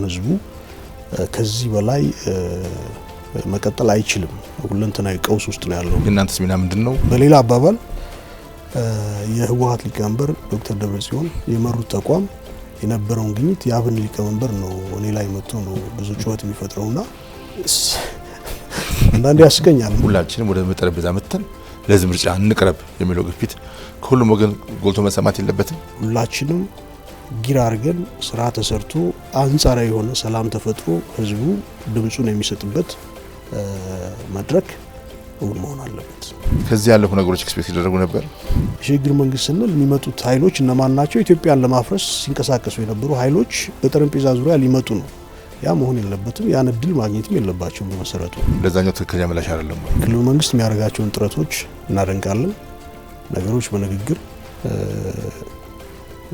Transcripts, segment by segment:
ህዝቡ ከዚህ በላይ መቀጠል አይችልም። ሁለንተናዊ ቀውስ ውስጥ ነው ያለው። እናንተስ ሚና ምንድነው? በሌላ አባባል የህወሓት ሊቀመንበር ዶክተር ደብረጽዮን የመሩት ተቋም የነበረውን ግኝት የአብን ሊቀመንበር ነው እኔ ላይ መጥቶ ነው ብዙ ጩኸት የሚፈጥረውና አንዳንዴ ያስቀኛል። ሁላችንም ወደ ጠረጴዛ መጥተን ለዚህ ምርጫ እንቅረብ የሚለው ግፊት ከሁሉም ወገን ጎልቶ መሰማት የለበትም። ሁላችንም ጊራ አድርገን ስራ ተሰርቶ አንጻራዊ የሆነ ሰላም ተፈጥሮ ህዝቡ ድምጹን የሚሰጥበት መድረክ እውን መሆን አለበት። ከዚህ ያለፉ ነገሮች ኤክስፔክት ይደረጉ ነበር። የሽግግር መንግስት ስንል የሚመጡት ኃይሎች እነማን ናቸው? ኢትዮጵያን ለማፍረስ ሲንቀሳቀሱ የነበሩ ኃይሎች በጠረጴዛ ዙሪያ ሊመጡ ነው። ያ መሆን የለበትም። ያን እድል ማግኘትም የለባቸውም። በመሰረቱ ለዛኛው ትክክለኛ ምላሽ አይደለም። ክልሉ መንግስት የሚያደርጋቸውን ጥረቶች እናደንቃለን። ነገሮች በንግግር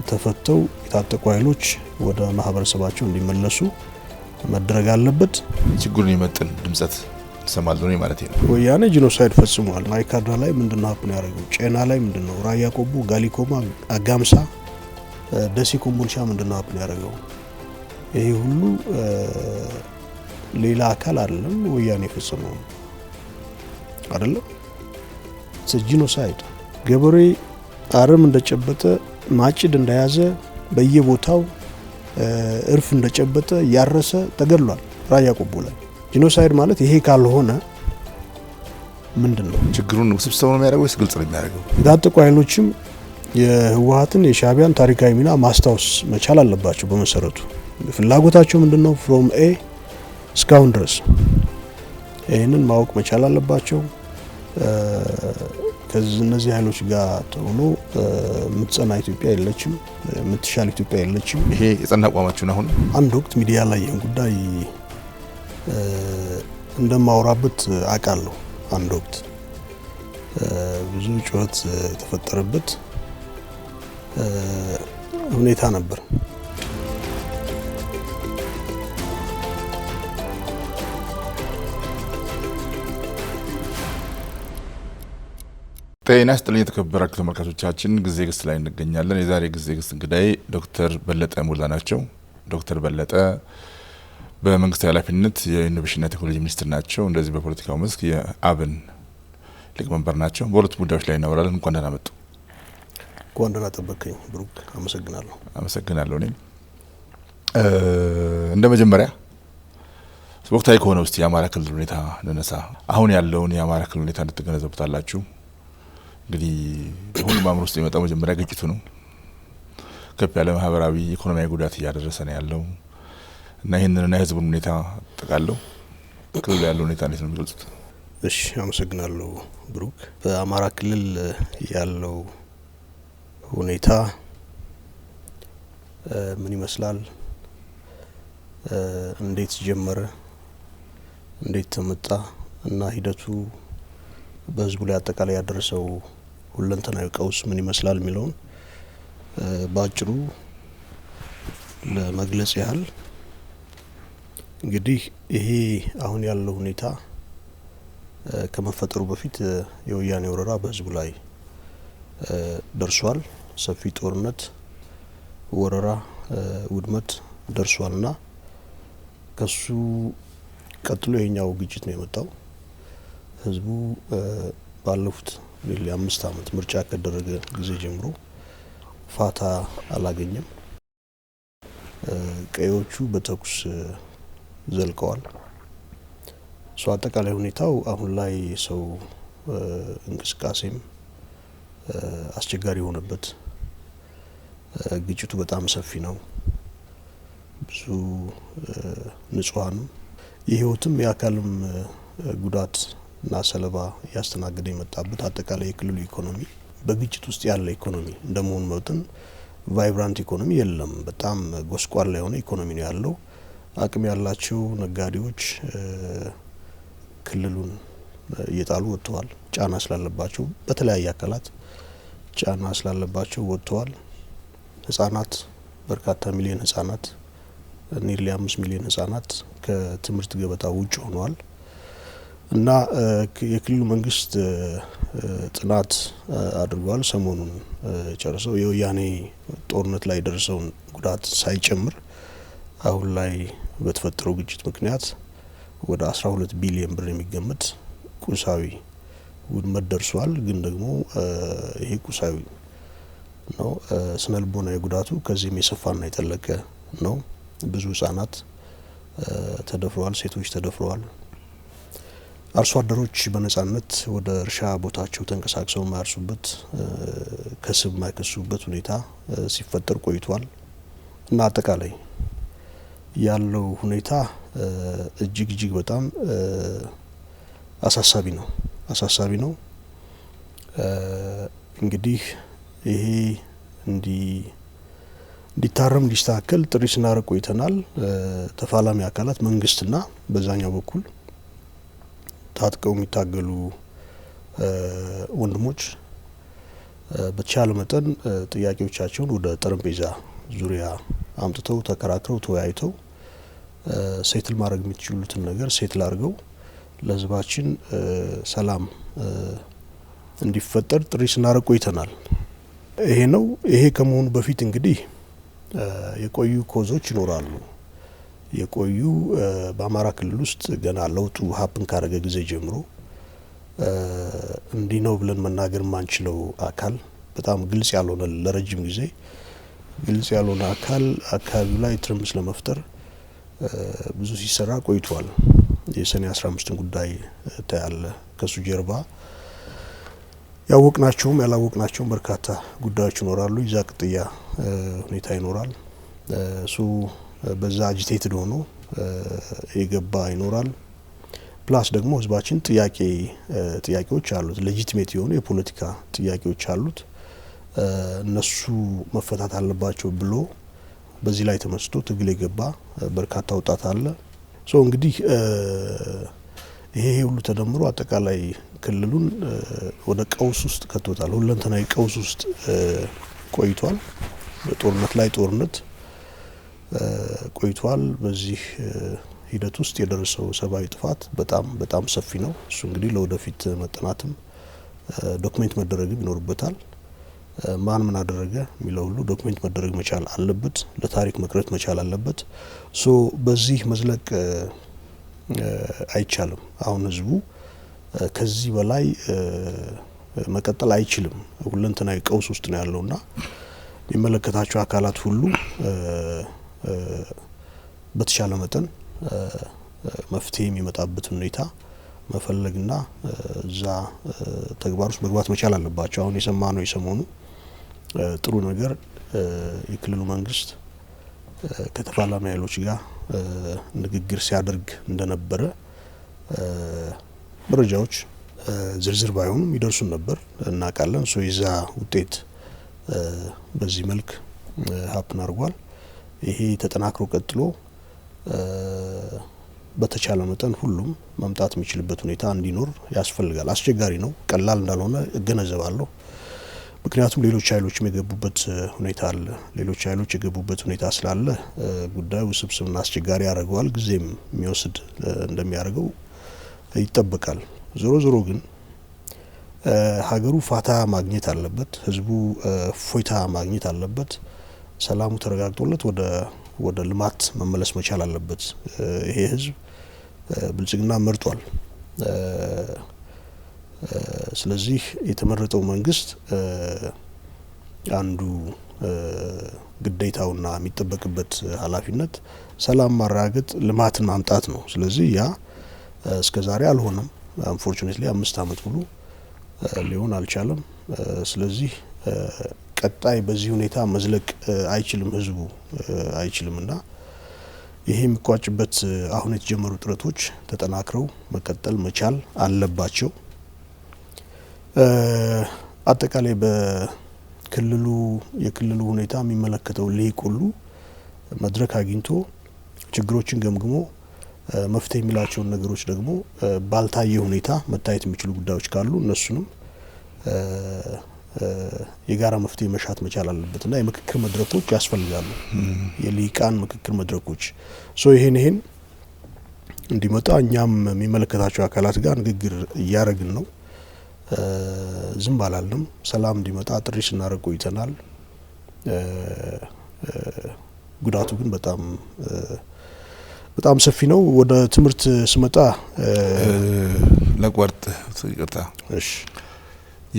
ተፈተው የታጠቁ ኃይሎች ወደ ማህበረሰባቸው እንዲመለሱ መደረግ አለበት። ችግሩን ይመጥን ድምጸት ተሰማልነው ማለት ነው። ወያኔ ጂኖሳይድ ፈጽሟል። ማይካድራ ላይ ምንድነው ሀፕን ያደረገው? ጨና ላይ ምንድነው? ራያ ቆቦ፣ ጋሊኮማ፣ አጋምሳ፣ ደሴ፣ ኮምቦልቻ ምንድነው ሀፕን ያደረገው? ይሄ ሁሉ ሌላ አካል አይደለም ወያኔ ፈጽመው አይደለም። ጂኖሳይድ ገበሬ አረም እንደጨበጠ ማጭድ እንደያዘ በየቦታው እርፍ እንደጨበጠ ያረሰ ተገድሏል ራያ ቆቦ ላይ። ጂኖሳይድ ማለት ይሄ ካልሆነ ምንድነው? ችግሩን ውስብስብ ነው የሚያደርገው ወይስ ግልጽ ነው የሚያደርገው? የታጠቁ ኃይሎችም የህወሓትን የሻዕቢያን ታሪካዊ ሚና ማስታወስ መቻል አለባቸው። በመሰረቱ ፍላጎታቸው ምንድነው? ፍሮም ኤ እስካሁን ድረስ ይህንን ማወቅ መቻል አለባቸው። ከነዚህ ኃይሎች ጋር ሆኖ የምትጸና ኢትዮጵያ የለችም፣ የምትሻል ኢትዮጵያ የለችም። ይሄ የጸና አቋማችን አሁን አንድ ወቅት ሚዲያ ላይ ይህን ጉዳይ እንደማወራበት አውቃለሁ። አንድ ወቅት ብዙ ጩኸት የተፈጠረበት ሁኔታ ነበር። ጤና ይስጥልኝ የተከበራችሁ ተመልካቾቻችን፣ ጊዜ ግስ ላይ እንገኛለን። የዛሬ ጊዜ ግስ እንግዳይ ዶክተር በለጠ ሞላ ናቸው። ዶክተር በለጠ በመንግስታዊ ኃላፊነት የኢኖቬሽንና ቴክኖሎጂ ሚኒስትር ናቸው። እንደዚህ በፖለቲካው መስክ የአብን ሊቀመንበር ናቸው። በሁለት ጉዳዮች ላይ እናወራለን። እንኳን ደህና መጡ። እንኳን ደህና ጠበቀኝ ብሩክ። አመሰግናለሁ። አመሰግናለሁ። እኔም እንደ መጀመሪያ ወቅታዊ ከሆነ ውስጥ የአማራ ክልል ሁኔታ እንነሳ። አሁን ያለውን የአማራ ክልል ሁኔታ እንድትገነዘቡታላችሁ። እንግዲህ ሁሉም አእምሮ ውስጥ የመጣው መጀመሪያ ግጭቱ ነው። ከፍ ያለ ማህበራዊ ኢኮኖሚያዊ ጉዳት እያደረሰ ነው ያለው እና ይህንንና የህዝቡን ሁኔታ ጠቃለው ክልሉ ያለው ሁኔታ እንዴት ነው የሚገልጹት? እሺ፣ አመሰግናለሁ ብሩክ። በአማራ ክልል ያለው ሁኔታ ምን ይመስላል? እንዴት ጀመረ? እንዴት ተመጣ? እና ሂደቱ በህዝቡ ላይ አጠቃላይ ያደረሰው ሁለንተናዊ ቀውስ ምን ይመስላል የሚለውን ባጭሩ ለመግለጽ ያህል እንግዲህ ይሄ አሁን ያለው ሁኔታ ከመፈጠሩ በፊት የወያኔ ወረራ በህዝቡ ላይ ደርሷል። ሰፊ ጦርነት፣ ወረራ፣ ውድመት ደርሷልና ከሱ ቀጥሎ የኛው ግጭት ነው የመጣው። ህዝቡ ባለፉት 5 አመት ምርጫ ከደረገ ጊዜ ጀምሮ ፋታ አላገኘም። ቀዮቹ በተኩስ ዘልቀዋል። አጠቃላይ ሁኔታው አሁን ላይ ሰው እንቅስቃሴም አስቸጋሪ የሆነበት፣ ግጭቱ በጣም ሰፊ ነው። ብዙ ንጹሃንም የህይወትም የአካልም ጉዳት እና ሰለባ ያስተናገደ የመጣበት አጠቃላይ የክልሉ ኢኮኖሚ በግጭት ውስጥ ያለ ኢኮኖሚ እንደመሆኑ መጠን ቫይብራንት ኢኮኖሚ የለም። በጣም ጎስቋላ የሆነ ኢኮኖሚ ነው ያለው። አቅም ያላቸው ነጋዴዎች ክልሉን እየጣሉ ወጥተዋል። ጫና ስላለባቸው በተለያየ አካላት ጫና ስላለባቸው ወጥተዋል። ህጻናት በርካታ ሚሊዮን ህጻናት ኒርሊ 5 ሚሊዮን ህጻናት ከትምህርት ገበታ ውጭ ሆነዋል እና የክልሉ መንግስት ጥናት አድርጓል። ሰሞኑን ጨርሰው የወያኔ ጦርነት ላይ ደረሰውን ጉዳት ሳይጨምር አሁን ላይ በተፈጠረው ግጭት ምክንያት ወደ 12 ቢሊዮን ብር የሚገመት ቁሳዊ ውድመት ደርሷል። ግን ደግሞ ይሄ ቁሳዊ ነው። ስነልቦናዊ ጉዳቱ ከዚህም የሰፋና የጠለቀ ነው። ብዙ ህጻናት ተደፍረዋል፣ ሴቶች ተደፍረዋል። አርሶ አደሮች በነጻነት ወደ እርሻ ቦታቸው ተንቀሳቅሰው ማያርሱበት ከስብ ማይከሱበት ሁኔታ ሲፈጠር ቆይቷል እና አጠቃላይ ያለው ሁኔታ እጅግ በጣም አሳሳቢ ነው። እንግዲህ ይሄ እንዲታረም እንዲስተካከል ጥሪ ስናደርግ ቆይተናል። ተፋላሚ አካላት መንግስትና በዛኛው በኩል ታጥቀው የሚታገሉ ወንድሞች በተቻለ መጠን ጥያቄዎቻቸውን ወደ ጠረጴዛ ዙሪያ አምጥተው ተከራክረው ተወያይተው ሴትል ማድረግ የሚችሉትን ነገር ሴትል አድርገው ለህዝባችን ሰላም እንዲፈጠር ጥሪ ስናደርግ ቆይተናል። ይሄ ከመሆኑ በፊት እንግዲህ የቆዩ ኮዞች ይኖራሉ። የቆዩ በአማራ ክልል ውስጥ ገና ለውጡ ሀፕን ካረገ ጊዜ ጀምሮ እንዲህ ነው ብለን መናገር ማንችለው አካል በጣም ግልጽ ያልሆነ ለረጅም ጊዜ ግልጽ ያልሆነ አካል አካባቢው ላይ ትርምስ ለመፍጠር ብዙ ሲሰራ ቆይቷል። የሰኔ 15ን ጉዳይ ታያለ። ከሱ ጀርባ ያወቅናቸውም ያላወቅናቸውም በርካታ ጉዳዮች ይኖራሉ። ይዛ ቅጥያ ሁኔታ ይኖራል። እሱ በዛ አጂቴትድ ሆኖ የገባ ይኖራል። ፕላስ ደግሞ ህዝባችን ጥያቄዎች አሉት። ሌጂቲሜት የሆኑ የፖለቲካ ጥያቄዎች አሉት። እነሱ መፈታት አለባቸው ብሎ በዚህ ላይ ተመስቶ ትግል የገባ በርካታ ወጣት አለ። እንግዲህ ይሄ ሁሉ ተደምሮ አጠቃላይ ክልሉን ወደ ቀውስ ውስጥ ከቶታል። ሁለንተናዊ ቀውስ ውስጥ ቆይቷል። በጦርነት ላይ ጦርነት ቆይቷል። በዚህ ሂደት ውስጥ የደረሰው ሰብአዊ ጥፋት በጣም ሰፊ ነው። እሱ እንግዲህ ለወደፊት መጠናትም ዶክሜንት መደረግም ይኖርበታል። ማን ምን አደረገ የሚለው ሁሉ ዶክሜንት መደረግ መቻል አለበት። ለታሪክ መቅረት መቻል አለበት። በዚህ መዝለቅ አይቻልም። አሁን ህዝቡ ከዚህ በላይ መቀጠል አይችልም። ሁለንተናዊ ቀውስ ውስጥ ነው ያለውና የሚመለከታቸው አካላት ሁሉ በተሻለ መጠን መፍትሄ የሚመጣበት ሁኔታ መፈለግና እዛ ተግባር ውስጥ መግባት መቻል አለባቸው። አሁን የሰማነው የሰሞኑ ጥሩ ነገር የክልሉ መንግስት ከተፋላሚ ኃይሎች ጋር ንግግር ሲያደርግ እንደነበረ መረጃዎች ዝርዝር ባይሆኑም ይደርሱን ነበር እናውቃለን። የዛ ውጤት በዚህ መልክ ሀፕን አድርጓል። ይሄ ተጠናክሮ ቀጥሎ በተቻለ መጠን ሁሉም መምጣት የሚችልበት ሁኔታ እንዲኖር ያስፈልጋል። አስቸጋሪ ነው፣ ቀላል እንዳልሆነ እገነዘባለሁ። ምክንያቱም ሌሎች ኃይሎችም የገቡበት ሁኔታ አለ። ሌሎች ኃይሎች የገቡበት ሁኔታ ስላለ ጉዳዩ ውስብስብና አስቸጋሪ ያደርገዋል። ጊዜም የሚወስድ እንደሚያደርገው ይጠበቃል። ዞሮ ግን ሀገሩ ፋታ ማግኘት አለበት። ህዝቡ ፎይታ ማግኘት አለበት። ሰላሙ ተረጋግጦለት ወደ ልማት መመለስ መቻል አለበት። ይሄ ህዝብ ብልጽግና መርጧል። ስለዚህ የተመረጠው መንግስት አንዱ ግዴታውና የሚጠበቅበት ኃላፊነት ሰላም ማረጋገጥ፣ ልማትን ማምጣት ነው። ስለዚህ ያ እስከዛሬ አልሆነም። አንፎርቹኔትሊ 5 አመት ሙሉ ሊሆን አልቻለም። ስለዚህ ቀጣይ በዚህ ሁኔታ መዝለቅ አይችልም፣ ህዝቡ አይችልምና ይሄ የሚቋጭበት አሁን የተጀመሩ ጥረቶች ተጠናክረው መቀጠል መቻል አለባቸው። አጠቃላይ የክልሉ ሁኔታ የሚመለከተው ሊቅ ሁሉ መድረክ አግኝቶ ችግሮችን ገምግሞ መፍትሄ የሚላቸውን ነገሮች ደግሞ ባልታየ ሁኔታ መታየት የሚችሉ ጉዳዮች ካሉ እነሱንም የጋራ መፍትሄ መሻት መቻል አለበትና የምክክር መድረኮች ያስፈልጋሉ። የሊቃን ምክክር መድረኮች ይሄን እንዲመጣ እኛም የሚመለከታቸው አካላት ጋር ንግግር እያደረግን ነው። ዝም ባላልንም ሰላም እንዲመጣ ጥሪ ስናደርግ ቆይተናል። ጉዳቱ ግን በጣም ሰፊ ነው። ወደ ትምህርት ስመጣ ለቋርጥ ይቅርታ፣ እሺ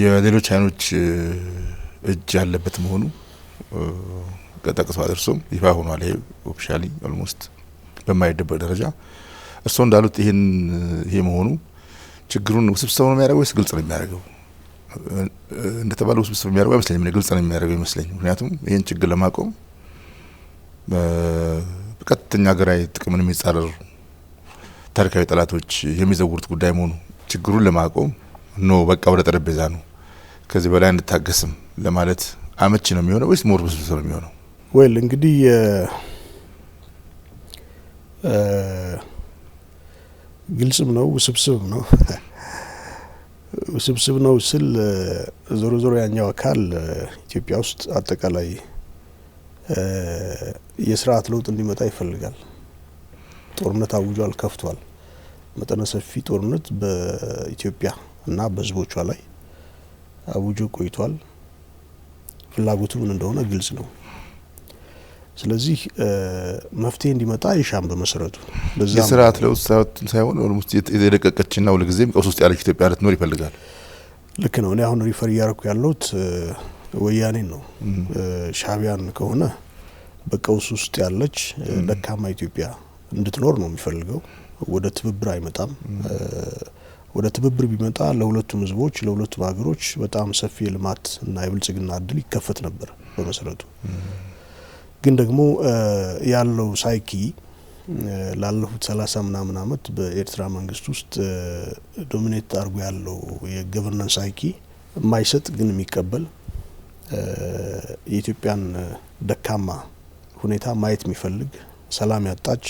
የሌሎች ኃይሎች እጅ ያለበት መሆኑ ቀጠቅሶ አድርሶም ይፋ ሆኗል። ይሄ ኦፊሻሊ ኦልሞስት በማይደበቅ ደረጃ እርስዎ እንዳሉት ይሄ መሆኑ ችግሩን ውስብስብ ነው የሚያደርገው ወይስ ግልጽ ነው የሚያደርገው? እንደተባለው ውስብስብ የሚያደርገው አይመስለኝም፣ ግልጽ ነው የሚያደርገው ይመስለኝ። ምክንያቱም ይሄን ችግር ለማቆም በቀጥተኛ ሀገራዊ ጥቅምን የሚጻረሩ ታሪካዊ ጠላቶች የሚዘውሩት ጉዳይ መሆኑ ችግሩን ለማቆም በቃ ወደ ጠረጴዛ ነው ከዚህ በላይ እንታገስም ለማለት አመቺ ነው የሚሆነው ወይስ ሞር ውስብስብ ነው የሚሆነው? ወይል እንግዲህ ግልጽም ነው ውስብስብም ነው። ውስብስብ ነው ስል ዞሮ ያኛው አካል ኢትዮጵያ ውስጥ አጠቃላይ የስርዓት ለውጥ እንዲመጣ ይፈልጋል። ጦርነት አውጇል፣ ከፍቷል። መጠነ ሰፊ ጦርነት በኢትዮጵያ እና በህዝቦቿ ላይ አውጆ ቆይቷል። ፍላጎቱ ምን እንደሆነ ግልጽ ነው። ስለዚህ መፍትሄ እንዲመጣ ይሻም በመሰረቱ የስርዓት ለውጥ ሳይሆን ኦልሞስት የደቀቀችና ሁልጊዜም ቀውስ ውስጥ ያለች ኢትዮጵያ ልትኖር ይፈልጋል። ልክ ነው። እኔ አሁን ሪፈር እያደረኩ ያለሁት ወያኔን ነው። ሻዕቢያን ከሆነ በቀውስ ውስጥ ያለች ደካማ ኢትዮጵያ እንድትኖር ነው የሚፈልገው። ወደ ትብብር አይመጣም። ወደ ትብብር ቢመጣ ለሁለቱም ህዝቦች ለሁለቱም ሀገሮች በጣም ሰፊ የልማት እና የብልጽግና እድል ይከፈት ነበር በመሰረቱ። ግን ደግሞ ያለው ሳይኪ ላለፉት 30 ምናምን አመት በኤርትራ መንግስት ውስጥ ዶሚኔት አድርጎ ያለው የገቨርናንስ ሳይኪ የማይሰጥ ግን የሚቀበል የኢትዮጵያን ደካማ ሁኔታ ማየት የሚፈልግ ሰላም ያጣች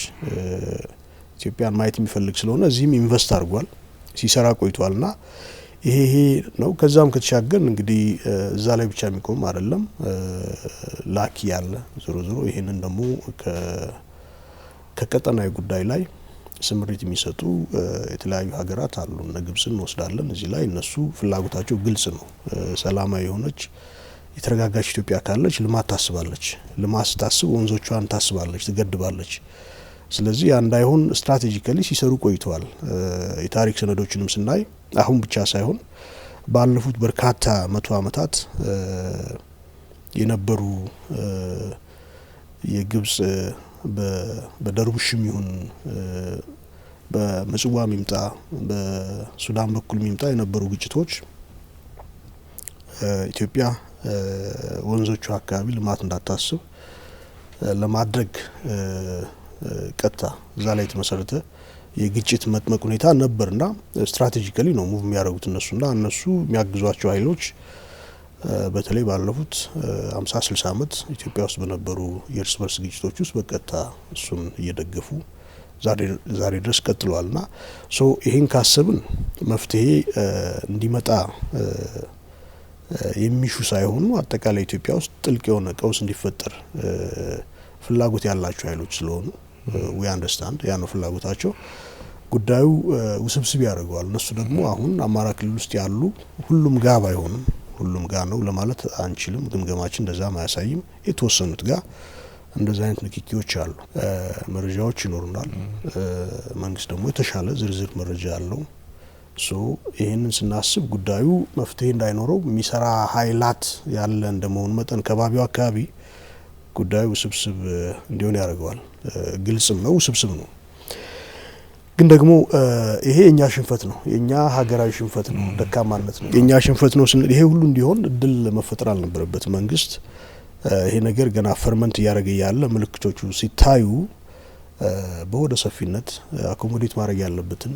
ኢትዮጵያን ማየት የሚፈልግ ስለሆነ እዚህም ኢንቨስት አድርጓል፣ ሲሰራ ቆይቷልና ይሄ ነው። ከዛም ከተሻገር እንግዲህ እዛ ላይ ብቻ የሚቆም አይደለም። ላኪ ያለ ዞሮ ይሄንን ደግሞ ከቀጠናዊ ጉዳይ ላይ ስምሪት የሚሰጡ የተለያዩ ሀገራት አሉ። እነ ግብጽን እንወስዳለን። እዚህ ላይ እነሱ ፍላጎታቸው ግልጽ ነው። ሰላማዊ የሆነች የተረጋጋች ኢትዮጵያ ካለች ልማት ታስባለች። ልማት ስታስብ ወንዞቿን ታስባለች፣ ትገድባለች። ስለዚህ እንዳይሆን ስትራቴጂካሊ ሲሰሩ ቆይተዋል። የታሪክ ሰነዶችንም ስናይ አሁን ብቻ ሳይሆን ባለፉት በርካታ 100 አመታት የነበሩ የግብጽ በደርቡሽም ይሁን በምጽዋ ሚምጣ በሱዳን በኩል ሚምጣ የነበሩ ግጭቶች ኢትዮጵያ ወንዞቿ አካባቢ ልማት እንዳታስብ ለማድረግ ቀጥታ እዛ ላይ የተመሰረተ የግጭት መጥመቅ ሁኔታ ነበርና ስትራቴጂካሊ ነው ሙቭ የሚያደርጉት እነሱና እነሱ የሚያግዟቸው ኃይሎች በተለይ ባለፉት 50-60 አመት ኢትዮጵያ ውስጥ በነበሩ የእርስ በርስ ግጭቶች ውስጥ በቀጥታ እሱን እየደገፉ ዛሬ ድረስ ቀጥለዋልና ይሄን ካሰብን መፍትሄ እንዲመጣ የሚሹ ሳይሆኑ አጠቃላይ ኢትዮጵያ ውስጥ ጥልቅ የሆነ ቀውስ እንዲፈጠር ፍላጎት ያላቸው ኃይሎች ስለሆኑ we understand ያ ነው ፍላጎታቸው። ጉዳዩ ውስብስብ ያደርገዋል። እነሱ ደግሞ አሁን አማራ ክልል ውስጥ ያሉ ሁሉም ጋር ባይሆንም ሁሉም ጋር ነው ለማለት አንችልም። ግምገማችን እንደዛ ማያሳይም። የተወሰኑት ጋር እንደዛ አይነት ንክኪዎች አሉ። መረጃዎች ይኖሩናል። መንግስት ደግሞ የተሻለ ዝርዝር መረጃ አለው። ይሄንን ስናስብ ጉዳዩ መፍትሄ እንዳይኖረው የሚሰራ ኃይላት ያለ እንደመሆኑ መጠን ከባቢው አካባቢ ጉዳዩ ውስብስብ እንዲሆን ያደርገዋል። ግልጽም ነው፣ ውስብስብ ነው። ግን ደግሞ ይሄ የኛ ሽንፈት ነው፣ የኛ ሀገራዊ ሽንፈት ነው፣ ደካማነት ነው። የኛ ሽንፈት ነው ስንል ይሄ ሁሉ እንዲሆን እድል መፈጠር አልነበረበት። መንግስት ይሄ ነገር ገና ፈርመንት እያደረገ ያለ ምልክቶቹ ሲታዩ በወደ ሰፊነት አኮሞዴት ማድረግ ያለበትን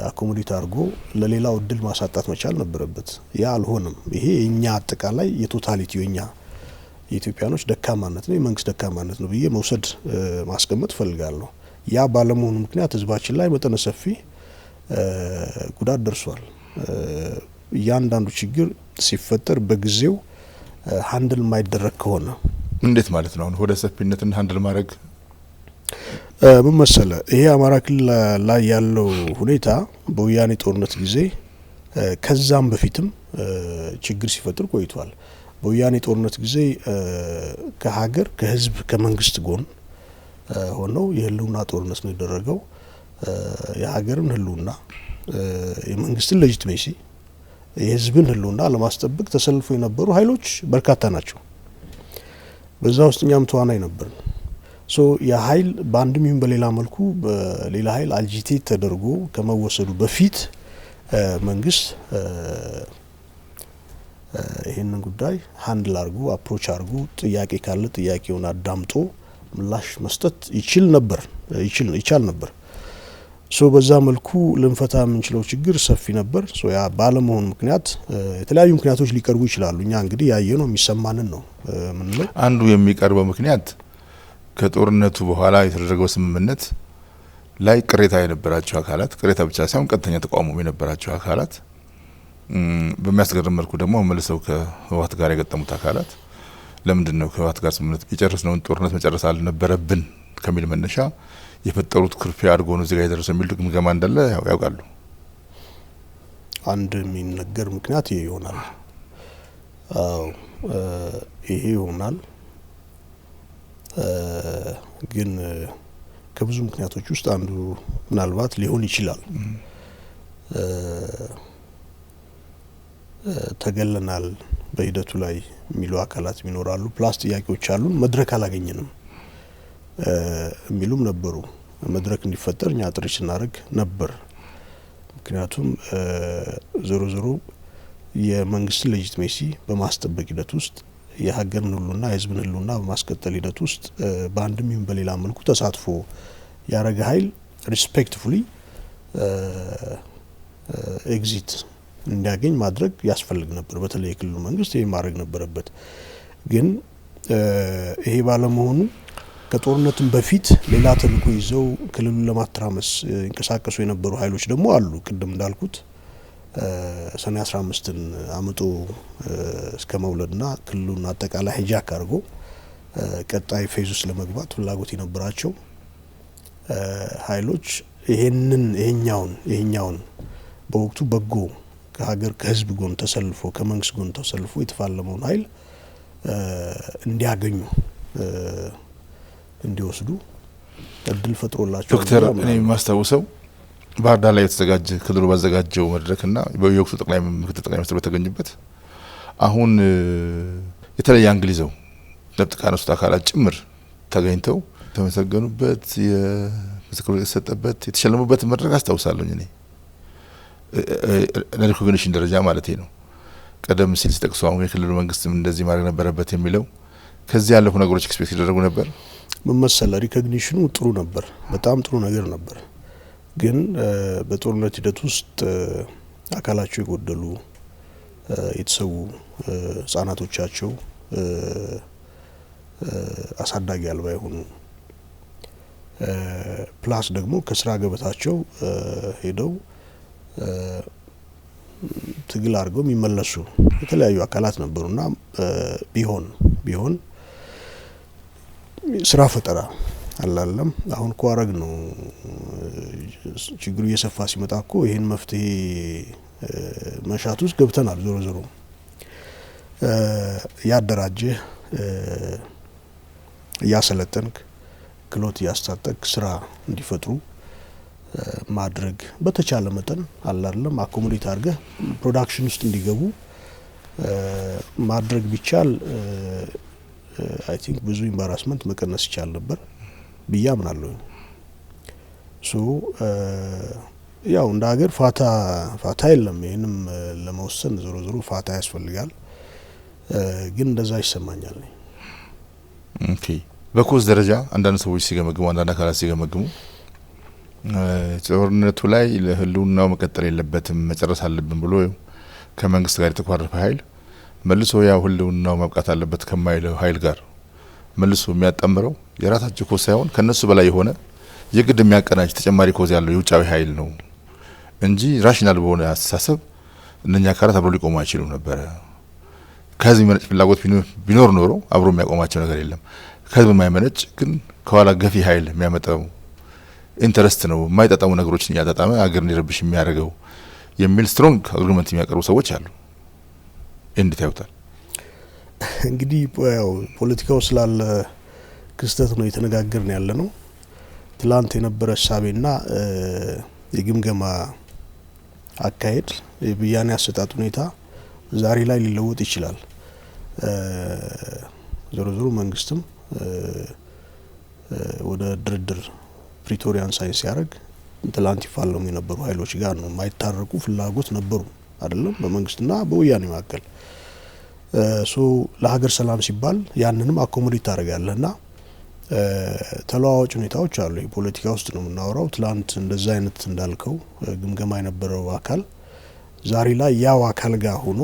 አኮሞዴት አድርጎ ለሌላው እድል ማሳጣት መቻል ነበረበት። ያ አልሆነም። ይሄ የኛ አጠቃላይ የቶታሊቲ የኛ የኢትዮጵያኖች ደካማነት ነው፣ የመንግስት ደካማነት ነው ብዬ መውሰድ ማስቀመጥ ፈልጋለሁ። ያ ባለመሆኑ ምክንያት ህዝባችን ላይ መጠነ ሰፊ ጉዳት ደርሷል። እያንዳንዱ ችግር ሲፈጠር በጊዜው ሃንድል ማይደረግ ከሆነ እንዴት ማለት ነው? ወደ ሰፊነትን ሃንድል ማድረግ ምን መሰለ፣ ይሄ አማራ ክልል ላይ ያለው ሁኔታ በወያኔ ጦርነት ጊዜ ከዛም በፊትም ችግር ሲፈጥር ቆይቷል። በወያኔ ጦርነት ጊዜ ከሀገር ከህዝብ ከመንግስት ጎን ሆነው የህልውና ጦርነት ነው የደረገው። የሀገርን ህልውና የመንግስትን ሌጂቲሜሲ የህዝብን ህልውና ለማስጠበቅ ተሰልፎ የነበሩ ኃይሎች በርካታ ናቸው። በዛ ውስጥ እኛም ተዋናይ ነበርን። ሶ የኃይል በአንድም ይሁን በሌላ መልኩ በሌላ ኃይል አጂቴት ተደርጎ ከመወሰዱ በፊት መንግስት ይሄንን ጉዳይ ሃንድል አድርጎ አፕሮች አድርጎ ጥያቄ ካለ ጥያቄውን አዳምጦ ምላሽ መስጠት ይቻል ነበር። ሶ በዛ መልኩ ልንፈታ የምንችለው ችግር ሰፊ ነበር። ሶ ያ ባለመሆኑ ምክንያት የተለያዩ ምክንያቶች ሊቀርቡ ይችላሉ። እኛ እንግዲህ ያየነው የሚሰማንን ነው ምንለው። አንዱ የሚቀርበው ምክንያት ከጦርነቱ በኋላ የተደረገው ስምምነት ላይ ቅሬታ የነበራቸው አካላት፣ ቅሬታ ብቻ ሳይሆን ቀጥተኛ ተቃውሞ የነበራቸው አካላት፣ በሚያስገርም መልኩ ደግሞ መልሰው ከህወሓት ጋር የገጠሙት አካላት ለምንድን ነው ከህወሓት ጋር ስምምነት የጨረስነውን ጦርነት መጨረስ አልነበረብን ከሚል መነሻ የፈጠሩት ክርፊያ አድርጎ ነው እዚህ ጋር የደረሰው የሚል ግምገማ እንዳለ ያውቃሉ። አንድ የሚነገር ምክንያት ይሄ ይሆናል። ይሄ ይሆናል። ግን ከብዙ ምክንያቶች ውስጥ አንዱ ምናልባት ሊሆን ይችላል። ተገለናል በሂደቱ ላይ የሚሉ አካላት ይኖራሉ። ፕላስ ጥያቄዎች አሉን፣ መድረክ አላገኘንም የሚሉም ነበሩ። መድረክ እንዲፈጠር እኛ ጥሪ ስናደርግ ነበር። ምክንያቱም ዞሮ ዞሮ የመንግስትን ሌጂቲሜሲ በማስጠበቅ ሂደት ውስጥ የሀገርን ህልውና የህዝብን ህልውና በማስቀጠል ሂደት ውስጥ በአንድም ይሁን በሌላ መልኩ ተሳትፎ ያረገ ኃይል ሪስፔክትፉሊ ኤግዚት እንዲያገኝ ማድረግ ያስፈልግ ነበር። በተለይ የክልሉ መንግስት ይሄ ማድረግ ነበረበት። ግን ይሄ ባለመሆኑ ከጦርነትም በፊት ሌላ ተልዕኮ ይዘው ክልሉን ለማተራመስ እንቀሳቀሱ የነበሩ ኃይሎች ደግሞ አሉ። ቅድም እንዳልኩት ሰኔ 15ን አመጡ እስከ መውለድና ክልሉን አጠቃላይ ሂጃክ አድርጎ ቀጣይ ፌዝ ውስጥ ለመግባት ፍላጎት የነበራቸው ኃይሎች ይሄኛውን በወቅቱ በጎ ከሀገር ከህዝብ ጎን ተሰልፎ ከመንግስት ጎን ተሰልፎ የተፋለመውን ኃይል እንዲያገኙ እንዲወስዱ እድል ፈጥሮላቸው። ዶክተር እኔ ማስታውሰው ባህር ዳር ላይ የተዘጋጀ ክልሉ ባዘጋጀው መድረክና በየወቅቱ ምክትል ጠቅላይ ሚኒስትር በተገኙበት አሁን የተለየ አንግል ይዘው ነጥብ ካነሱት አካላት ጭምር ተገኝተው ተመሰገኑበት፣ የምስክር የተሰጠበት የተሸለሙበት መድረክ አስታውሳለሁ። እኔ ለሪኮግኒሽን ደረጃ ማለት ነው። ቀደም ሲል ሲጠቅሱ አሁን የክልሉ መንግስትም እንደዚህ ማድረግ ነበረበት የሚለው ከዚህ ያለፉ ነገሮች ኤክስፔክት ይደረጉ ነበር። መመሰለ ሪኮግኒሽኑ ጥሩ ነበር፣ በጣም ጥሩ ነገር ነበር። ግን በጦርነት ሂደት ውስጥ አካላቸው የጎደሉ የተሰዉ ህጻናቶቻቸው አሳዳጊ አልባ የሆኑ ፕላስ ደግሞ ከስራ ገበታቸው ሄደው ትግል አድርገው የሚመለሱ የተለያዩ አካላት ነበሩና ቢሆን ስራ ፈጠራ አላለም። አሁን ኳረግ ነው ችግሩ እየሰፋ ሲመጣ እኮ ይሄን መፍትሄ መሻት ውስጥ ገብተናል። ዞሮ ያደራጀ ያሰለጠንክ ክሎት ያስታጠቅ ስራ እንዲፈጥሩ ማድረግ በተቻለ መጠን አላለም አኮሞዴት አድርገህ ፕሮዳክሽን ውስጥ እንዲገቡ ማድረግ ቢቻል አይ ቲንክ ብዙ ኢምባራስመንት መቀነስ ይቻል ነበር ብዬ አምናለሁ። ያው እንደ ሀገር ፋታ የለም። ይሄንም ለመወሰን ዞሮ ፋታ ያስፈልጋል። ግን እንደዛ ይሰማኛል። ኦኬ በኮዝ ደረጃ አንዳንድ ሰዎች ሲገመግሙ፣ አንዳንድ አካላት ሲገመግሙ ጦርነቱ ላይ ለህልውናው መቀጠል የለበትም መጨረስ አለብን ብሎ ከመንግስት ጋር የተኳረፈ ኃይል መልሶ ያው ህልውናው ማብቃት አለበት ከማይለው ኃይል ጋር መልሶ የሚያጣምረው የራሳቸው ኮዝ ሳይሆን ከነሱ በላይ የሆነ የግድ የሚያቀናጅ ተጨማሪ ኮዝ ያለው የውጫዊ ኃይል ነው እንጂ ራሽናል በሆነ አስተሳሰብ እነኛ አካላት አብሮ ሊቆሙ አይችሉም ነበር። ከዚህ መነጭ ፍላጎት ቢኖር ኖሮ አብሮ የሚያቆማቸው ነገር የለም። ከዚህ የማይመነጭ ግን ከኋላ ገፊ ኃይል የሚያመጣው ኢንተረስት ነው የማይጣጣሙ ነገሮችን እያጣጣመ አገር እንዲረብሽ የሚያደርገው የሚል ስትሮንግ አርጉመንት የሚያቀርቡ ሰዎች አሉ። እንዴት ያዩታል? እንግዲህ ያው ፖለቲካው ስላለ ክስተት ነው የተነጋገርን ያለ ነው። ትላንት የነበረ ሀሳቤና የግምገማ አካሄድ የብያኔ አሰጣጥ ሁኔታ ዛሬ ላይ ሊለወጥ ይችላል። ዞሮ ዞሮ መንግስትም ወደ ድርድር ፕሪቶሪያን ሳይንስ ያደርግ ትላንት ይፋለሙ የነበሩ ኃይሎች ጋር ነው የማይታረቁ ፍላጎት ነበሩ አይደለም በመንግስትና በወያኔ መካከል። ለሀገር ሰላም ሲባል ያንንም አኮሞዴት ታደርጋለህና ተለዋዋጭ ሁኔታዎች አሉ። የፖለቲካ ውስጥ ነው የምናወራው። ትላንት እንደዛ አይነት እንዳልከው ግምገማ የነበረው አካል ዛሬ ላይ ያው አካል ጋር ሆኖ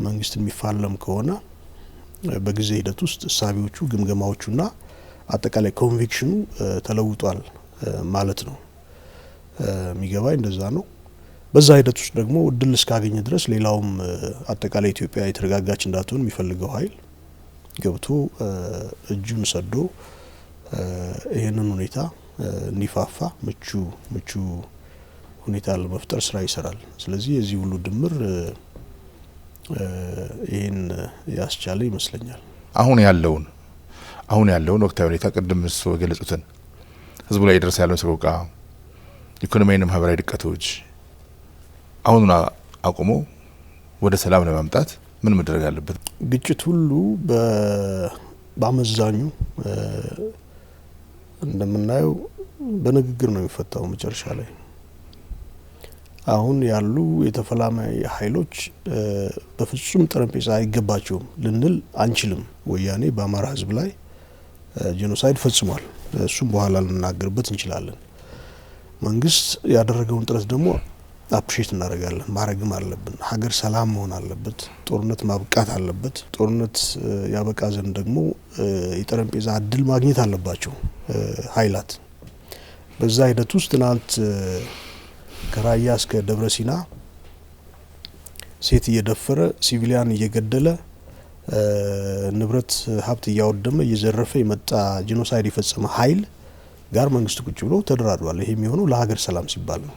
መንግስት የሚፋለም ከሆነ በጊዜ ሂደት ውስጥ እሳቢዎቹ ግምገማዎቹና አጠቃላይ ኮንቪክሽኑ ተለውጧል ማለት ነው። የሚገባኝ እንደዛ ነው። በዛ ሂደት ውስጥ ደግሞ እድል እስካገኘ ድረስ ሌላውም አጠቃላይ ኢትዮጵያ የተረጋጋች እንዳትሆን የሚፈልገው ኃይል ገብቶ እጁን ሰዶ ይህንን ሁኔታ እንዲፋፋ ምቹ ሁኔታ ለመፍጠር ስራ ይሰራል። ስለዚህ የዚህ ሁሉ ድምር ይህን ያስቻለ ይመስለኛል። አሁን ያለውን ወቅታዊ ሁኔታ ቅድም እሱ የገለጹትን ህዝቡ ላይ የደረሰ ያለውን ሰቆቃ፣ ኢኮኖሚያዊና ማህበራዊ ድቀቶች አሁን አቁሞ ወደ ሰላም ለማምጣት ምን መደረግ አለበት? ግጭት ሁሉ በአመዛኙ እንደምናየው በንግግር ነው የሚፈታው መጨረሻ ላይ። አሁን ያሉ የተፈላማይ ኃይሎች በፍጹም ጠረጴዛ አይገባቸውም ልንል አንችልም። ወያኔ በአማራ ህዝብ ላይ ጄኖሳይድ ፈጽሟል። እሱም በኋላ ልናገርበት እንችላለን። መንግስት ያደረገውን ጥረት ደግሞ አፕሪሼት እናደርጋለን። ማድረግም አለብን። ሀገር ሰላም መሆን አለበት። ጦርነት ማብቃት አለበት። ጦርነት ያበቃ ዘንድ ደግሞ የጠረጴዛ እድል ማግኘት አለባቸው ኃይላት። በዛ ሂደት ውስጥ ትናንት ከራያ እስከ ደብረ ሲና ሴት እየደፈረ ሲቪሊያን እየገደለ ንብረት ሀብት እያወደመ እየዘረፈ የመጣ ጄኖሳይድ የፈጸመ ኃይል ጋር መንግስት ቁጭ ብሎ ተደራድሯል። ይሄ የሚሆነው ለሀገር ሰላም ሲባል ነው።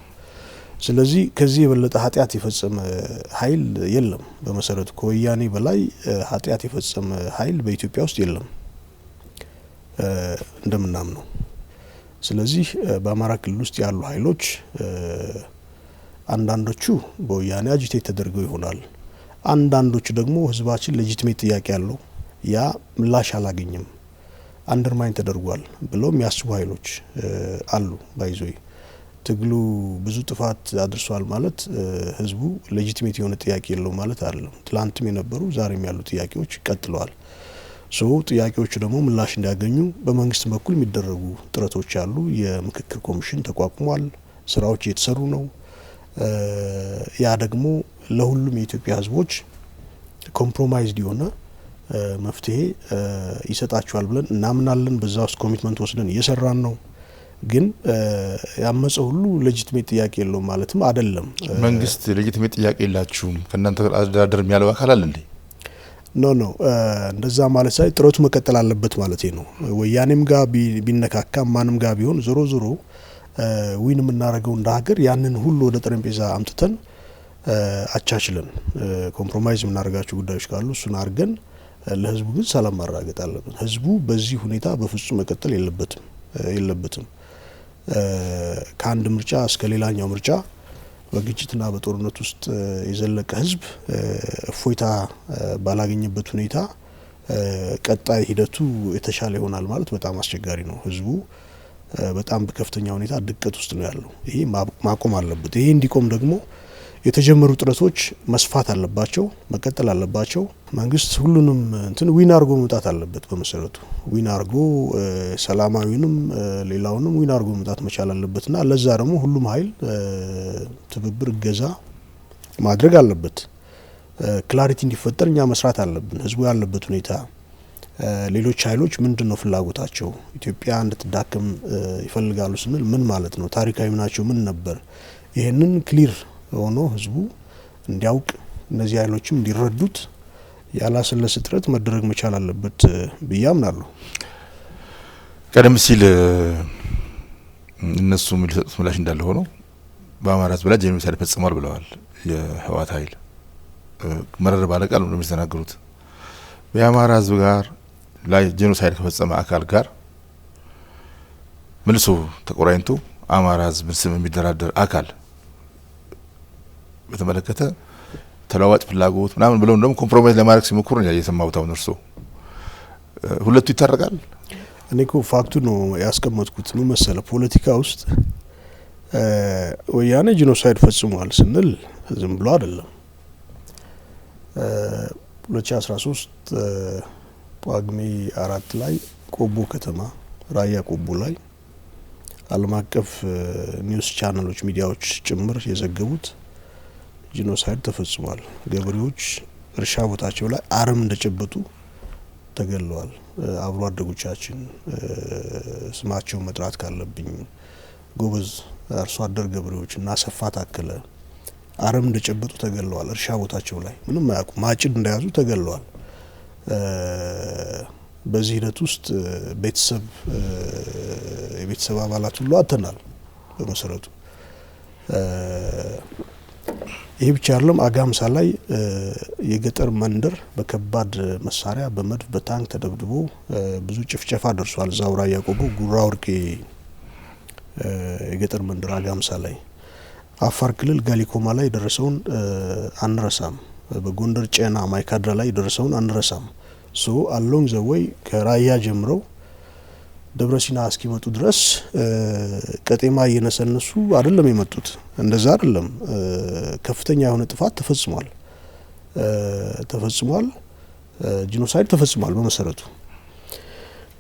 ስለዚህ ከዚህ የበለጠ ኃጢአት የፈጸመ ኃይል የለም። በመሰረቱ ከወያኔ በላይ ኃጢአት የፈጸመ ኃይል በኢትዮጵያ ውስጥ የለም እንደምናምነው። ስለዚህ በአማራ ክልል ውስጥ ያሉ ኃይሎች አንዳንዶቹ በወያኔ አጂቴት ተደርገው ይሆናል። አንዳንዶቹ ደግሞ ህዝባችን ሌጂቲሜት ጥያቄ ያለው ያ ምላሽ አላገኘም፣ አንደርማይን ተደርጓል ብለው የሚያስቡ ኃይሎች አሉ። ባይዞይ ትግሉ ብዙ ጥፋት አድርሷል ማለት ህዝቡ ሌጂቲሜት የሆነ ጥያቄ የለው ማለት አይደለም። ትላንትም የነበሩ ዛሬም ያሉ ጥያቄዎች ቀጥለዋል። ጥያቄዎቹ ደግሞ ምላሽ እንዲያገኙ በመንግስት በኩል የሚደረጉ ጥረቶች አሉ። የምክክር ኮሚሽን ተቋቁሟል። ስራዎች እየተሰሩ ነው። ያ ደግሞ ለሁሉም የኢትዮጵያ ህዝቦች ኮምፕሮማይዝድ የሆነ መፍትሄ ይሰጣቸዋል ብለን እናምናለን። በዛ ውስጥ ኮሚትመንት ወስደን እየሰራን ነው። ግን ያመፀ ሁሉ ሌጂቲሜት ጥያቄ የለውም ማለትም አይደለም። መንግስት ሌጂቲሜት ጥያቄ የላችሁም ከእናንተ አስተዳደር የሚያለው አካል አለ እንዴ? ኖ እንደዛ ማለት ሳይ ጥረቱ መቀጠል አለበት ማለት ነው። ወያኔም ጋር ቢነካካ ማንም ጋር ቢሆን ዞሮ ዞሮ ዊን የምናደርገው እንደ ሀገር ያንን ሁሉ ወደ ጠረጴዛ አምጥተን አቻችለን ኮምፕሮማይዝ የምናደርጋቸው ጉዳዮች ካሉ እሱን አድርገን ለህዝቡ ግን ሰላም ማረጋገጥ አለብን። ህዝቡ በዚህ ሁኔታ በፍጹም መቀጠል የለበትም። ከአንድ ምርጫ እስከ ሌላኛው ምርጫ በግጭትና በጦርነት ውስጥ የዘለቀ ህዝብ እፎይታ ባላገኘበት ሁኔታ ቀጣይ ሂደቱ የተሻለ ይሆናል ማለት በጣም አስቸጋሪ ነው። ህዝቡ በጣም በከፍተኛ ሁኔታ ድቀት ውስጥ ነው ያለው። ይሄ ማቆም አለበት። ይሄ እንዲቆም ደግሞ የተጀመሩ ጥረቶች መስፋት አለባቸው፣ መቀጠል አለባቸው። መንግስት ሁሉንም ዊን አርጎ መውጣት አለበት። በመሰረቱ ዊን አርጎ ሰላማዊንም ሌላውንም ዊን አርጎ መውጣት መቻል አለበትና ለዛ ደግሞ ሁሉም ኃይል ትብብር እገዛ ማድረግ አለበት። ክላሪቲ እንዲፈጠር እኛ መስራት አለብን። ህዝቡ ያለበት ሁኔታ ሌሎች ኃይሎች ምንድነው ፍላጎታቸው? ኢትዮጵያ እንድትዳከም ይፈልጋሉ ስንል ምን ማለት ነው? ታሪካዊ ናቸው ምን ነበር? ይሄንን ክሊር ሆኖ ህዝቡ እንዲያውቅ እነዚህ ኃይሎችም እንዲረዱት ያላሰለሰ ጥረት መደረግ መቻል አለበት ብዬ አምናለሁ። ቀደም ሲል እነሱ የሚሰጡት ምላሽ እንዳለ ሆኖ በአማራ ህዝብ ላይ ጄኖሳይድ ፈጽሟል ብለዋል የህወሓት ኃይል። መረር ባለ ቃል ነው የሚተናገሩት። በአማራ ህዝብ ጋር ላይ ጄኖሳይድ ከፈጸመ አካል ጋር መልሶ ተቆራኝቶ አማራ ህዝብ ስም የሚደራደር አካል በተመለከተ ተለዋዋጭ ፍላጎት ምናምን ብለው እንደውም ኮምፕሮማይዝ ለማድረግ ሲሞክሩ ነው የሰማሁት። አሁን እርሶ ሁለቱ ይታረቃል? እኔ እኮ ፋክቱ ነው ያስቀመጥኩት። ምን መሰለ ፖለቲካ ውስጥ ወያኔ ጄኖሳይድ ፈጽሟል ስንል ዝም ብሎ አይደለም። 2013 ጳጉሜ 4 ላይ ቆቦ ከተማ ራያ ቆቦ ላይ ዓለም አቀፍ ኒውስ ቻናሎች ሚዲያዎች ጭምር የዘገቡት ጄኖሳይድ ተፈጽሟል። ገበሬዎች እርሻ ቦታቸው ላይ አረም እንደጨበጡ ተገለዋል። አብሮ አደጎቻችን ስማቸው መጥራት ካለብኝ ጎበዝ አርሶ አደር ገበሬዎች እና ሰፋ ታከለ አረም እንደጨበጡ ተገለዋል። እርሻ ቦታቸው ላይ ምንም አያውቁ ማጭድ እንደያዙ ተገለዋል። በዚህ ሂደት ውስጥ የቤተሰብ አባላት ሁሉ አጥተናል። በመሰረቱ ይሄ ብቻ አይደለም። አጋምሳ ላይ የገጠር መንደር በከባድ መሳሪያ በመድፍ በታንክ ተደብድቦ ብዙ ጭፍጨፋ ደርሷል። ዛው ራያ ቆቦ ጉራ ወርቄ የገጠር መንደር አጋምሳ ላይ፣ አፋር ክልል ጋሊኮማ ላይ ደረሰውን አንረሳም። በጎንደር ጨና ማይካድራ ላይ ደረሰውን አንረሳም። ሶ አሎንግ ዘ ዌይ ከራያ ጀምረው ደብረሲና እስኪመጡ ድረስ ቀጤማ እየነሰነሱ አይደለም የመጡት። እንደዛ አይደለም። ከፍተኛ የሆነ ጥፋት ተፈጽሟል። ጄኖሳይድ ተፈጽሟል በመሰረቱ።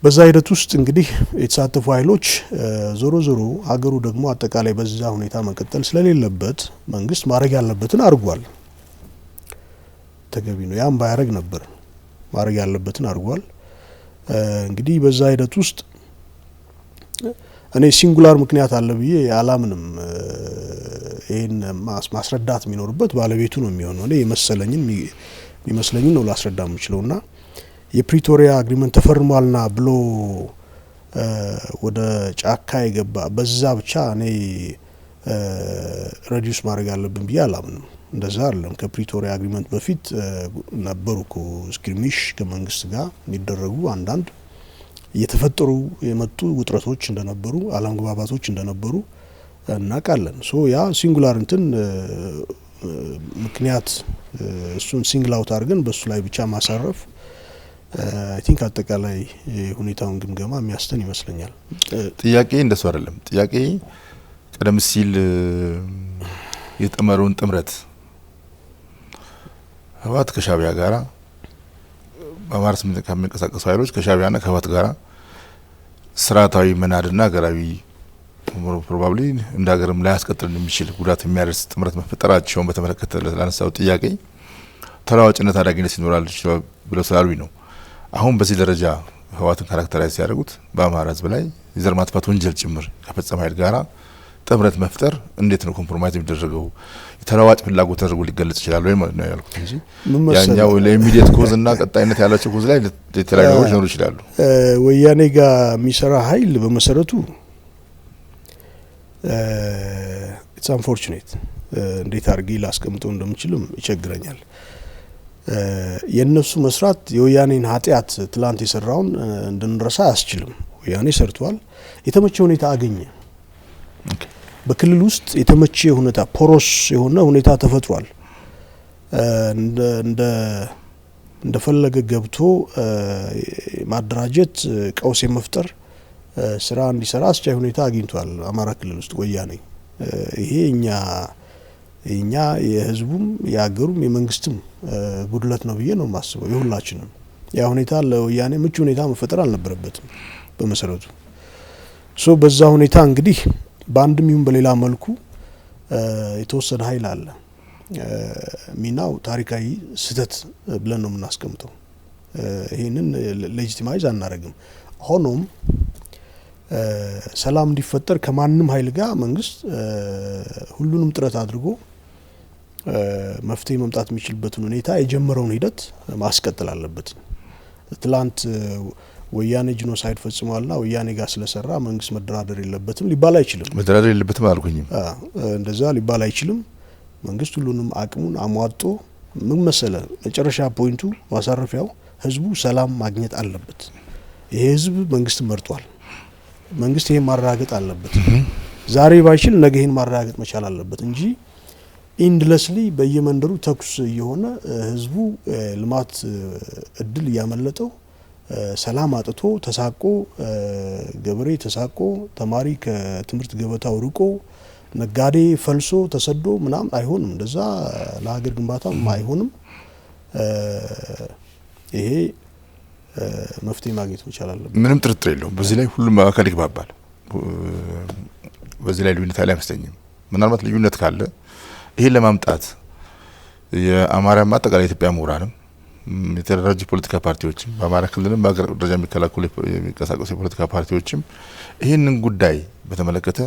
በዛ ሂደት ውስጥ እንግዲህ የተሳተፉ ኃይሎች ዞሮ ሀገሩ ደግሞ አጠቃላይ በዛ ሁኔታ መቀጠል ስለሌለበት መንግስት ማድረግ ያለበትን አድርጓል። ተገቢ ነው። ያም ባያረግ ነበር ማድረግ ያለበትን አድርጓል። እንግዲህ በዛ ሂደት ውስጥ እኔ ሲንጉላር ምክንያት አለ ብዬ አላምንም። ይሄን ማስረዳት የሚኖርበት ባለቤቱ ነው የሚሆነው። እኔ የሚመስለኝን ነው ላስረዳ የምችለውና የፕሪቶሪያ አግሪመንት ተፈርሟልና ብሎ ወደ ጫካ የገባ በዛ ብቻ እኔ ሬዲዩስ ማድረግ አለብን ብዬ አላምንም። እንደዛ አይደለም። ከፕሪቶሪያ አግሪመንት በፊት ነበሩ እኮ ስክሪሚሽ ከመንግስት ጋር የሚደረጉ አንዳንድ እየተፈጠሩ የመጡ ውጥረቶች እንደነበሩ፣ አለመግባባቶች እንደነበሩ እናውቃለን። ሶ ያ ሲንጉላር እንትን ምክንያት እሱን ሲንግል አውት አድርገን በሱ ላይ ብቻ ማሳረፍ አይ ቲንክ አጠቃላይ ሁኔታውን ግምገማ የሚያስተን ይመስለኛል። ጥያቄ እንደሱ አይደለም። ጥያቄ ቀደም ሲል የጠመረውን ጥምረት ህወሓት ከሻዕቢያ ጋራ በአማራ ስም ከሚንቀሳቀሱ ኃይሎች ከሻዕቢያና ከህወሓት ጋራ ስርዓታዊ መናድና ሀገራዊ ፕሮባብሊ እንደ ሀገርም ላይ ያስቀጥል የሚችል ጉዳት የሚያደርስ ጥምረት መፈጠራቸውን በተመለከተ ላነሳው ጥያቄ ተለዋዋጭነት አዳጊነት ይኖራል ብለው ስላሉኝ ነው። አሁን በዚህ ደረጃ ህወሓትን ካራክተራይዝ ያደርጉት በአማራ ህዝብ ላይ የዘር ማጥፋት ወንጀል ጭምር ከፈጸመ ኃይል ጋራ ጥምረት መፍጠር እንዴት ነው ኮምፕሮማይዝ የሚደረገው? የተለዋዋጭ ፍላጎት ተደርጎ ሊገለጽ ይችላል ወይ ማለት ነው ያልኩት እንጂ ያኛው ለኢሚዲየት ኮዝ እና ቀጣይነት ያላቸው ኮዝ ላይ የተለያዩ ነገሮች ሊኖሩ ይችላሉ። ወያኔ ጋር የሚሰራ ኃይል በመሰረቱ ኢትስ አንፎርቹኔት እንዴት አድርጌ ላስቀምጠው እንደምችልም ይቸግረኛል። የነሱ መስራት የወያኔን ኃጢአት ትላንት የሰራውን እንድንረሳ አያስችልም። ወያኔ ሰርቷል። የተመቸ ሁኔታ አገኘ። በክልል ውስጥ የተመቸ ሁኔታ ፖሮስ የሆነ ሁኔታ ተፈጥሯል። እንደፈለገ ገብቶ ማደራጀት፣ ቀውስ የመፍጠር ስራ እንዲሰራ አስቻይ ሁኔታ አግኝቷል አማራ ክልል ውስጥ ወያኔ። ይሄ እኛ የህዝቡም የሀገሩም የመንግስትም ጉድለት ነው ብዬ ነው የማስበው። የሁላችንም ያ ሁኔታ ለወያኔ ምቹ ሁኔታ መፈጠር አልነበረበትም በመሰረቱ። ሶ በዛ ሁኔታ እንግዲህ በአንድም ይሁን በሌላ መልኩ የተወሰነ ኃይል አለ። ሚናው ታሪካዊ ስህተት ብለን ነው የምናስቀምጠው። ይሄንን ሌጂቲማይዝ አናረግም። ሆኖም ሰላም እንዲፈጠር ከማንም ኃይል ጋር መንግስት ሁሉንም ጥረት አድርጎ መፍትሄ መምጣት የሚችልበትን ሁኔታ የጀመረውን ሂደት ማስቀጠል አለበት። ትላንት ወያኔ ጄኖሳይድ ፈጽሟልና ወያኔ ጋር ስለሰራ መንግስት መደራደር የለበትም ሊባል አይችልም። መደራደር የለበትም አልኩኝም። እንደዛ ሊባል አይችልም። መንግስት ሁሉንም አቅሙን አሟጦ ምን መሰለ መጨረሻ ፖይንቱ ማሳረፊያው ህዝቡ ሰላም ማግኘት አለበት። ይሄ ህዝብ መንግስት መርጧል። መንግስት ይሄን ማረጋገጥ አለበት። ዛሬ ባይችል ነገ ይሄን ማረጋገጥ መቻል አለበት እንጂ ኢንድለስሊ በየመንደሩ ተኩስ የሆነ ህዝቡ ልማት እድል ያመለጠው ሰላም አጥቶ ተሳቆ ገበሬ ተሳቆ ተማሪ ከትምህርት ገበታው ርቆ ነጋዴ ፈልሶ ተሰዶ ምናም አይሆንም። እንደዛ ለሀገር ግንባታም አይሆንም። ይሄ መፍትሄ ማግኘት መቻል አለበት። ምንም ጥርጥር የለውም። በዚህ ላይ ሁሉም አካል ይግባባል። በዚህ ላይ ልዩነት አይመስለኝም። ምናልባት ልዩነት ካለ ይሄን ለማምጣት የአማራም አጠቃላይ ኢትዮጵያ ምሁራንም የተደራጁ ፖለቲካ ፓርቲዎችም በአማራ ክልልም በአገር ደረጃ የሚንቀሳቀሱ የፖለቲካ ፓርቲዎችም ይህንን ጉዳይ በተመለከተ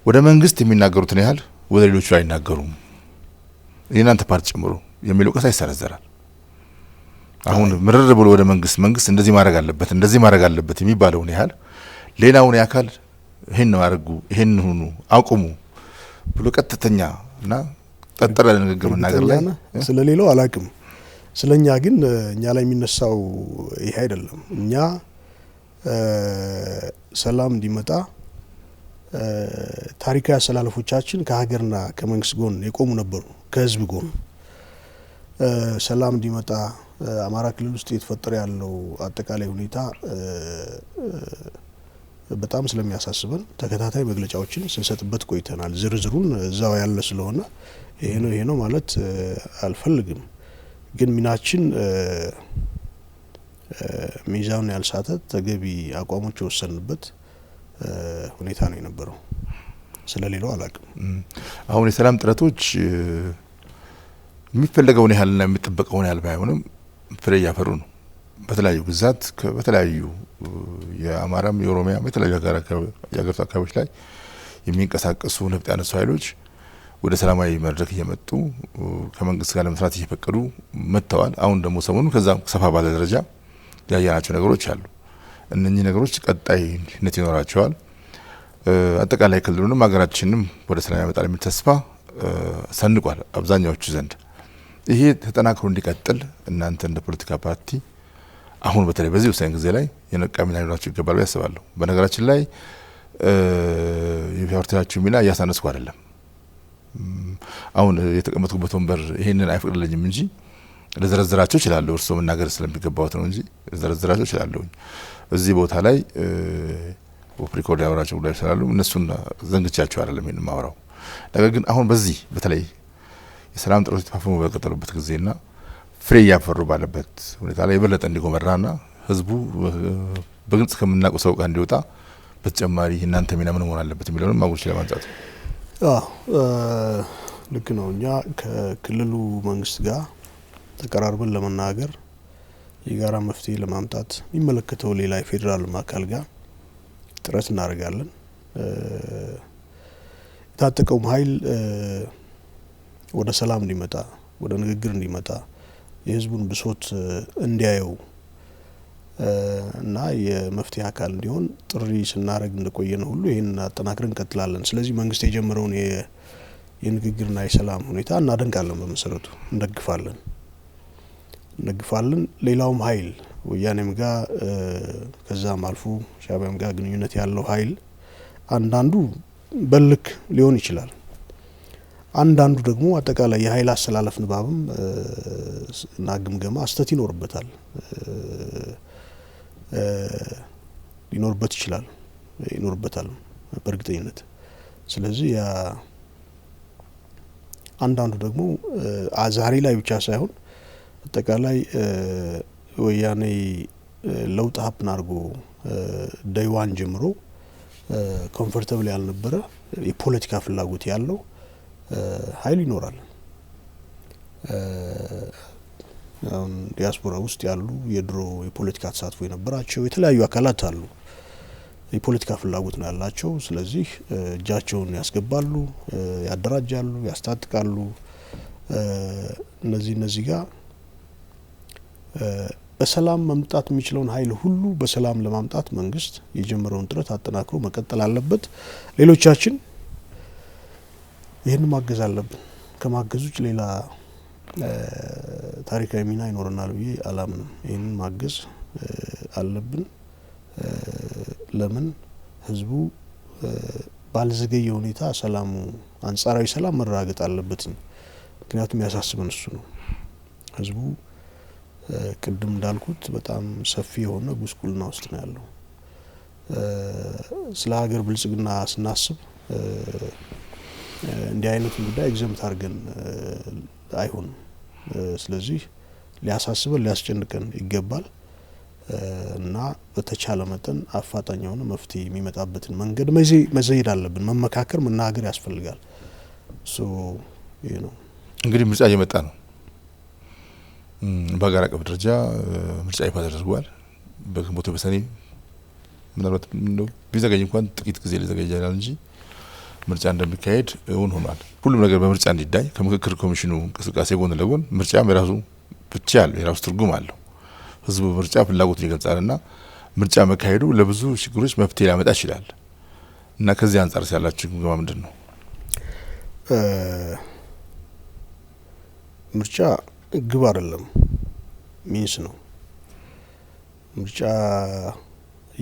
ወደ መንግስት የሚናገሩትን ያህል ወደ ሌሎቹ አይናገሩም። የናንተ ፓርቲ ጨምሮ የሚለው ቀሳ ይሰረዘራል። አሁን ምርር ብሎ ወደ መንግስት እንደዚህ ማድረግ አለበት የሚባለውን ያህል ሌላውን ያካል ይሄን ማድረጉ ይሄን ሁኑ አቁሙ ብሎ ቀጥተኛና ጠጠረ ንግግር መናገር ላይ ስለሌለው አላቅም። ስለኛ ግን እኛ ላይ የሚነሳው ይሄ አይደለም። እኛ ሰላም እንዲመጣ ታሪካዊ አሰላለፎቻችን ከሀገርና ከመንግስት ጎን የቆሙ ነበሩ፣ ከህዝብ ጎን ሰላም እንዲመጣ አማራ ክልል ውስጥ የተፈጠረ ያለው አጠቃላይ ሁኔታ በጣም ስለሚያሳስበን ተከታታይ መግለጫዎችን ስንሰጥበት ቆይተናል። ዝርዝሩን እዛው ያለ ስለሆነ ይሄ ነው ማለት አልፈልግም። ግን ሚናችን ሚዛኑን ያልሳተ ተገቢ አቋሞች ወሰንበት ሁኔታ ነው የነበረው። ስለሌለው አላቅም። አሁን የሰላም ጥረቶች የሚፈልገውን ያህልና የሚጠበቀውን ያህል ባይሆንም ፍሬ እያፈሩ ነው። በተለያዩ ግዛት በተለያዩ የአማራም የኦሮሚያም የተለያዩ የሀገሪቱ አካባቢዎች ላይ የሚንቀሳቀሱ ነፍጥ ያነሱ ኃይሎች ወደ ሰላማዊ መድረክ እየመጡ ከመንግስት ጋር ለመስራት እየፈቀዱ መጥተዋል። አሁን ደግሞ ሰሞኑን ከዛ ሰፋ ባለ ደረጃ ያያናቸው ነገሮች አሉ። እነኚህ ነገሮች ቀጣይነት ይኖራቸዋል። አጠቃላይ ክልሉንም ሀገራችንንም ወደ ሰላም ያመጣል የሚል ተስፋ ሰንቋል አብዛኛዎቹ ዘንድ። ይሄ ተጠናክሮ እንዲቀጥል እናንተ እንደ ፖለቲካ ፓርቲ አሁን በተለይ በዚህ ወሳኝ ጊዜ ላይ የነቃ ሚና ሊኖራችሁ ይገባል ብዬ አስባለሁ። በነገራችን ላይ የፓርቲያችሁ ሚና እያሳነስኩ አይደለም። አሁን የተቀመጥኩበት ወንበር ይሄንን አይፈቅድልኝም እንጂ ለዘረዝራቸው ይችላል። እርሶ መናገር ስለሚገባውት ነው እንጂ ለዘረዝራቸው ይችላል። እዚህ ቦታ ላይ ኦፕሪኮርድ ያወራቸው ጉዳዮች ስላሉ እነሱን ዘንግቻቸው አይደለም ይሄን ማወራው። ነገር ግን አሁን በዚህ በተለይ የሰላም ጥረቶች ተፋፍሞ በቀጠሉበት ጊዜና ፍሬ ያፈሩ ባለበት ሁኔታ ላይ የበለጠ እንዲጎመራና ህዝቡ በግልጽ ከምናውቀው ሰው ጋር እንዲወጣ በተጨማሪ እናንተ ሚና ምን መሆን አለበት የሚለውን ማጉልሽ ለማንጻት ልክ ነው። እኛ ከክልሉ መንግስት ጋር ተቀራርበን ለመናገር የጋራ መፍትሄ ለማምጣት የሚመለከተው ሌላ የፌዴራል አካል ጋር ጥረት እናደርጋለን። የታጠቀውም ኃይል ወደ ሰላም እንዲመጣ ወደ ንግግር እንዲመጣ የህዝቡን ብሶት እንዲያየው እና የመፍትሄ አካል እንዲሆን ጥሪ ስናደርግ እንደቆየነው ሁሉ ይሄን አጠናክረን እንቀጥላለን። ስለዚህ መንግስት የጀመረውን የንግግርና የሰላም ሁኔታ እናደንቃለን። በመሰረቱ እንደግፋለን። ሌላውም ኃይል ወያኔም ጋር ከዛም አልፎ ሻዕቢያም ጋር ግንኙነት ያለው ኃይል አንዳንዱ በልክ ሊሆን ይችላል። አንዳንዱ ደግሞ አጠቃላይ የኃይል አሰላለፍ ንባብም እና ግምገማ አስተት ይኖርበታል ይኖርበታል በእርግጠኝነት። ስለዚህ አንዳንዱ ደግሞ ዛሬ ላይ ብቻ ሳይሆን አጠቃላይ ወያኔ ለውጥ ሀፕን አድርጎ ዳይዋን ጀምሮ ኮምፎርታብል ያልነበረ የፖለቲካ ፍላጎት ያለው ኃይል ይኖራል። ዲያስፖራ ውስጥ ያሉ የድሮ የፖለቲካ ተሳትፎ የነበራቸው የተለያዩ አካላት አሉ። የፖለቲካ ፍላጎት ነው ያላቸው። ስለዚህ እጃቸውን ያስገባሉ፣ ያደራጃሉ፣ ያስታጥቃሉ። እነዚህ ጋር በሰላም መምጣት የሚችለውን ኃይል ሁሉ በሰላም ለማምጣት መንግስት የጀመረውን ጥረት አጠናክሮ መቀጠል አለበት። ሌሎቻችን ይህን ማገዝ አለብን። ከማገዝ ውጭ ሌላ ታሪካዊ ሚና ይኖረናል ብዬ አላምንም። ይህንን ማገዝ አለብን። ለምን ህዝቡ ባልዘገየ ሁኔታ ሰላሙ አንጻራዊ ሰላም መረጋገጥ አለበት። ምክንያቱም ያሳስበን እሱ ነው። ህዝቡ ቅድም እንዳልኩት በጣም ሰፊ የሆነ ጉስቁልና ውስጥ ነው ያለው። ስለ ሀገር ብልጽግና ስናስብ እንዲህ አይነት ጉዳይ ኤግዘምት አድርገን አይሆንም። ስለዚህ ሊያሳስበን ሊያስጨንቀን ይገባል እና በተቻለ መጠን አፋጣኝ የሆነ መፍትሄ የሚመጣበትን መንገድ መዘየድ አለብን። መመካከር፣ መናገር ያስፈልጋል። ይሄ ነው እንግዲህ ምርጫ እየመጣ ነው። በሀገር አቀፍ ደረጃ ምርጫ ይፋ ተደርጓል። በግንቦት በሰኔ ምናልባት ቢዘገይ እንኳን ጥቂት ጊዜ ሊዘገይ ይችላል እንጂ ምርጫ እንደሚካሄድ እውን ሆኗል። ሁሉም ነገር በምርጫ እንዲዳይ ከምክክር ኮሚሽኑ እንቅስቃሴ ጎን ለጎን ምርጫም የራሱ ብቻ ያለው የራሱ ትርጉም አለው። ህዝቡ ምርጫ ፍላጎቱን ይገልጻልና ምርጫ መካሄዱ ለብዙ ችግሮች መፍትሄ ሊያመጣ ይችላል እና ከዚህ አንጻር ያላችሁ ግምገማ ምንድን ነው? ምርጫ ግብ አይደለም፣ ሚንስ ነው። ምርጫ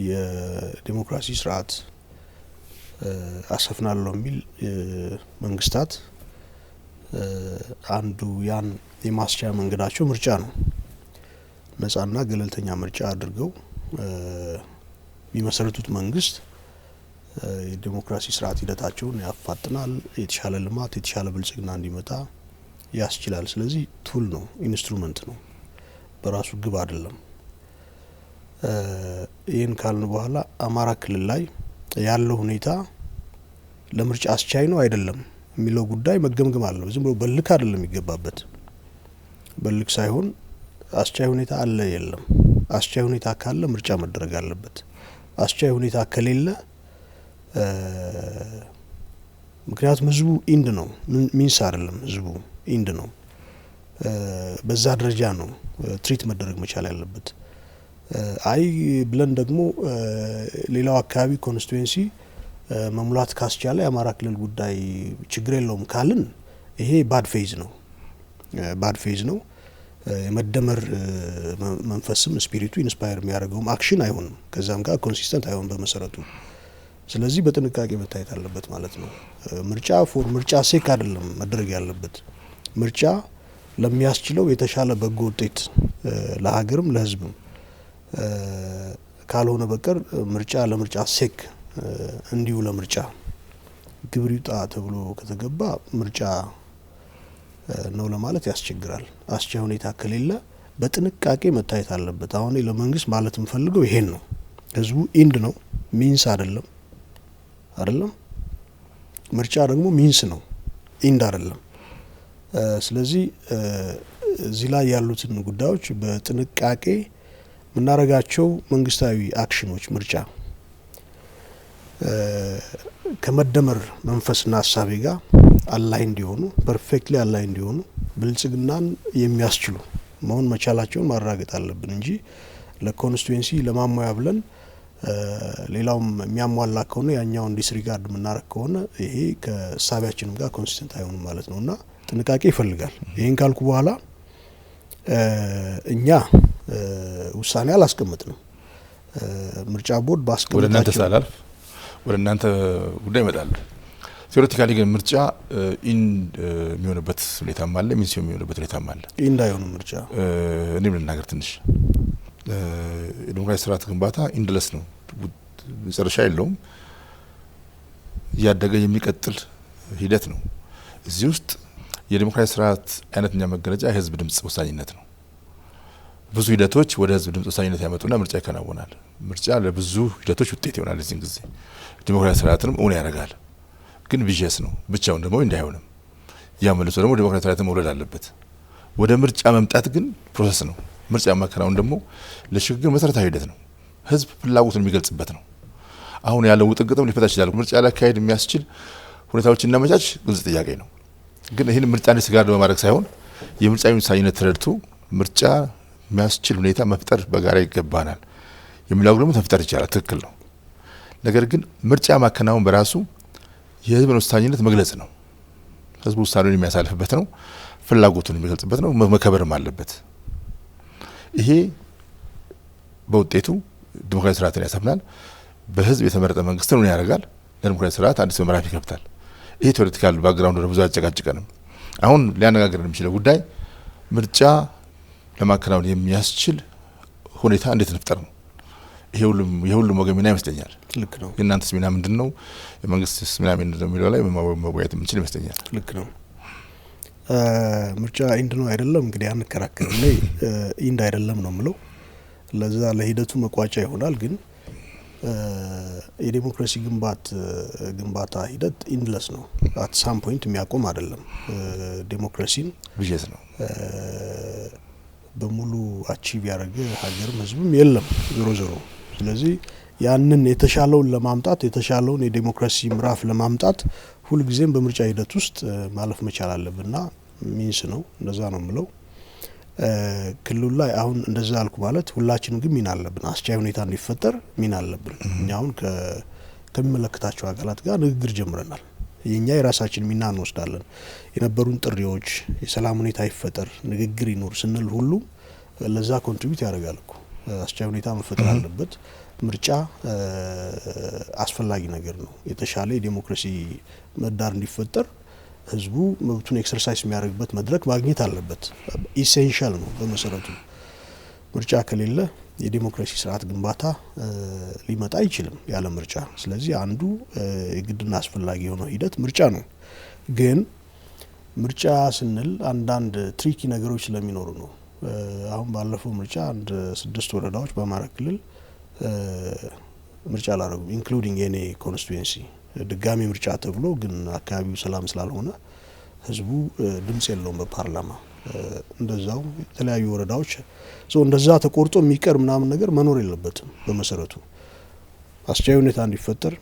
የዲሞክራሲ ስርዓት አሰፍናለሁ የሚል መንግስታት አንዱ ያን የማስቻ መንገዳቸው ምርጫ ነው። ነጻና ገለልተኛ ምርጫ አድርገው የሚመሰርቱት መንግስት የዲሞክራሲ ስርዓት ሂደታቸውን ያፋጥናል፣ የተሻለ ልማት የተሻለ ብልጽግና እንዲመጣ ያስችላል። ስለዚህ ቱል ነው፣ ኢንስትሩመንት ነው፣ በራሱ ግብ አይደለም። ይህን ካልን በኋላ አማራ ክልል ላይ ያለው ሁኔታ ለምርጫ አስቻይ ነው አይደለም የሚለው ጉዳይ መገምገም አለ። ዝም ብሎ በልክ አይደለም የሚገባበት። በልክ ሳይሆን አስቻይ ሁኔታ አለ የለም። አስቻይ ሁኔታ ካለ ምርጫ መደረግ አለበት። አስቻይ ሁኔታ ከሌለ ምክንያቱም ህዝቡ ኢንድ ነው፣ ሚንስ አይደለም። ህዝቡ ኢንድ ነው። በዛ ደረጃ ነው ትሪት መደረግ መቻል ያለበት። አይ ብለን ደግሞ ሌላው አካባቢ ኮንስቲትዌንሲ መሙላት ካስቻለ የአማራ ክልል ጉዳይ ችግር የለውም ካልን ይሄ ባድ ፌዝ ነው። ባድ ፌዝ ነው። የመደመር መንፈስም ስፒሪቱ ኢንስፓየር የሚያደርገውም አክሽን አይሆንም። ከዛም ጋር ኮንሲስተንት አይሆን በመሰረቱ። ስለዚህ በጥንቃቄ መታየት አለበት ማለት ነው። ምርጫ ፎር ምርጫ ሴክ አይደለም መደረግ ያለበት። ምርጫ ለሚያስችለው የተሻለ በጎ ውጤት ለሀገርም ለህዝብም ካልሆነ በቀር ምርጫ ለምርጫ ሴክ እንዲሁ ለምርጫ ግብር ይውጣ ተብሎ ከተገባ ምርጫ ነው ለማለት ያስቸግራል። አስቻይ ሁኔታ ከሌለ በጥንቃቄ መታየት አለበት። አሁን ለመንግስት ማለት የምፈልገው ይሄን ነው። ህዝቡ ኢንድ ነው፣ ሚንስ አይደለም። ምርጫ ደግሞ ሚንስ ነው፣ ኢንድ አይደለም። ስለዚህ እዚህ ላይ ያሉትን ጉዳዮች በጥንቃቄ የምናደርጋቸው መንግስታዊ አክሽኖች ምርጫ ከመደመር መንፈስና ሀሳቤ ጋር አላይ እንዲሆኑ ፐርፌክትሊ አላይ እንዲሆኑ ብልጽግናን የሚያስችሉ መሆን መቻላቸውን ማረጋገጥ አለብን እንጂ ለኮንስቲትዌንሲ ለማሟያ ብለን ሌላውም የሚያሟላ ከሆነ ያኛውን ዲስሪጋርድ የምናረግ ከሆነ ይሄ ከሀሳቢያችንም ጋር ኮንሲስተንት አይሆንም ማለት ነውና ጥንቃቄ ይፈልጋል። ይህን ካልኩ በኋላ እኛ ውሳኔ አላስቀምጥንም። ምርጫ ቦርድ ባስቀምጣቸው ወደ እናንተ ጉዳይ ይመጣል። ቴዎሬቲካሊ ግን ምርጫ ኢንድ የሚሆንበት ሁኔታም አለ፣ ሚንስ የሚሆንበት ሁኔታም አለ። ኢንድ አይሆንም ምርጫ። እኔም ልናገር ትንሽ የዲሞክራሲ ስርዓት ግንባታ ኢንድለስ ነው፣ መጨረሻ የለውም። እያደገ የሚቀጥል ሂደት ነው። እዚህ ውስጥ የዲሞክራሲ ስርዓት አይነተኛ መገለጫ የህዝብ ድምጽ ወሳኝነት ነው። ብዙ ሂደቶች ወደ ህዝብ ድምጽ ወሳኝነት ያመጡና ምርጫ ይከናወናል። ምርጫ ለብዙ ሂደቶች ውጤት ይሆናል። እዚህ ጊዜ ዲሞክራሲ ስርዓትንም እውን ያደርጋል። ግን ቪዥስ ነው፣ ብቻውን ደግሞ እንዳይሆንም ያ መልሶ ደግሞ ዲሞክራሲ ስርዓትን መውለድ አለበት። ወደ ምርጫ መምጣት ግን ፕሮሰስ ነው። ምርጫ ማከናወን ደግሞ ለሽግግር መሰረታዊ ሂደት ነው። ህዝብ ፍላጎቱን የሚገልጽበት ነው። አሁን ያለው ውጥንቅጥም ሊፈታ ይችላል። ምርጫ ለማካሄድ የሚያስችል ሁኔታዎችን እናመቻች፣ ግልጽ ጥያቄ ነው። ግን ይህን ምርጫ እንደ ስጋት በማድረግ ሳይሆን የምርጫ ወሳኝነት ተረድቶ ምርጫ የሚያስችል ሁኔታ መፍጠር በጋራ ይገባናል የሚለው ደግሞ ተፈጠር ይችላል። ትክክል ነው። ነገር ግን ምርጫ ማከናወን በራሱ የህዝብን ወሳኝነት መግለጽ ነው። ህዝቡ ውሳኔውን የሚያሳልፍበት ነው። ፍላጎቱን የሚገልጽበት ነው፣ መከበርም አለበት። ይሄ በውጤቱ ዲሞክራሲ ስርዓትን ያሰፍናል። በህዝብ የተመረጠ መንግስት ምን ያደርጋል? ለዲሞክራሲ ስርዓት አዲስ ምዕራፍ ይከፍታል። ይሄ ቴዎሬቲካል ባክግራውንድ ነው፣ ብዙ አጨቃጭቀንም። አሁን ሊያነጋግረን የሚችለው ጉዳይ ምርጫ ለማከናወን የሚያስችል ሁኔታ እንዴት እንፍጠር ነው። የሁሉም ወገን ሚና ይመስለኛል። ልክ ነው። የእናንተስ ሚና ምንድነው? የመንግስትስ ሚና ምንድነው የሚለው ላይ መወያየት የምንችል ይመስለኛል። ልክ ነው። ምርጫ ኢንድ ነው አይደለም እንግዲህ አንከራከርም ላይ ኢንድ አይደለም ነው የምለው። ለዛ ለሂደቱ መቋጫ ይሆናል። ግን የዲሞክራሲ ግንባታ ሂደት ኢንድለስ ነው። አት ሳም ፖይንት የሚያቆም አይደለም። ዲሞክራሲን ብጀት ነው በሙሉ አቺቭ ያደረገ ሀገርም ህዝብም የለም ዞሮ። ስለዚህ ያንን የተሻለውን ለማምጣት የተሻለውን የዲሞክራሲ ምዕራፍ ለማምጣት ሁልጊዜም በምርጫ ሂደት ውስጥ ማለፍ መቻል አለብንና ሚንስ ነው። እንደዛ ነው የምለው። ክልሉ ላይ አሁን እንደዛ አልኩ ማለት ሁላችንም ግን ሚና አለብን። አስቻይ ሁኔታ እንዲፈጠር ሚና አለብን። እኛ አሁን ከሚመለከታቸው አካላት ጋር ንግግር ጀምረናል። የኛ የራሳችን ሚና እንወስዳለን። የነበሩን ጥሪዎች የሰላም ሁኔታ ይፈጠር፣ ንግግር ይኖር ስንል ሁሉ ለዛ ኮንትሪቢዩት ያደርጋል እኮ። አስቻይ ሁኔታ መፈጠር አለበት። ምርጫ አስፈላጊ ነገር ነው። የተሻለ የዲሞክራሲ ምህዳር እንዲፈጠር ህዝቡ መብቱን ኤክሰርሳይዝ የሚያደርግበት መድረክ ማግኘት አለበት። ኢሴንሻል ነው በመሰረቱ። ምርጫ ከሌለ የዲሞክራሲ ስርዓት ግንባታ ሊመጣ አይችልም ያለ ምርጫ። ስለዚህ አንዱ የግድና አስፈላጊ የሆነው ሂደት ምርጫ ነው። ግን ምርጫ ስንል አንዳንድ ትሪኪ ነገሮች ስለሚኖሩ ነው። አሁን ባለፈው ምርጫ 6 ወረዳዎች በአማራ ክልል ምርጫ አላረጉም፣ ኢንክሉዲንግ የኔ ኮንስቲትዩንሲ። ድጋሚ ምርጫ ተብሎ ግን አካባቢው ሰላም ስላልሆነ ህዝቡ ድምጽ የለውም በፓርላማ። እንደዛው የተለያዩ ወረዳዎች እንደዛ ተቆርጦ የሚቀር ምናምን ነገር መኖር የለበትም። በመሰረቱ አስቻይ ሁኔታ እንዲፈጠር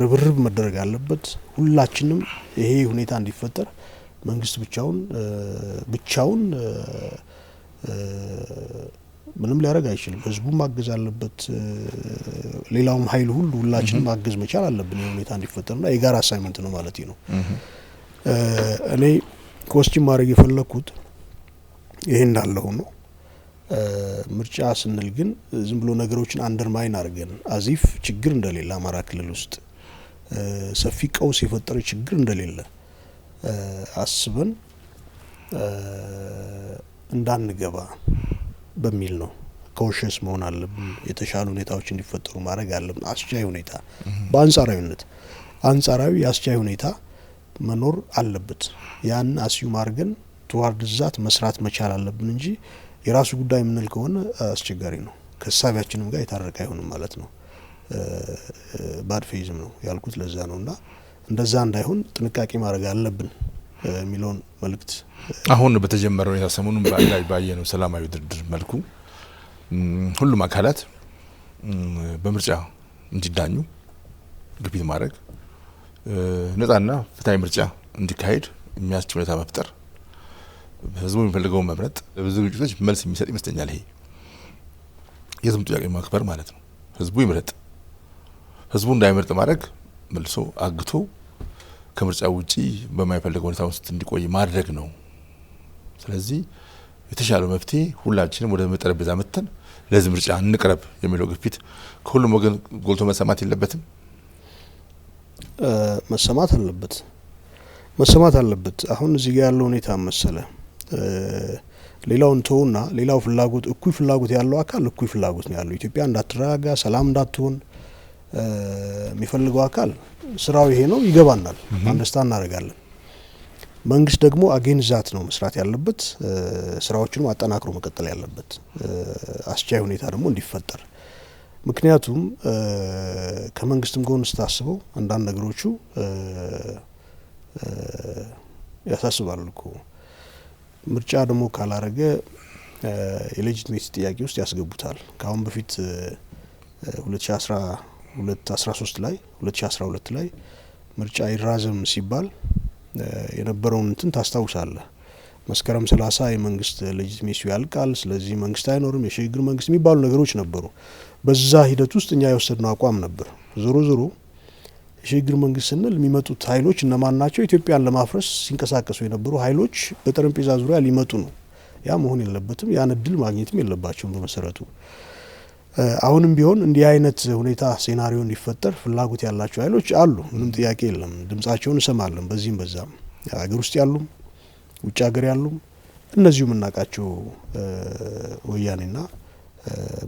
ርብርብ መደረግ አለበት። ሁላችንም ይሄ ሁኔታ እንዲፈጠር መንግስት ብቻውን ምንም ሊያደርግ አይችልም። ህዝቡ ማገዝ አለበት። ሌላውም ኃይል ሁሉ ሁላችንም ማገዝ መቻል አለብን ይሄ ሁኔታ እንዲፈጠርና የጋራ አሳይመንት ነው ማለት ነው። እኔ ኮስቲም ማድረግ የፈለኩት ይሄ እንዳለ ሆኖ ምርጫ ስንል ግን ዝም ብሎ ነገሮችን አንደርማይን አድርገን አዚፍ ችግር እንደሌለ አማራ ክልል ውስጥ ሰፊ ቀውስ የፈጠረ ችግር እንደሌለ አስበን እንዳንገባ በሚል ነው። ኮንሽስ መሆን አለብን። የተሻሉ ሁኔታዎች እንዲፈጠሩ ማድረግ አለብን። አስቻይ ሁኔታ አንጻራዊ የአስቻይ ሁኔታ መኖር አለበት። ያን አስዩም አድርገን ተዋርድ ዛት መስራት መቻል አለብን እንጂ የራሱ ጉዳይ የምንል ከሆነ አስቸጋሪ ነው። ከሳቢያችንም ጋር የታረቀ አይሆንም ማለት ነው። ባድ ፌዝም ነው ያልኩት ለዛ ነውና እንደዛ እንዳይሆን ጥንቃቄ ማድረግ አለብን የሚለውን መልእክት አሁን በተጀመረው ሁኔታ ሰሞኑን ባየነው ሰላማዊ ድርድር መልኩ ሁሉም አካላት በምርጫ እንዲዳኙ ግፊት ማድረግ፣ ነጻና ፍትሃዊ ምርጫ እንዲካሄድ የሚያስችል ሁኔታ መፍጠር፣ ህዝቡ የሚፈልገውን መምረጥ፣ ብዙ ግጭቶች መልስ የሚሰጥ ይመስለኛል። ይሄ የህዝቡ ጥያቄ ማክበር ማለት ነው። ህዝቡ ይምረጥ። ህዝቡ እንዳይመርጥ ማድረግ መልሶ አግቶ ከምርጫ ውጪ በማይፈልገው ሁኔታ ውስጥ እንዲቆይ ማድረግ ነው። ስለዚህ የተሻለው መፍትሄ ሁላችንም ወደ ጠረጴዛ መጥተን ለዚህ ምርጫ እንቅረብ የሚለው ግፊት ከሁሉም ወገን ጎልቶ መሰማት የለበትም? መሰማት አለበት። አሁን እዚህ ጋር ያለው ሁኔታ መሰለ ሌላውን ተውና ሌላው ፍላጎት እኩይ ፍላጎት ያለው አካል እኩይ ፍላጎት ነው ያለው። ኢትዮጵያ እንዳትረጋጋ ሰላም እንዳትሆን የሚፈልገው አካል ስራው ይሄ ነው፣ ይገባናል፣ አንደርስታንድ እናደርጋለን። መንግስት ደግሞ አጌንዛት ነው መስራት ያለበት፣ ስራዎችን አጠናክሮ መቀጠል ያለበት አስቻይ ሁኔታ ደግሞ እንዲፈጠር። ምክንያቱም ከመንግስትም ጎን ስታስበው አንዳንድ ነገሮቹ ያሳስባሉ እኮ። ምርጫ ደግሞ ካላረገ የሌጂቲሜሲ ጥያቄ ውስጥ ያስገቡታል። ከአሁን በፊት 2012 ላይ ምርጫ ይራዘም ሲባል የነበረውን እንትን ታስታውሳለህ። መስከረም 30 የመንግስት ሌጂቲሜሲው ያልቃል፣ ስለዚህ መንግስት አይኖርም፣ የሽግግር መንግስት የሚባሉ ነገሮች ነበሩ። በዛ ሂደት ውስጥ እኛ የወሰድነው አቋም ነበር። ዞሮ የሽግግር መንግስት ስንል የሚመጡት ኃይሎች እነማን ናቸው? ኢትዮጵያን ለማፍረስ ሲንቀሳቀሱ የነበሩ ኃይሎች በጠረጴዛ ዙሪያ ሊመጡ ነው። ያ መሆን የለበትም። ያን እድል ማግኘትም የለባቸውም በመሰረቱ። አሁንም ቢሆን እንዲህ አይነት ሁኔታ ሴናሪዮ እንዲፈጠር ፍላጎት ያላቸው ኃይሎች አሉ። ምንም ጥያቄ የለም። ድምጻቸውን እንሰማለን። በዚህም በዛም ሀገር ውስጥ ያሉም ውጭ ሀገር ያሉም እነዚሁ የምናውቃቸው ወያኔና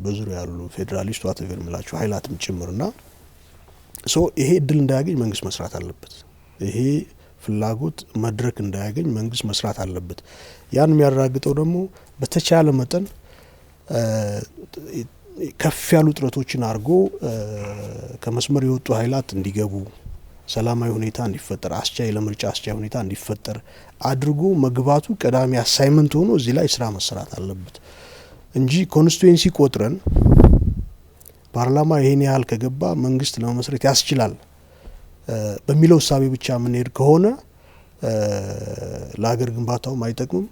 በዙሪያ ያሉ ፌዴራሊስት ዋተቨር የሚላቸው ኃይላትም ጭምርና ይሄ እድል እንዳያገኝ መንግስት መስራት አለበት። ይሄ ፍላጎት መድረክ እንዳያገኝ መንግስት መስራት አለበት። ያን የሚያረጋግጠው ደግሞ በተቻለ መጠን ከፍ ያሉ ጥረቶችን አድርጎ ከመስመር የወጡ ኃይላት እንዲገቡ፣ ሰላማዊ ሁኔታ እንዲፈጠር፣ አስቻይ ለምርጫ አስቻይ ሁኔታ እንዲፈጠር አድርጎ መግባቱ ቀዳሚ አሳይመንት ሆኖ እዚህ ላይ ስራ መሰራት አለበት እንጂ ኮንስቲትዌንሲ ቆጥረን ፓርላማ ይሄን ያህል ከገባ መንግስት ለመመስረት ያስችላል በሚለው እሳቤ ብቻ የምንሄድ ከሆነ ለሀገር ግንባታውም አይጠቅምም፣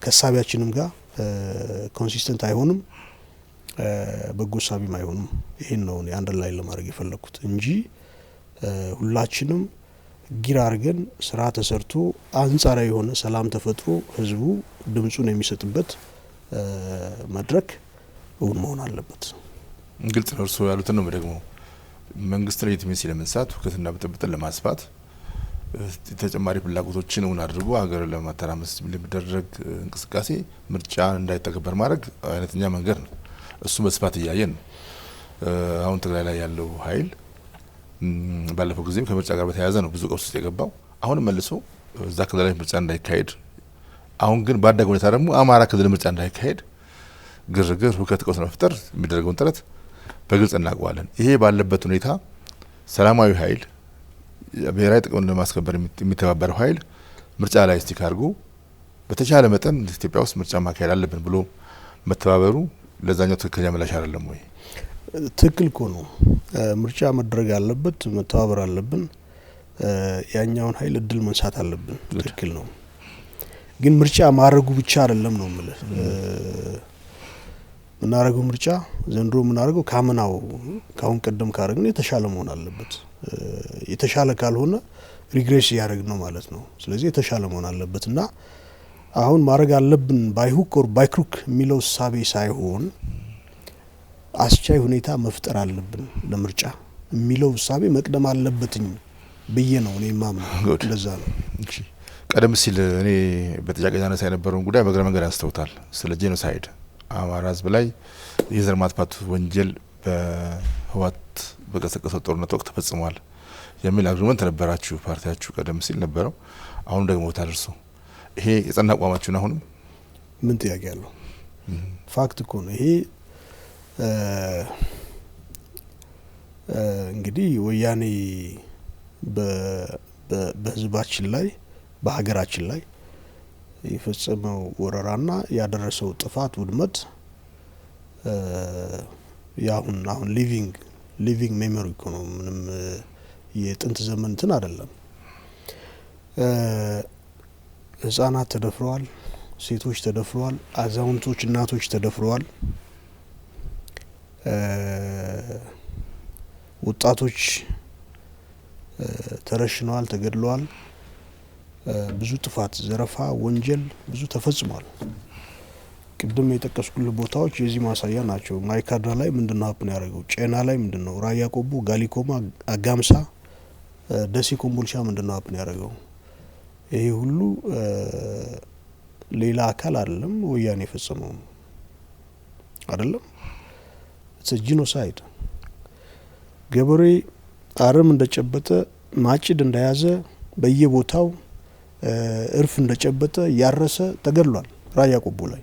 ከእሳቤያችንም ጋር ኮንሲስተንት አይሆንም፣ በጎ እሳቤም አይሆንም። ይሄን ነው እኔ አንደርላይን ለማድረግ የፈለኩት እንጂ ሁላችንም ጊራ አድርገን ስራ ተሰርቶ አንጻራዊ የሆነ ሰላም ተፈጥሮ ህዝቡ ድምጹን የሚሰጥበት መድረክ እውን መሆን አለበት። ግልጽ ነው። እርስዎ ያሉትን ነው ደግሞ መንግስት ሌጂቲሜሲ ለመንሳት ሁከትና ብጥብጥን ለማስፋት ተጨማሪ ፍላጎቶችን እውን አድርጎ ሀገር ለማተራመስ የሚደረግ እንቅስቃሴ ምርጫ እንዳይተገበር ማድረግ አይነተኛ መንገድ ነው። እሱ በስፋት እያየን ነው። አሁን ትግራይ ላይ ያለው ኃይል ባለፈው ጊዜም ከምርጫ ጋር በተያያዘ ነው ብዙ ቀውስ ውስጥ የገባው። አሁንም መልሶ እዛ ክልል ላይ ምርጫ እንዳይካሄድ፣ አሁን ግን ባደገ ሁኔታ ደግሞ አማራ ክልል ምርጫ እንዳይካሄድ ግርግር፣ ሁከት፣ ቀውስ ለመፍጠር የሚደረገውን ጥረት በግልጽ እናውቀዋለን። ይሄ ባለበት ሁኔታ ሰላማዊ ኃይል ብሔራዊ ጥቅምን ለማስከበር የሚተባበረው ኃይል ምርጫ ላይ ስቲክ አድርጎ በተቻለ መጠን ኢትዮጵያ ውስጥ ምርጫ ማካሄድ አለብን ብሎ መተባበሩ ለዛኛው ትክክለኛ ምላሽ አይደለም ወይ? ትክክል እኮ ነው። ምርጫ መድረግ አለበት፣ መተባበር አለብን፣ ያኛውን ኃይል እድል መንሳት አለብን። ትክክል ነው። ግን ምርጫ ማድረጉ ብቻ አይደለም ነው የምልህ። ምናረገው ምርጫ ዘንድሮ ምናረገው ካመናው ካሁን ቀደም ካረግን የተሻለ መሆን አለበት። የተሻለ ካልሆነ ሪግሬስ ያደርግ ነው ማለት ነው። ስለዚህ የተሻለ መሆን አለበትና አሁን ማድረግ አለብን ባይሁክ ኦር ባይክሩክ የሚለው ሳቤ ሳይሆን አስቻይ ሁኔታ መፍጠር አለብን ለምርጫ የሚለው ሳቤ መቅደም አለበትኝ ብዬ ነው እኔ ማምነው። እንደዛ ነው። ቀደም ሲል እኔ በጥያቄ ያነሳ የነበረውን ጉዳይ በእግረ መንገድ አንስተውታል። ስለ ጄኖሳይድ አማራ ህዝብ ላይ የዘር ማጥፋት ወንጀል በህወሓት በቀሰቀሰው ጦርነት ወቅት ተፈጽሟል የሚል አግሪመንት ነበራችሁ ፓርቲያችሁ ቀደም ሲል ነበረው። አሁን ደግሞ ታደርሱ ይሄ የጸና አቋማችሁን አሁንም ምን ጥያቄ ያለው ፋክት እኮ ነው። ይሄ እንግዲህ ወያኔ በህዝባችን ላይ በሀገራችን ላይ የፈጸመው ወረራና ያደረሰው ጥፋት ውድመት አሁን ሊቪንግ ሜሞሪ እኮ ነው። ምንም የጥንት ዘመን እንትን አይደለም። ህጻናት ተደፍረዋል፣ ሴቶች ተደፍረዋል፣ አዛውንቶች እናቶች ተደፍረዋል፣ ወጣቶች ተረሽነዋል፣ ተገድለዋል። ብዙ ጥፋት፣ ዘረፋ፣ ወንጀል ብዙ ተፈጽሟል። ቅድም የጠቀስኩልህ ቦታዎች የዚህ ማሳያ ናቸው። ማይካድራ ላይ ምንድነው ሀፕን ያደረገው? ጨና ላይ ምንድነው? ራያ ቆቦ፣ ጋሊኮማ፣ አጋምሳ፣ ደሴ፣ ኮምቦልቻ ምንድነው ሀፕን ያደረገው? ይሄ ሁሉ ሌላ አካል አይደለም ወያኔ የፈጸመው አይደለም። ጂኖሳይድ ገበሬ አረም እንደጨበጠ ማጭድ እንደያዘ በየቦታው እርፍ እንደጨበጠ ያረሰ ተገድሏል። ራያ ቆቦ ላይ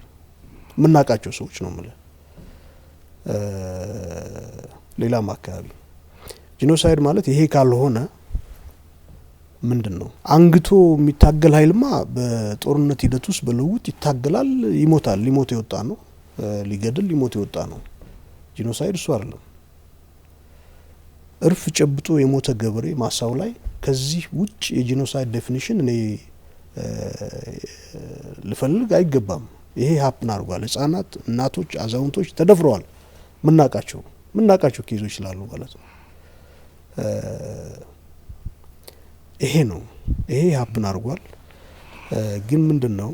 ምናቃቸው ሰዎች ነው ማለት ሌላም አካባቢ ጂኖሳይድ ማለት ይሄ ካልሆነ ምንድነው? አንግቶ የሚታገል ኃይልማ በጦርነት ሂደት ውስጥ በለውጥ ይታገላል፣ ይሞታል። ሊሞት የወጣ ነው፣ ሊገድል ሊሞት የወጣ ነው። ጂኖሳይድ እሱ አይደለም። እርፍ ጨብጦ የሞተ ገበሬ ማሳው ላይ ከዚህ ውጭ የጂኖሳይድ ዴፊኒሽን እኔ ልፈልግ አይገባም። ይሄ ሀፕን አድርጓል። ህጻናት፣ እናቶች፣ አዛውንቶች ተደፍረዋል። ምናቃቸው ኬዞች ስላሉ ማለት ነው። ይሄ ነው ይሄ ሀፕን አድርጓል። ግን ምንድነው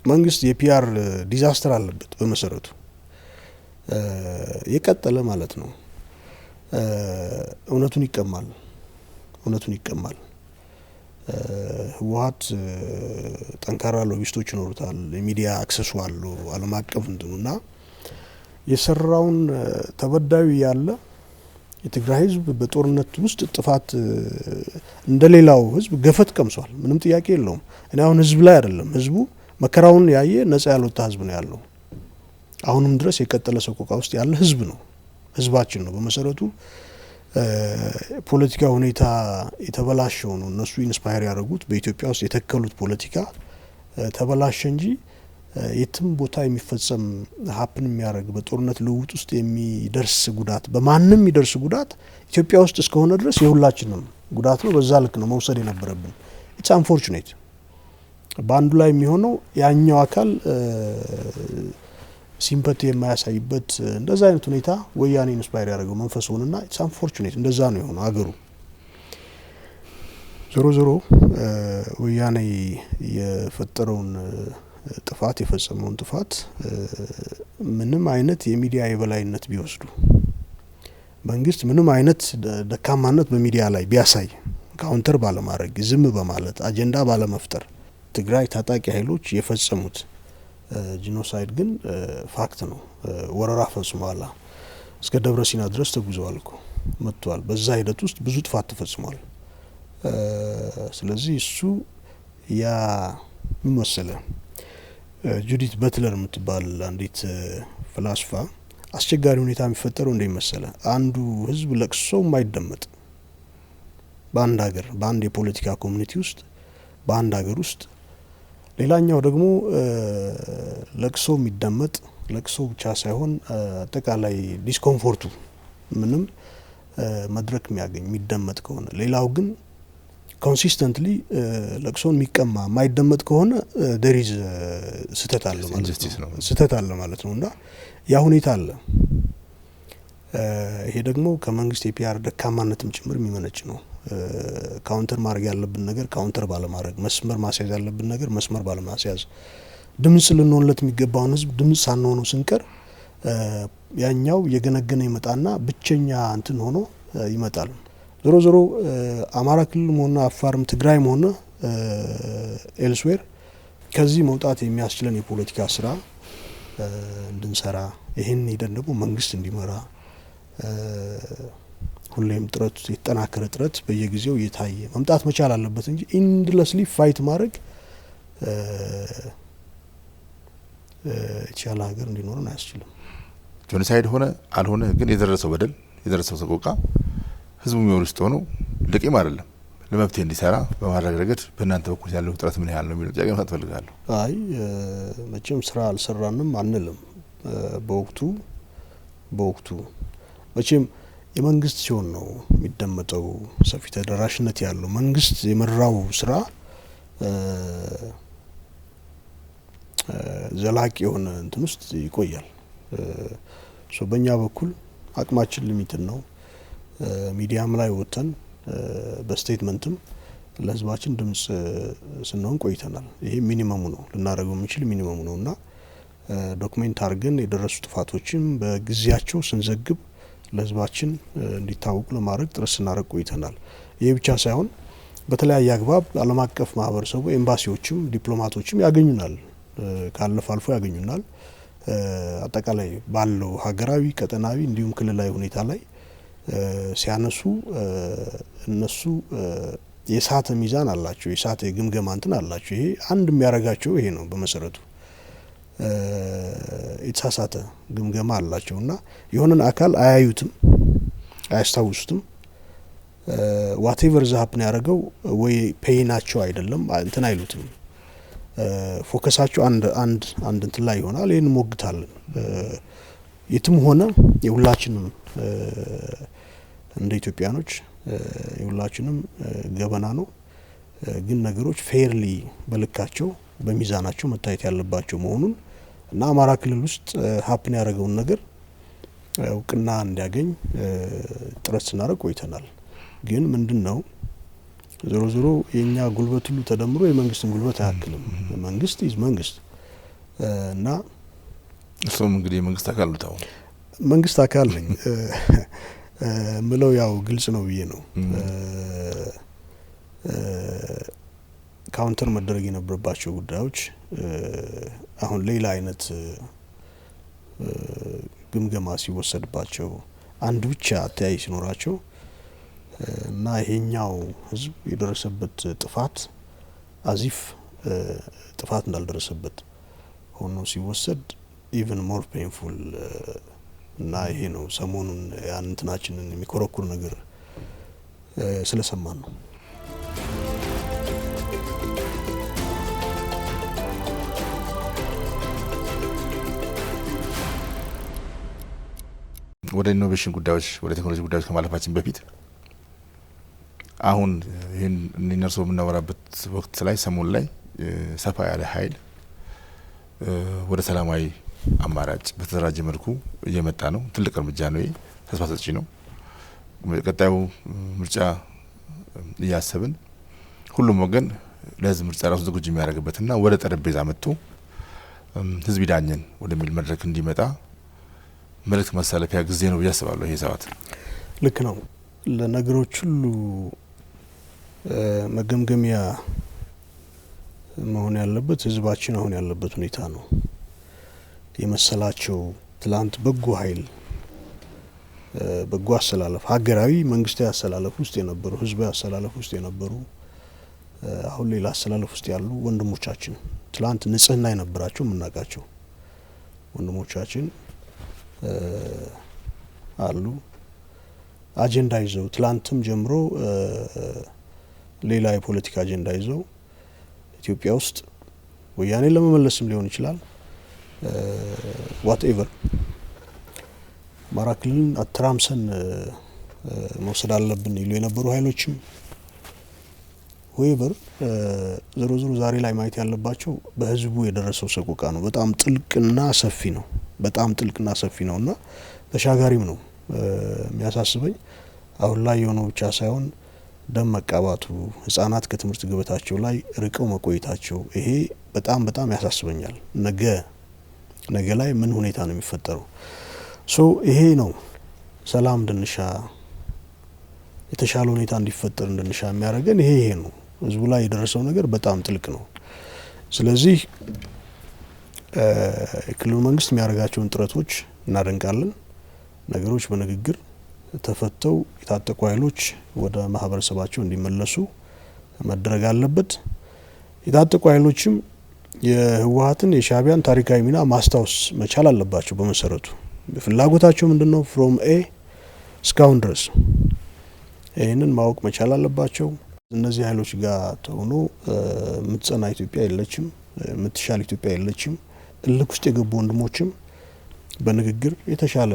መንግስት የፒአር ዲዛስተር አለበት በመሰረቱ የቀጠለ ማለት ነው። እውነቱን ይቀማል። ህወሓት ጠንካራ ሎቢስቶች ይኖሩታል፣ የሚዲያ አክሰሱ አለው፣ ዓለም አቀፍ እንትኑና የሰራውን ተበዳዩ ያለ የትግራይ ህዝብ በጦርነት ውስጥ ጥፋት እንደሌላው ህዝብ ገፈት ቀምሷል። ምንም ጥያቄ የለውም። እኔ አሁን ህዝብ ላይ አይደለም፣ ህዝቡ መከራውን ያየ ነጻ ያልወጣ ህዝብ ነው ያለው። አሁንም ድረስ የቀጠለ ሰቆቃ ውስጥ ያለ ህዝብ ነው፣ ህዝባችን ነው። በመሰረቱ ፖለቲካ ሁኔታ የተበላሸው ነው። እነሱ ኢንስፓየር ያደረጉት በኢትዮጵያ ውስጥ የተከሉት ፖለቲካ ተበላሸ እንጂ የትም ቦታ የሚፈጸም ሀፕን የሚያደርግ በጦርነት ልውውጥ ውስጥ የሚደርስ ጉዳት በማንም የሚደርስ ጉዳት ኢትዮጵያ ውስጥ እስከሆነ ድረስ የሁላችንም ጉዳት ነው። በዛ ልክ ነው መውሰድ የነበረብን። ኢትስ አንፎርቹኔት በአንዱ ላይ የሚሆነው ያኛው አካል ሲምፓቲ የማያሳይበት እንደዛ አይነት ሁኔታ ወያኔ ኢንስፓየር ያደረገው መንፈስ ሆነና ኢትስ አንፎርቹኔት እንደዛ ነው የሆነው አገሩ። ዞሮ ወያኔ የፈጠረውን ጥፋት የፈጸመውን ጥፋት ምንም አይነት የሚዲያ የበላይነት ቢወስዱ መንግስት ምንም አይነት ደካማነት በሚዲያ ላይ ቢያሳይ ካውንተር ባለማድረግ ዝም በማለት አጀንዳ ባለመፍጠር ትግራይ ታጣቂ ኃይሎች የፈጸሙት ጂኖሳይድ ግን ፋክት ነው። ወረራ ፈጽሟል። እስከ ደብረሲና ድረስ ተጉዘዋል እኮ መጥቷል። በዛ ሂደት ውስጥ ብዙ ጥፋት ተፈጽሟል። ስለዚህ እሱ ያ ምን መሰለ ጁዲት በትለር የምትባል አንዲት ፍላስፋ አስቸጋሪ ሁኔታ የሚፈጠረው እንደ መሰለ አንዱ ህዝብ ለቅሶ የማይደመጥ በአንድ ሀገር በአንድ የፖለቲካ ኮሚኒቲ ውስጥ በአንድ ሀገር ውስጥ ሌላኛው ደግሞ ለቅሶ የሚደመጥ ለቅሶ ብቻ ሳይሆን አጠቃላይ ዲስኮምፎርቱ ምንም መድረክ የሚያገኝ የሚደመጥ ከሆነ ሌላው ግን ኮንሲስተንትሊ ለቅሶን የሚቀማ የማይደመጥ ከሆነ ደሪዝ ስተት አለ ማለት ነው። እና ያ ሁኔታ አለ። ይሄ ደግሞ ከመንግስት የፒአር ደካማነትም ጭምር የሚመነጭ ነው። ካውንተር ማድረግ ያለብን ነገር ካውንተር ባለማድረግ፣ መስመር ማስያዝ ያለብን ነገር መስመር ባለማስያዝ፣ ድምጽ ልንሆንለት የሚገባውን ህዝብ ድምጽ ሳንሆነው ስንቀር ያኛው የገነገነ ይመጣና ብቸኛ እንትን ሆኖ ይመጣል። ዞሮ አማራ ክልልም ሆነ አፋርም ትግራይም ሆነ ኤልስዌር ከዚህ መውጣት የሚያስችለን የፖለቲካ ስራ እንድንሰራ ይህን ሂደን ደግሞ መንግስት እንዲመራ ሁሌም ጥረት የተጠናከረ ጥረት በየጊዜው እየታየ መምጣት መቻል አለበት እንጂ ኢንድለስሊ ፋይት ማድረግ የተሻለ ሀገር እንዲኖረን አያስችልም። ጆኖሳይድ ሆነ አልሆነ ግን የደረሰው በደል የደረሰው ሰቆቃ ህዝቡ የሚወር ውስጥ ሆኖ ለቂም አይደለም ለመብት እንዲሰራ በማድረግ ረገድ በእናንተ በኩል ያለው ጥረት ምን ያህል ነው የሚለው ጥያቄ ማንሳት ፈልጋለሁ። አይ መቼም ስራ አልሰራንም አንልም። በወቅቱ መቼም የመንግስት ሲሆን ነው የሚደመጠው ሰፊ ተደራሽነት ያለው መንግስት የመራው ስራ ዘላቂ የሆነ እንትን ውስጥ ይቆያል። በእኛ በኩል አቅማችን ሊሚትን ነው። ሚዲያም ላይ ወጥተን በስቴትመንትም ለህዝባችን ድምጽ ስንሆን ቆይተናል። ይሄ ሚኒመሙ ነው ልናደርገው የምንችል ሚኒመሙ ነውና ዶክሜንት አድርገን የደረሱ ጥፋቶችም በጊዜያቸው ስንዘግብ ለህዝባችን እንዲታወቁ ለማድረግ ጥረት ስናደርግ ቆይተናል። ይሄ ብቻ ሳይሆን በተለያየ አግባብ ዓለም አቀፍ ማህበረሰቡ ኤምባሲዎችም ዲፕሎማቶችም ያገኙናል፣ ካለፈ አልፎ ያገኙናል። አጠቃላይ ባለው ሀገራዊ ቀጠናዊ እንዲሁም ክልላዊ ሁኔታ ላይ ሲያነሱ እነሱ የሳተ ሚዛን አላቸው፣ የሳተ ግምገማ እንትን አላቸው። ይሄ አንድ የሚያረጋቸው ይሄ ነው በመሰረቱ የተሳሳተ ግምገማ አላቸውና የሆነን አካል አያዩትም፣ አያስታውሱትም። ዋቴቨር ዛፕን ያደረገው ወይ ፔይናቸው አይደለም እንትን አይሉትም። ፎከሳቸው አንድ እንትን ላይ ይሆናል። ይሄን ሞግታለን። የትም ሆነ የሁላችንም እንደ ኢትዮጵያኖች የሁላችንም ገበና ነው። ግን ነገሮች ፌርሊ በልካቸው በሚዛናቸው መታየት ያለባቸው መሆኑን እና አማራ ክልል ውስጥ ሀፕን ያደረገውን ነገር እውቅና እንዲያገኝ ጥረት ስናደርግ ቆይተናል። ግን ምንድነው ዞሮ ዞሮ የኛ ጉልበት ሁሉ ተደምሮ የመንግስትን ጉልበት አያክልም። መንግስት መንግስት እና እሱም እንግዲህ የመንግስት አካል ነው። መንግስት አካል ነኝ ምለው ያው ግልጽ ነው ብዬ ነው። ካውንተር መደረግ የነበረባቸው ጉዳዮች አሁን ሌላ አይነት ግምገማ ሲወሰድባቸው አንድ ብቻ አተያይ ሲኖራቸው እና ይሄኛው ህዝብ የደረሰበት ጥፋት አዚፍ ጥፋት እንዳልደረሰበት ሆኖ ሲወሰድ ኢቨን ሞር ፔንፉል እና ይሄ ነው ሰሞኑን ያን እንትናችንን የሚኮረኩር ነገር ስለሰማን ነው። ወደ ኢኖቬሽን ጉዳዮች ወደ ቴክኖሎጂ ጉዳዮች ከማለፋችን በፊት አሁን ይሄን እነርሱ የምናወራበት ወቅት ላይ ሰሞን ላይ ሰፋ ያለ ኃይል ወደ ሰላማዊ አማራጭ በተደራጀ መልኩ እየመጣ ነው። ትልቅ እርምጃ ነው። ተስፋ ሰጪ ነው። ቀጣዩ ምርጫ እያሰብን ሁሉም ወገን ለህዝብ ምርጫ ራሱ ዝግጁ የሚያደርግበትና ወደ ጠረጴዛ መጥቶ ህዝብ ይዳኘን ወደሚል መድረክ እንዲመጣ መልእክት ማሳለፊያ ጊዜ ነው ብዬ አስባለሁ። ይሄ ሰዓት ልክ ነው። ለነገሮች ሁሉ መገምገሚያ መሆን ያለበት ህዝባችን አሁን ያለበት ሁኔታ ነው። የመሰላቸው ትላንት በጎ ኃይል በጎ አሰላለፍ ሀገራዊ መንግስታዊ አሰላለፍ ውስጥ የነበሩ ህዝባዊ አሰላለፍ ውስጥ የነበሩ አሁን ሌላ አሰላለፍ ውስጥ ያሉ ወንድሞቻችን ትላንት ንጽህና የነበራቸው የምናውቃቸው ወንድሞቻችን አሉ። አጀንዳ ይዘው ትላንትም ጀምሮ ሌላ የፖለቲካ አጀንዳ ይዘው ኢትዮጵያ ውስጥ ወያኔ ለመመለስም ሊሆን ይችላል ዋትኤቨር ማራክልን አትራምሰን መውሰድ አለብን ይሉ የነበሩ ኃይሎችም ሆይበር ዞሮ ዞሮ ዛሬ ላይ ማየት ያለባቸው በህዝቡ የደረሰው ሰቆቃ ነው። በጣም ጥልቅና ሰፊ ነው። በጣም ጥልቅና ሰፊ ነውና ተሻጋሪም ነው። የሚያሳስበኝ አሁን ላይ የሆነው ብቻ ሳይሆን ደም መቃባቱ፣ ህጻናት ከትምህርት ገበታቸው ላይ ርቀው መቆየታቸው ይሄ በጣም በጣም ያሳስበኛል። ነገ ላይ ምን ሁኔታ ነው የሚፈጠረው? ይሄ ነው ሰላም እንድንሻ የተሻለ ሁኔታ እንዲፈጠር እንድንሻ የሚያደርገን ይሄ ነው። ህዝቡ ላይ የደረሰው ነገር በጣም ጥልቅ ነው። ስለዚህ የክልሉ መንግስት የሚያደርጋቸውን ጥረቶች እናደንቃለን። ነገሮች በንግግር ተፈተው የታጠቁ ኃይሎች ወደ ማህበረሰባቸው እንዲመለሱ መደረግ አለበት። የታጠቁ ኃይሎችም የህወሓትን የሻዕቢያን ታሪካዊ ሚና ማስታወስ መቻል አለባቸው። በመሰረቱ ፍላጎታቸው ምንድነው? ፍሮም ኤ እስካሁን ድረስ ይህንን ማወቅ መቻል አለባቸው። እነዚህ ኃይሎች ጋር ተሆኖ የምትጸና ኢትዮጵያ የለችም፣ የምትሻል ኢትዮጵያ የለችም። እልክ ውስጥ የገቡ ወንድሞችም በንግግር የተሻለ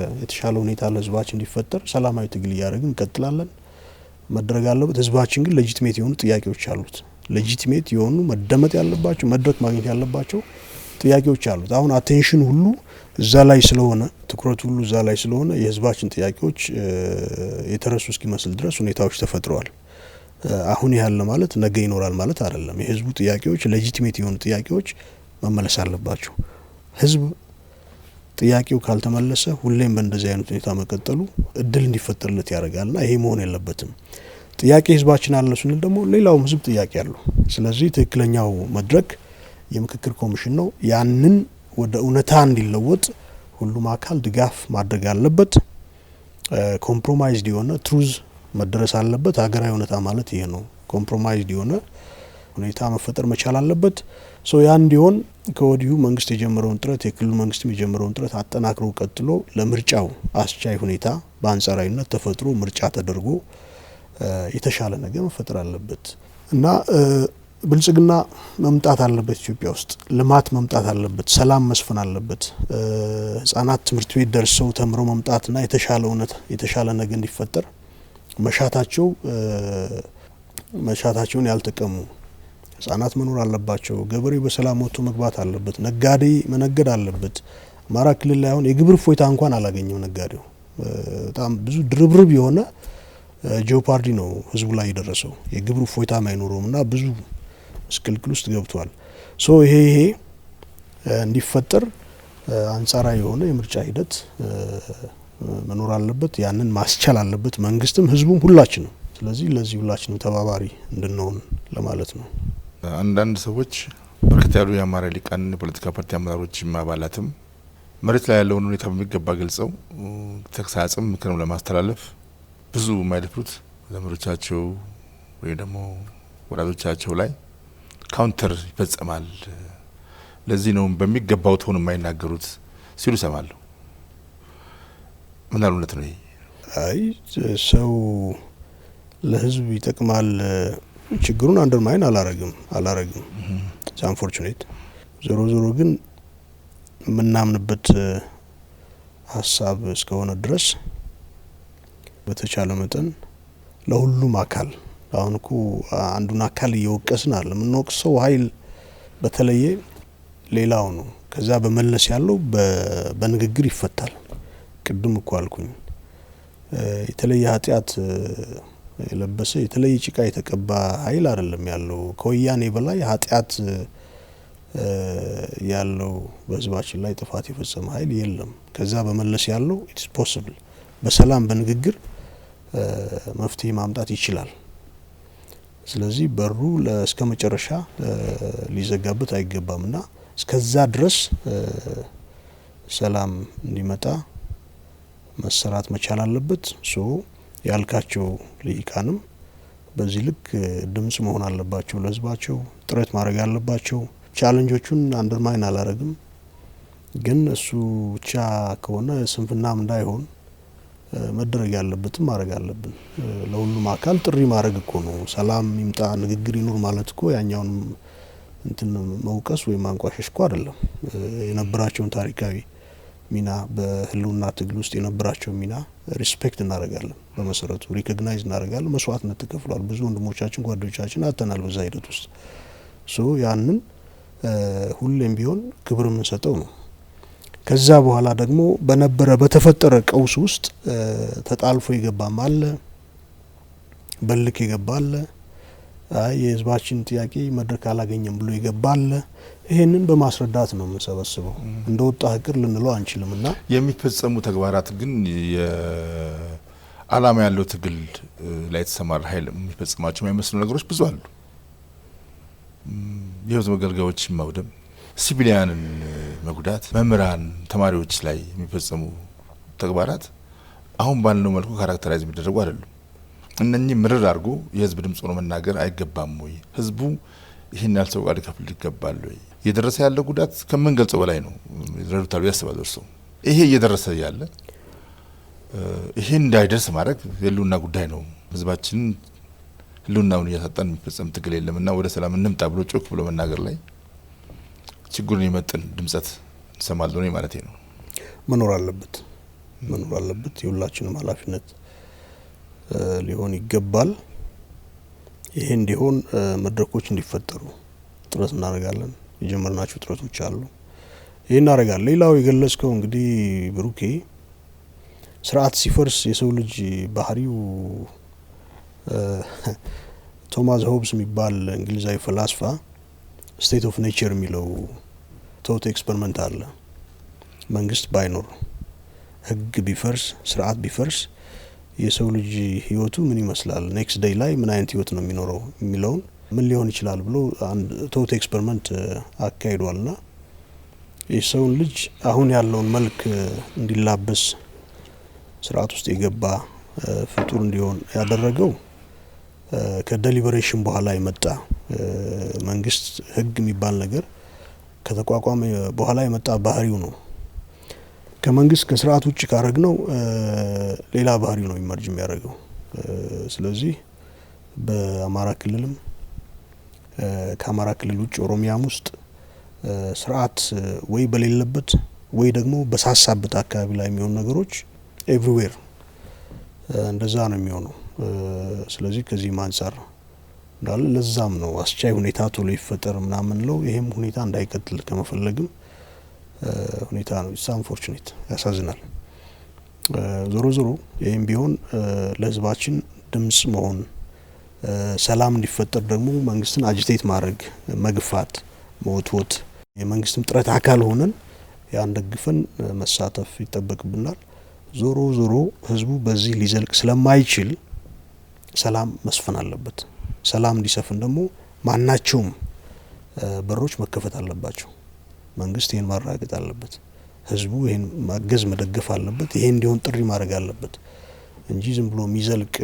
ሁኔታ ለህዝባችን እንዲፈጠር ሰላማዊ ትግል እያደረግን እንቀጥላለን። መድረግ አለበት። ህዝባችን ግን ሌጂቲሜት የሆኑ ጥያቄዎች አሉት። ሌጂቲሜት የሆኑ መደመጥ ያለባቸው መድረክ ማግኘት ያለባቸው ጥያቄዎች አሉት። አሁን አቴንሽን ሁሉ እዛ ላይ ስለሆነ ትኩረት ሁሉ እዛ ላይ ስለሆነ የህዝባችን ጥያቄዎች የተረሱ እስኪመስል ድረስ ሁኔታዎች ተፈጥረዋል። አሁን ያለ ማለት ነገ ይኖራል ማለት አይደለም። የህዝቡ ጥያቄዎች ሌጂቲሜት የሆኑ ጥያቄዎች መመለስ አለባቸው። ህዝብ ጥያቄው ካልተመለሰ ሁሌም በእንደዚህ አይነት ሁኔታ መቀጠሉ እድል እንዲፈጠርለት ያደርጋልና ይሄ መሆን የለበትም። ጥያቄ ህዝባችን አለ ስንል ደግሞ ሌላውም ህዝብ ጥያቄ አለው። ስለዚህ ትክክለኛው መድረክ የምክክር ኮሚሽን ነው። ያንን ወደ እውነታ እንዲለወጥ ሁሉም አካል ድጋፍ ማድረግ አለበት። ኮምፕሮማይዝድ የሆነ ትሩዝ መደረስ አለበት። ሀገራዊ እውነታ ማለት ይሄ ነው። ኮምፕሮማይዝድ የሆነ ሁኔታ መፈጠር መቻል አለበት። ያ እንዲሆን ከወዲሁ መንግስት የጀመረውን ጥረት የክልሉ መንግስት የጀመረውን ጥረት አጠናክሮ ቀጥሎ ለምርጫው አስቻይ ሁኔታ በአንጻራዊነት ተፈጥሮ ምርጫ ተደርጎ የተሻለ ነገር መፈጠር አለበት እና ብልጽግና መምጣት አለበት። ኢትዮጵያ ውስጥ ልማት መምጣት አለበት። ሰላም መስፈን አለበት። ህጻናት ትምህርት ቤት ደርሰው ተምረው መምጣትና የተሻለ ነገር እንዲፈጠር መሻታቸውን ያልተቀሙ ህጻናት መኖር አለባቸው። ገበሬ በሰላም ወጥቶ መግባት አለበት። ነጋዴ መነገድ አለበት። አማራ ክልል ላይ አሁን የግብር ፎይታ እንኳን አላገኘም ነጋዴው። በጣም ብዙ ድርብርብ የሆነ ጂኦፓርዲ ነው ህዝቡ ላይ የደረሰው። የግብር ፎይታ ማይኖረውምና ብዙ ምስቅልቅል ውስጥ ገብቷል። ሶ ይሄ እንዲፈጠር አንጻራዊ የሆነ የምርጫ ሂደት መኖር አለበት። ያንን ማስቻል አለበት መንግስትም ህዝቡም ሁላችንም። ስለዚህ ለዚህ ሁላችንም ተባባሪ እንድንሆን ለማለት ነው። አንዳንድ ሰዎች በርከት ያሉ የአማራ ሊቃን የፖለቲካ ፓርቲ አመራሮችም አባላትም መሬት ላይ ያለውን ሁኔታ በሚገባ ገልጸው ተግሳጽም ምክርም ለማስተላለፍ ብዙ የማይደፍሩት ዘመዶቻቸው ወይ ደግሞ ወላጆቻቸው ላይ ካውንተር ይፈጸማል፣ ለዚህ ነው በሚገባው ተሆን የማይናገሩት ሲሉ ሰማለሁ። ምን አሉነት ነው ይሄ? አይ ሰው ለህዝብ ይጠቅማል ችግሩን አንደርማይን አላረግም አንፎርቹኔት ዞሮ ግን ምናምንበት ሀሳብ እስከሆነ ድረስ በተቻለ መጠን ለሁሉም አካል አሁን እኮ አንዱን አካል እየወቀስን አለ ምንወቅሰው ኃይል በተለየ ሌላው ነው። ከዛ በመለስ ያለው በንግግር ይፈታል። ቅድም እኮ አልኩኝ የተለየ ኃጢአት የለበሰ የተለየ ጭቃ የተቀባ ኃይል አይደለም ያለው። ከወያኔ በላይ ኃጢአት ያለው በህዝባችን ላይ ጥፋት የፈጸመ ኃይል የለም። ከዛ በመለስ ያለው ኢትስ ፖሲብል በሰላም በንግግር መፍትሄ ማምጣት ይችላል። ስለዚህ በሩ እስከ መጨረሻ ሊዘጋበት አይገባምና እስከዛ ድረስ ሰላም እንዲመጣ መሰራት መቻል አለበት። ሶ ያልካቸው ልሂቃንም በዚህ ልክ ድምጽ መሆን አለባቸው፣ ለህዝባቸው ጥረት ማድረግ አለባቸው። ቻሌንጆቹን አንደርማይን አላረግም፣ ግን እሱ ብቻ ከሆነ ስንፍናም እንዳይሆን መደረግ ያለበትም ማድረግ አለብን። ለሁሉም አካል ጥሪ ማድረግ እኮ ነው። ሰላም ይምጣ ንግግር ይኑር ማለት እኮ ያኛውን እንትን መውቀስ ወይ ማንቋሸሽ እኮ አይደለም። የነበራቸውን ታሪካዊ ሚና በህልውና ትግል ውስጥ የነበራቸው ሚና ሪስፔክት እናደርጋለን። በመሰረቱ ሪኮግናይዝ እናደርጋለን። መስዋዕትነት ተከፍሏል። ብዙ ወንድሞቻችን ጓዶቻችን አተናል በዛ ሂደት ውስጥ። ሶ ያንን ሁሌም ቢሆን ክብር የምንሰጠው ነው። ከዛ በኋላ ደግሞ በተፈጠረ ቀውስ ውስጥ ተጣልፎ ይገባም አለ፣ በልክ ይገባል፣ የህዝባችን ጥያቄ መድረክ አላገኘም ብሎ ይገባል። ይሄንን በማስረዳት ነው የምንሰበስበው። እንደወጣ ህቅር ልንለው አንችልምና የሚፈጸሙ ተግባራት ግን የዓላማ ያለው ትግል ላይ ተሰማራ ኃይል የሚፈጽማቸው የማይመስሉ ነገሮች ብዙ አሉ። የህዝብ መገልገያዎች ማውደም፣ ሲቪሊያንን መጉዳት፣ መምህራን ተማሪዎች ላይ የሚፈጸሙ ተግባራት አሁን ባለው መልኩ ካራክተራይዝ የሚደረጉ አይደሉም። እነኚህ ምርር አድርጎ የህዝብ ድምጽ ሆኖ መናገር አይገባም ወይ? ህዝቡ ይህን ያልሰው ቃል ከፍል ይገባል ወይ? እየደረሰ ያለ ጉዳት ከምን ገልጸው በላይ ነው። ይረዱታል ያስባሉ እርሱ። ይሄ እየደረሰ ያለ ይሄ እንዳይደርስ ማድረግ የህልውና ጉዳይ ነው። ህዝባችን ህልውናውን እያሳጣን የሚፈጸም ትግል የለምና ወደ ሰላም እንምጣ ብሎ ጮክ ብሎ መናገር ላይ ችግሩን ይመጥን ድምጸት እንሰማለን ነው ማለት ነው። መኖር አለበት የሁላችንም ኃላፊነት ሊሆን ይገባል። ይሄ እንዲሆን መድረኮች እንዲፈጠሩ ጥረት እናደርጋለን። የጀመርናቸው ጥረቶች አሉ። ይሄን እናደርጋለን። ሌላው የገለጽከው እንግዲህ ብሩኬ ስርዓት ሲፈርስ የሰው ልጅ ባህሪው ቶማስ ሆብስ የሚባል እንግሊዛዊ ፈላስፋ ስቴት ኦፍ ኔቸር የሚለው ቶት ኤክስፐሪመንት አለ። መንግስት ባይኖር፣ ህግ ቢፈርስ፣ ስርዓት ቢፈርስ የሰው ልጅ ህይወቱ ምን ይመስላል፣ ኔክስት ዴይ ላይ ምን አይነት ህይወት ነው የሚኖረው የሚለውን ምን ሊሆን ይችላል ብሎ አንድ ቶት ኤክስፐሪመንት አካሂዷልና የሰውን ልጅ አሁን ያለውን መልክ እንዲላበስ ስርዓት ውስጥ የገባ ፍጡር እንዲሆን ያደረገው ከዴሊበሬሽን በኋላ የመጣ መንግስት ህግ የሚባል ነገር ከተቋቋመ በኋላ የመጣ ባህሪው ነው። ከመንግስት ከስርዓት ውጭ ካረግነው ሌላ ባህሪ ነው ኢመርጅ የሚያደርገው። ስለዚህ በአማራ ክልልም ከአማራ ክልል ውጭ ኦሮሚያም ውስጥ ስርዓት ወይ በሌለበት ወይ ደግሞ በሳሳበት አካባቢ ላይ የሚሆኑ ነገሮች ኤቭሪዌር እንደዛ ነው የሚሆነው። ስለዚህ ከዚህ አንፃር እንዳለ ለዛም ነው አስቻይ ሁኔታ ቶሎ ይፈጠር ምናምን ነው። ይሄም ሁኔታ እንዳይቀጥል ከመፈለግም ሁኔታ ነው። ኢትስ አንፎርቹኔት ያሳዝናል። ዞሮ ዞሮ ይህም ቢሆን ለህዝባችን ድምጽ መሆን ሰላም እንዲፈጠር ደግሞ መንግስትን አጂቴት ማድረግ መግፋት መወትወት የመንግስትም ጥረት አካል ሆነን ያን ደግፈን መሳተፍ ይጠበቅብናል። ዞሮ ዞሮ ህዝቡ በዚህ ሊዘልቅ ስለማይችል ሰላም መስፈን አለበት። ሰላም እንዲሰፍን ደግሞ ማናቸውም በሮች መከፈት አለባቸው። መንግስት ይህን ማረጋገጥ አለበት። ህዝቡ ይህን ማገዝ መደገፍ አለበት። ይሄ እንዲሆን ጥሪ ማድረግ አለበት እንጂ ዝም ብሎ የሚዘልቅ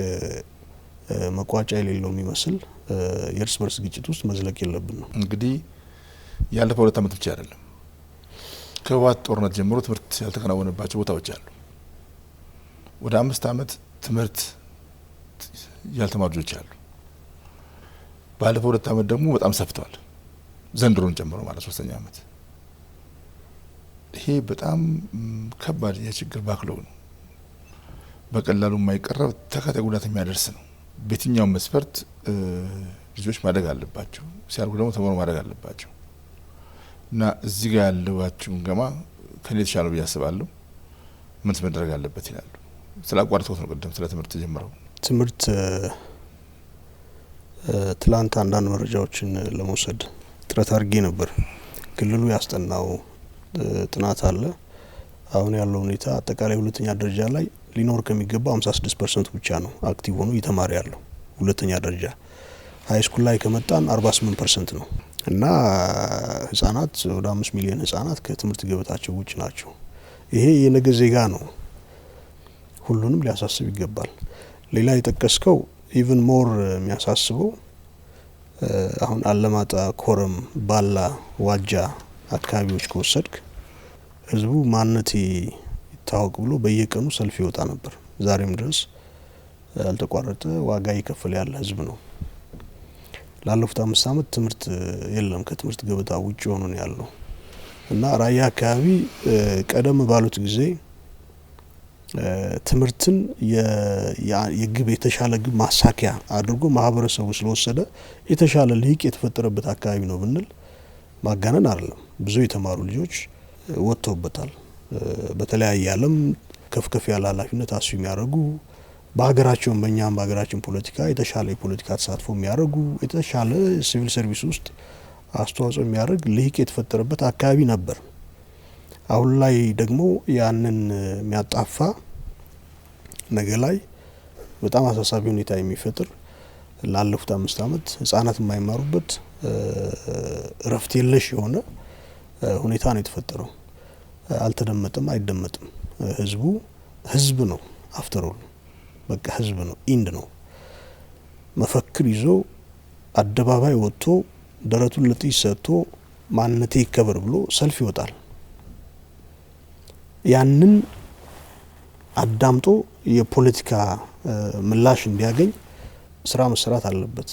መቋጫ የሌለው የሚመስል የእርስ በርስ ግጭት ውስጥ መዝለቅ የለብን ነው። እንግዲህ ያለፈው 2 ዓመት ብቻ አይደለም፣ ከህወሓት ጦርነት ጀምሮ ትምህርት ያልተከናወነባቸው ቦታዎች አሉ። ወደ 5 ዓመት ትምህርት ያልተማሩ ልጆች አሉ። ባለፈው 2 ዓመት ደግሞ በጣም ሰፍተዋል፣ ዘንድሮን ጨምሮ ማለት 3ኛ ዓመት። ይሄ በጣም ከባድ የችግር ባክሎግ ነው። በቀላሉ የማይቀረብ ተከታይ ጉዳት የሚያደርስ ነው። በየትኛውም መስፈርት ልጆች ማደግ አለባቸው፣ ሲያርጉ ደግሞ ተምረው ማደግ አለባቸው እና እዚህ ጋር ያለባችሁን ገማ ከኔ የተሻለ ብዬ አስባለሁ። ምን መደረግ አለበት ይላሉ? ስለ አቋርጦት ነው ቀደም ስለ ትምህርት ጀምረው ትምህርት ትላንት አንዳንድ መረጃዎችን ለመውሰድ ጥረት አድርጌ ነበር። ክልሉ ያስጠናው ጥናት አለ። አሁን ያለው ሁኔታ አጠቃላይ ሁለተኛ ደረጃ ላይ ሊኖር ከሚገባው 56% ብቻ ነው አክቲቭ ሆኖ እየተማረ ያለው ሁለተኛ ደረጃ። ሃይ ስኩል ላይ ከመጣን 48% ነው እና ህጻናት ወደ 5 ሚሊዮን ህጻናት ከትምህርት ገበታቸው ውጭ ናቸው። ይሄ የነገ ዜጋ ነው፣ ሁሉንም ሊያሳስብ ይገባል። ሌላ የጠቀስከው ኢቭን ሞር የሚያሳስበው አሁን አለማጣ፣ ኮረም፣ ባላ፣ ዋጃ አካባቢዎች ከወሰድክ ህዝቡ ማንነቴ ይታወቅ ብሎ በየቀኑ ሰልፍ ይወጣ ነበር። ዛሬም ድረስ ያልተቋረጠ ዋጋ እየከፈለ ያለ ህዝብ ነው። ላለፉት 5 ዓመት ትምህርት የለም፣ ከትምህርት ገበታ ውጭ ሆኖ ነው ያለው እና ራያ አካባቢ ቀደም ባሉት ጊዜ ትምህርትን የግብ የተሻለ ግብ ማሳኪያ አድርጎ ማህበረሰቡ ስለወሰደ የተሻለ ልሂቅ የተፈጠረበት አካባቢ ነው ብንል ማጋነን አይደለም። ብዙ የተማሩ ልጆች ወጥተውበታል። በተለያየ ዓለም ከፍ ያለ ኃላፊነት አሱ የሚያደርጉ በሀገራቸውም በእኛም በሀገራችን ፖለቲካ የተሻለ የፖለቲካ ተሳትፎ የሚያደርጉ የተሻለ ሲቪል ሰርቪስ ውስጥ አስተዋጽኦ የሚያደርግ ልሂቅ የተፈጠረበት አካባቢ ነበር። አሁን ላይ ደግሞ ያንን የሚያጣፋ ነገ ላይ በጣም አሳሳቢ ሁኔታ የሚፈጥር ላለፉት 5 ዓመት ህጻናት የማይማሩበት እረፍት የለሽ የሆነ ሁኔታ ነው የተፈጠረው። አልተደመጠም፣ አይደመጥም። ህዝብ ነው፣ አፍተር ኦል በቃ ህዝብ ነው፣ ኢንድ ነው። መፈክር ይዞ አደባባይ ወጥቶ ደረቱን ለጥይት ሰጥቶ ማንነቴ ይከበር ብሎ ሰልፍ ይወጣል። ያንን አዳምጦ የፖለቲካ ምላሽ እንዲያገኝ ስራ መሰራት አለበት።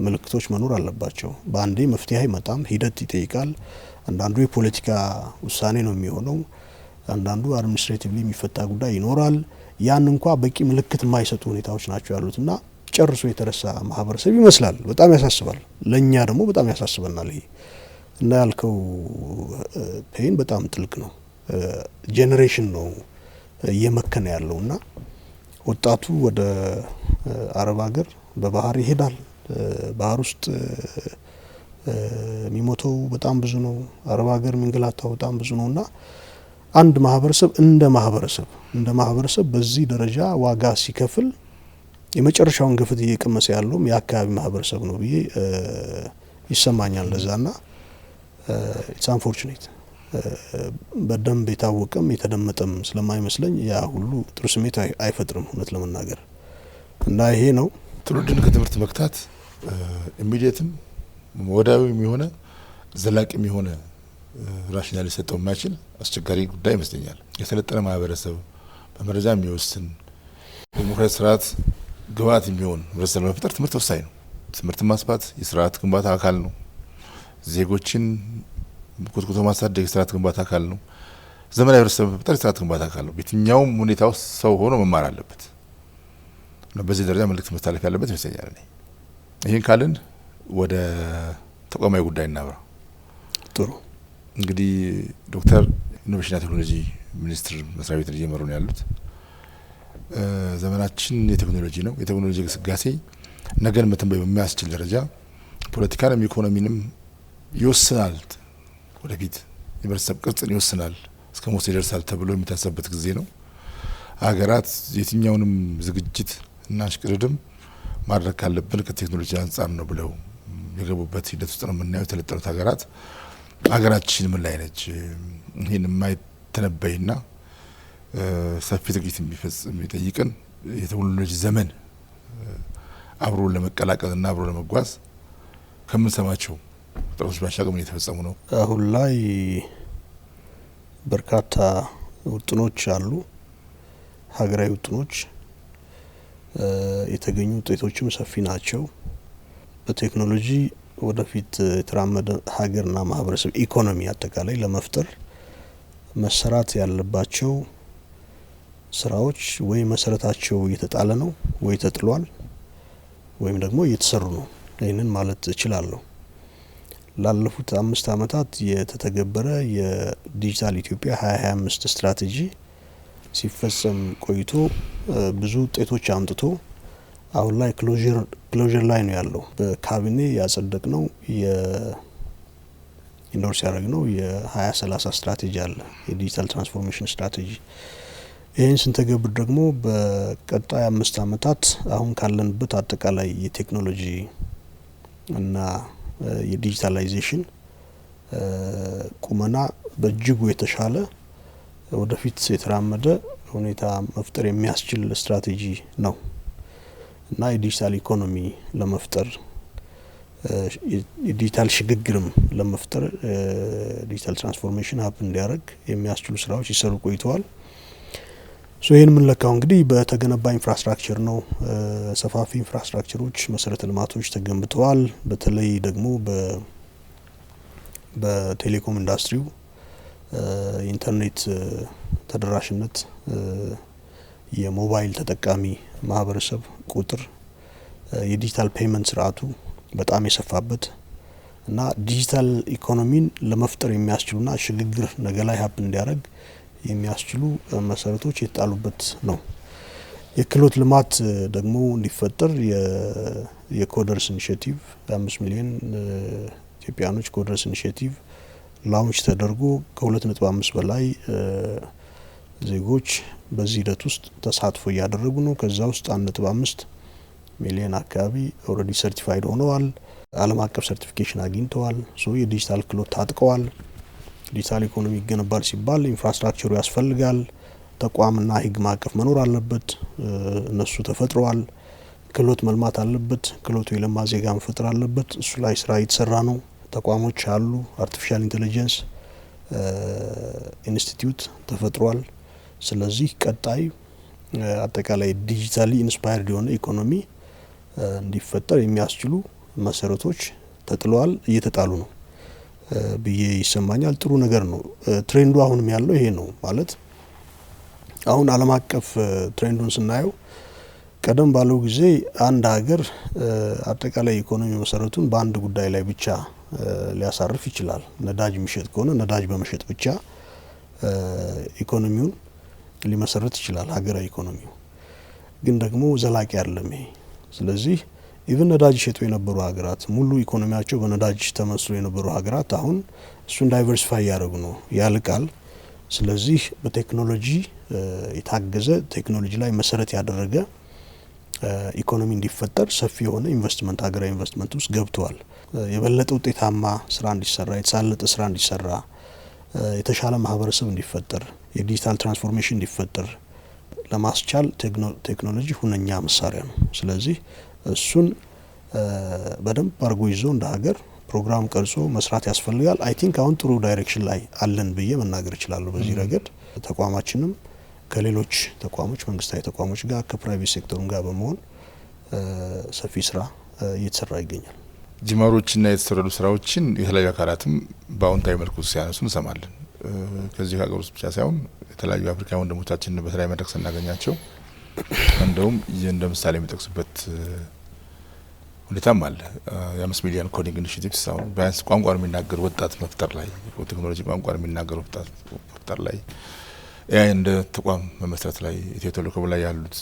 ምልክቶች መኖር አለባቸው። በአንዴ መፍትሄ አይመጣም፣ ሂደት ይጠይቃል። አንዳንዱ የፖለቲካ ውሳኔ ነው የሚሆነው፣ አንዳንዱ አድሚኒስትሬቲቭሊ የሚፈታ ጉዳይ ይኖራል። ያን እንኳ በቂ ምልክት የማይሰጡ ሁኔታዎች ናቸው ያሉትና ጨርሶ የተረሳ ማህበረሰብ ይመስላል። በጣም ያሳስባል። ለኛ ደግሞ በጣም ያሳስበናል። ይሄ እና ያልከው ፔን በጣም ጥልቅ ነው። ጄኔሬሽን ነው እየመከነ ያለውና ወጣቱ ወደ አረብ ሀገር በባህር ይሄዳል። ባህር ውስጥ የሚሞተው በጣም ብዙ ነው። አረብ ሀገር የሚንገላታው በጣም ብዙ ነውና አንድ ማህበረሰብ እንደ ማህበረሰብ በዚህ ደረጃ ዋጋ ሲከፍል የመጨረሻውን ግፍት እየቀመሰ ያለውም የአካባቢ ማህበረሰብ ነው ብዬ ይሰማኛል። ለዛና ኢትስ አንፎርቹኔት በደንብ የታወቀም የተደመጠም ስለማይመስለኝ ያ ሁሉ ጥሩ ስሜት አይፈጥርም እውነት ለመናገር እና ይሄ ነው ትውልድን ከትምህርት መክታት ኢሚዲየትም ወዳዊም የሆነ ዘላቂም የሆነ ራሽናል ሊሰጠው የማይችል አስቸጋሪ ጉዳይ ይመስለኛል። የሰለጠነ ማህበረሰብ በመረጃ የሚወስን ዲሞክራሲ ስርዓት ግብዓት የሚሆን ህብረተሰብ ለመፍጠር ትምህርት ወሳኝ ነው። ትምህርት ማስፋት የስርዓት ግንባታ አካል ነው። ዜጎችን ኮትኩቶ ማሳደግ የስርዓት ግንባታ አካል ነው። ዘመናዊ ህብረተሰብ መፍጠር የስርዓት ግንባታ አካል ነው። በየትኛውም ሁኔታ ውስጥ ሰው ሆኖ መማር አለበት እና በዚህ ደረጃ መልእክት መስተላለፍ ያለበት ይመስለኛል። ይህን ካልን ወደ ተቋማዊ ጉዳይ እናብራ። ጥሩ እንግዲህ ዶክተር ኢኖቬሽንና ቴክኖሎጂ ሚኒስትር መስሪያ ቤት እየመሩ ነው ያሉት። ዘመናችን የቴክኖሎጂ ነው። የቴክኖሎጂ ግስጋሴ ነገን መተንበይ በሚያስችል ደረጃ ፖለቲካንም ኢኮኖሚንም ይወስናል። ወደፊት የህብረተሰብ ቅርጽን ይወስናል፣ እስከ ሞት ይደርሳል ተብሎ የሚታሰብበት ጊዜ ነው። ሀገራት የትኛውንም ዝግጅት እና ሽቅድድም ማድረግ ካለብን ከቴክኖሎጂ አንጻር ነው ብለው የገቡበት ሂደት ውስጥ ነው የምናየው። የተለጠሩት ሀገራችን ምን ላይ ነች? ይህን የማይተነበይና ሰፊ ዝግጅት የሚጠይቅን የቴክኖሎጂ ዘመን አብሮ ለመቀላቀልና አብሮ ለመጓዝ ከምንሰማቸው ጥረቶች ባሻገር ምን እየተፈጸሙ ነው? አሁን ላይ በርካታ ውጥኖች አሉ። ሀገራዊ ውጥኖች የተገኙ ውጤቶችም ሰፊ ናቸው። በቴክኖሎጂ ወደፊት የተራመደ ሀገርና ማህበረሰብ ኢኮኖሚ አጠቃላይ ለመፍጠር መሰራት ያለባቸው ስራዎች ወይ መሰረታቸው እየተጣለ ነው ወይ ተጥሏል ወይም ደግሞ እየተሰሩ ነው። ይህንን ማለት እችላለሁ። ላለፉት 5 አመታት የተተገበረ የዲጂታል ኢትዮጵያ 2025 ስትራቴጂ ሲፈጸም ቆይቶ ብዙ ውጤቶች አምጥቶ አሁን ላይ ክሎዥር ላይ ነው ያለው። በካቢኔ ያጸደቅ ነው ኢንዶርስ ያደረግ ነው የ2030 ስትራቴጂ አለ፣ የዲጂታል ትራንስፎርሜሽን ስትራቴጂ። ይህን ስንተገብር ደግሞ በቀጣይ 5 አመታት አሁን ካለንበት አጠቃላይ የቴክኖሎጂ እና የዲጂታላይዜሽን ቁመና በእጅጉ የተሻለ ወደፊት የተራመደ ሁኔታ መፍጠር የሚያስችል ስትራቴጂ ነው እና የዲጂታል ኢኮኖሚ ለመፍጠር የዲጂታል ሽግግርም ለመፍጠር ዲጂታል ትራንስፎርሜሽን ሀብ እንዲያደርግ የሚያስችሉ ስራዎች ይሰሩ ቆይተዋል። ይህን የምንለካው እንግዲህ በተገነባ ኢንፍራስትራክቸር ነው። ሰፋፊ ኢንፍራስትራክቸሮች፣ መሰረተ ልማቶች ተገንብተዋል። በተለይ ደግሞ በቴሌኮም ኢንዱስትሪው ኢንተርኔት ተደራሽነት፣ የሞባይል ተጠቃሚ ማህበረሰብ ቁጥር፣ የዲጂታል ፔመንት ስርዓቱ በጣም የሰፋበት እና ዲጂታል ኢኮኖሚን ለመፍጠር የሚያስችሉና ሽግግር ነገ ላይ ሀብ እንዲያደርግ የሚያስችሉ መሰረቶች የተጣሉበት ነው። የክህሎት ልማት ደግሞ እንዲፈጠር የኮደርስ ኢኒሼቲቭ 5 ሚሊዮን ኢትዮጵያኖች ኮደርስ ኢኒሼቲቭ ላውንች ተደርጎ ከ2.5 በላይ ዜጎች በዚህ ሂደት ውስጥ ተሳትፎ እያደረጉ ነው። ከዛ ውስጥ 1.5 ሚሊዮን አካባቢ ኦልሬዲ ሰርቲፋይድ ሆነዋል። ዓለም አቀፍ ሰርቲፊኬሽን አግኝተዋል። የዲጂታል ክህሎት ታጥቀዋል። ዲጂታል ኢኮኖሚ ይገነባል ሲባል ኢንፍራስትራክቸሩ ያስፈልጋል። ተቋምና ህግ ማዕቀፍ መኖር አለበት። እነሱ ተፈጥረዋል። ክህሎት መልማት አለበት። ክህሎቱ የለማ ዜጋ መፈጠር አለበት። እሱ ላይ ስራ እየተሰራ ነው። ተቋሞች አሉ። አርቲፊሻል ኢንቴሊጀንስ ኢንስቲትዩት ተፈጥሯል። ስለዚህ ቀጣይ አጠቃላይ ዲጂታሊ ኢንስፓየርድ የሆነ ኢኮኖሚ እንዲፈጠር የሚያስችሉ መሰረቶች ተጥለዋል፣ እየተጣሉ ነው ብዬ ይሰማኛል። ጥሩ ነገር ነው። ትሬንዱ አሁንም ያለው ይሄ ነው ማለት አሁን ዓለም አቀፍ ትሬንዱን ስናየው ቀደም ባለው ጊዜ አንድ ሀገር አጠቃላይ ኢኮኖሚ መሰረቱን በአንድ ጉዳይ ላይ ብቻ ሊያሳርፍ ይችላል። ነዳጅ የሚሸጥ ከሆነ ነዳጅ በመሸጥ ብቻ ኢኮኖሚውን ሊመሰረት ይችላል። ሀገራዊ ኢኮኖሚው ግን ደግሞ ዘላቂ አይደለም ይሄ። ስለዚህ ኢቭን ነዳጅ ሸጡ የነበሩ ሀገራት ሙሉ ኢኮኖሚያቸው በነዳጅ ተመስሎ የነበሩ ሀገራት አሁን እሱን ዳይቨርሲፋይ ያደረጉ ነው፣ ያልቃል። ስለዚህ በቴክኖሎጂ የታገዘ ቴክኖሎጂ ላይ መሰረት ያደረገ ኢኮኖሚ እንዲፈጠር ሰፊ የሆነ ኢንቨስትመንት ሀገራዊ ኢንቨስትመንት ውስጥ ገብተዋል። የበለጠ ውጤታማ ስራ እንዲሰራ፣ የተሳለጠ ስራ እንዲሰራ፣ የተሻለ ማህበረሰብ እንዲፈጠር፣ የዲጂታል ትራንስፎርሜሽን እንዲፈጠር ለማስቻል ቴክኖሎጂ ሁነኛ መሳሪያ ነው። ስለዚህ እሱን በደንብ አርጎ ይዞ እንደ ሀገር ፕሮግራም ቀርጾ መስራት ያስፈልጋል። አይ ቲንክ አሁን ጥሩ ዳይሬክሽን ላይ አለን ብዬ መናገር እችላለሁ። በዚህ ረገድ ተቋማችንም ከሌሎች ተቋሞች መንግስታዊ ተቋሞች ጋር ከፕራይቬት ሴክተሩም ጋር በመሆን ሰፊ ስራ እየተሰራ ይገኛል። ጅማሮችና የተሰረዱ ስራዎችን የተለያዩ አካላትም በአዎንታዊ መልኩ ሲያነሱ እንሰማለን። ከዚህ ሀገር ውስጥ ብቻ ሳይሆን የተለያዩ አፍሪካ ወንድሞቻችን በተለያዩ መድረክ ስናገኛቸው እንደውም እንደ ምሳሌ የሚጠቅሱበት ሁኔታም አለ። የ5 ሚሊዮን ኮዲንግ ኢኒሺቲቭስ አሁን ቢያንስ ቋንቋን የሚናገር ወጣት መፍጠር ላይ ቴክኖሎጂ ቋንቋን የሚናገር ወጣት መፍጠር ላይ ኤአይ እንደ ተቋም መመስረት ላይ ኢትዮ ቴሌኮም ላይ ያሉት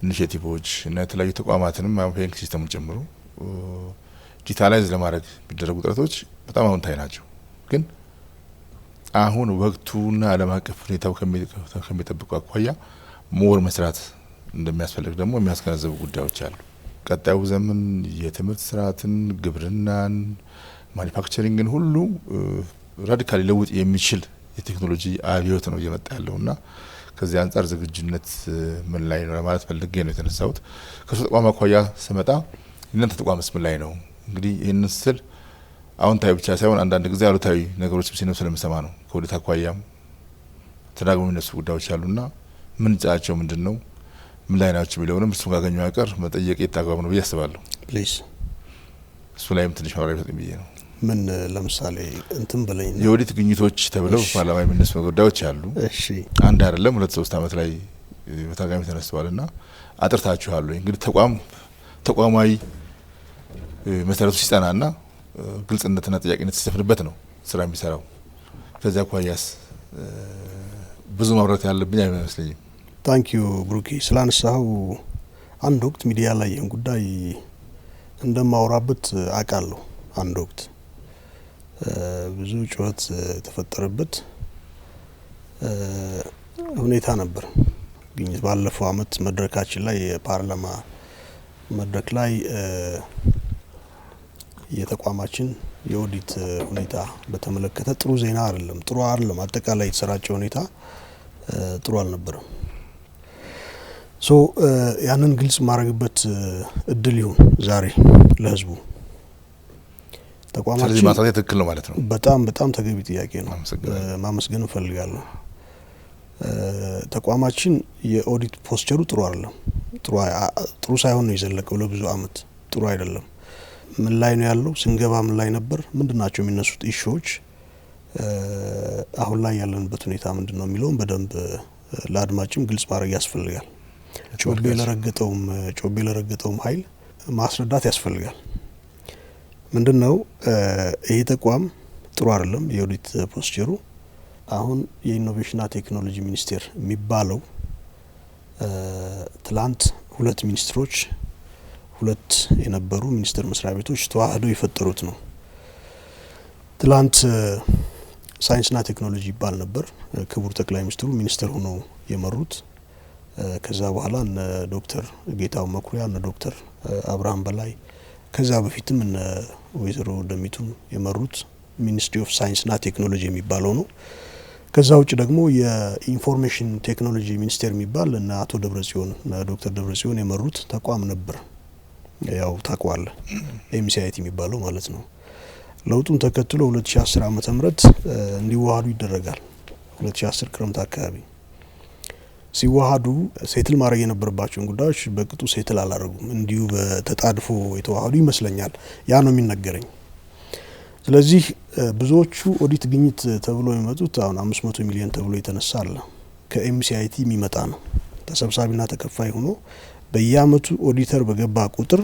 ኢኒሺቲቮች እና የተለያዩ ተቋማትንም ባንኪንግ ሲስተሙን ጨምሮ ዲጂታላይዝ ለማድረግ የሚደረጉ ጥረቶች በጣም አዎንታዊ ናቸው። ግን አሁን ወቅቱና ዓለም አቀፍ ሁኔታው ከሚጠብቀው አኳያ ሞር መስራት እንደሚያስፈልግ ደግሞ የሚያስገነዘቡ ጉዳዮች አሉ። ቀጣዩ ዘመን የትምህርት ስርዓትን፣ ግብርናን፣ ማኒፋክቸሪንግን ሁሉ ራዲካሊ ለውጥ የሚችል የቴክኖሎጂ አብዮት ነው እየመጣ ያለውና ከዚህ አንጻር ዝግጁነት ምን ላይ ነው ለማለት ፈልጌ ነው የተነሳሁት። ከሱ ተቋም አኳያ ስመጣ እናንተ ተቋምስ ምን ላይ ነው? እንግዲህ ይህንን ስል አዎንታዊ ብቻ ሳይሆን አንዳንድ ጊዜ አሉታዊ ነገሮች ሲነሱ ስለምሰማ ነው። ከወዲት አኳያም ተዳግሞ የሚነሱ ጉዳዮች አሉና ምንጫቸው ምንድነው? ምን ላይ ናቸው የሚለውንም እሱ ካገኘው አይቀር መጠየቅ የታጓም ነው ብዬ አስባለሁ። ፕሊዝ እሱ ላይም ትንሽ ማብራሪያ ይሰጥ ብዬ ነው። ምን ለምሳሌ እንትን በለኝ የኦዲት ግኝቶች ተብለው ፓርላማ የሚነሱ ጉዳዮች አሉ። እሺ አንድ አይደለም 2-3 አመት ላይ በታጋሚ ተነስተዋልና አጥርታችኋል። እንግዲህ ተቋማዊ መሰረቱ ሲጸናና ግልጽነትና ጥያቄነት ሲሰፍንበት ነው ስራ የሚሰራው። ከዛ አኳያስ ብዙ ማብራሪያ ያለብኝ አይመስለኝም። ታንክ ዩ ብሩኪ ስላነሳው አንድ ወቅት ሚዲያ ላይ ይህን ጉዳይ እንደማወራበት አውቃለሁ። አንድ ወቅት ብዙ ጩኸት የተፈጠረበት ሁኔታ ነበር። ግኝት ባለፈው አመት መድረካችን ላይ የፓርላማ መድረክ ላይ የተቋማችን የኦዲት ሁኔታ በተመለከተ ጥሩ ዜና አይደለም፣ ጥሩ አይደለም። አጠቃላይ የተሰራጨ ሁኔታ ጥሩ አልነበረም። ያንን ግልጽ ማድረግበት እድል ይሁን ዛሬ ለህዝቡ። ተቋማችን ስለዚህ ማሳት ትክክል ነው ማለት ነው። በጣም ተገቢ ጥያቄ ነው። ማመስገን እፈልጋለሁ። ተቋማችን የኦዲት ፖስቸሩ ጥሩ አይደለም። ጥሩ ሳይሆን ነው የዘለቀው ለብዙ አመት ጥሩ አይደለም። ምን ላይ ነው ያለው? ስንገባ ምን ላይ ነበር? ምንድናቸው የሚነሱት ኢሹዎች? አሁን ላይ ያለንበት ሁኔታ ምንድነው የሚለውን በደንብ ለአድማጭም ግልጽ ማድረግ ያስፈልጋል። ጮቤ ለረገጠውም ኃይል ማስረዳት ያስፈልጋል። ምንድነው ይሄ ተቋም ጥሩ አይደለም የኦዲት ፖስቸሩ። አሁን የኢኖቬሽንና ቴክኖሎጂ ሚኒስቴር የሚባለው ትላንት ሁለት ሚኒስትሮች ሁለት የነበሩ ሚኒስቴር መስሪያ ቤቶች ተዋህደው የፈጠሩት ነው። ትላንት ሳይንስና ቴክኖሎጂ ይባል ነበር። ክቡር ጠቅላይ ሚኒስትሩ ሚኒስትር ሆነው የመሩት። ከዛ በኋላ እነ ዶክተር ጌታው መኩሪያ እነ ዶክተር አብርሃም በላይ ከዛ በፊትም እነ ወይዘሮ ደሚቱ የመሩት ሚኒስትሪ ኦፍ ሳይንስና ቴክኖሎጂ የሚባለው ነው። ከዛ ውጭ ደግሞ የኢንፎርሜሽን ቴክኖሎጂ ሚኒስቴር የሚባል እና አቶ ደብረጽዮን እና ዶክተር ደብረጽዮን የመሩት ተቋም ነበር። ያው ታቋለ ኤምሲአይቲ የሚባለው ማለት ነው። ለውጡን ተከትሎ 2010 ዓመተ ምህረት እንዲዋሃዱ ይደረጋል። 2010 ክረምት አካባቢ ሲዋሃዱ ሴትል ማድረግ የነበረባቸውን ጉዳዮች በቅጡ ሴትል አላደረጉም። እንዲሁ በተጣድፎ የተዋሃዱ ይመስለኛል። ያ ነው የሚነገረኝ። ስለዚህ ብዙዎቹ ኦዲት ግኝት ተብሎ የሚመጡት አሁን 500 ሚሊዮን ተብሎ የተነሳ አለ። ከኤምሲአይቲ የሚመጣ ነው። ተሰብሳቢና ተከፋይ ሆኖ በየአመቱ ኦዲተር በገባ ቁጥር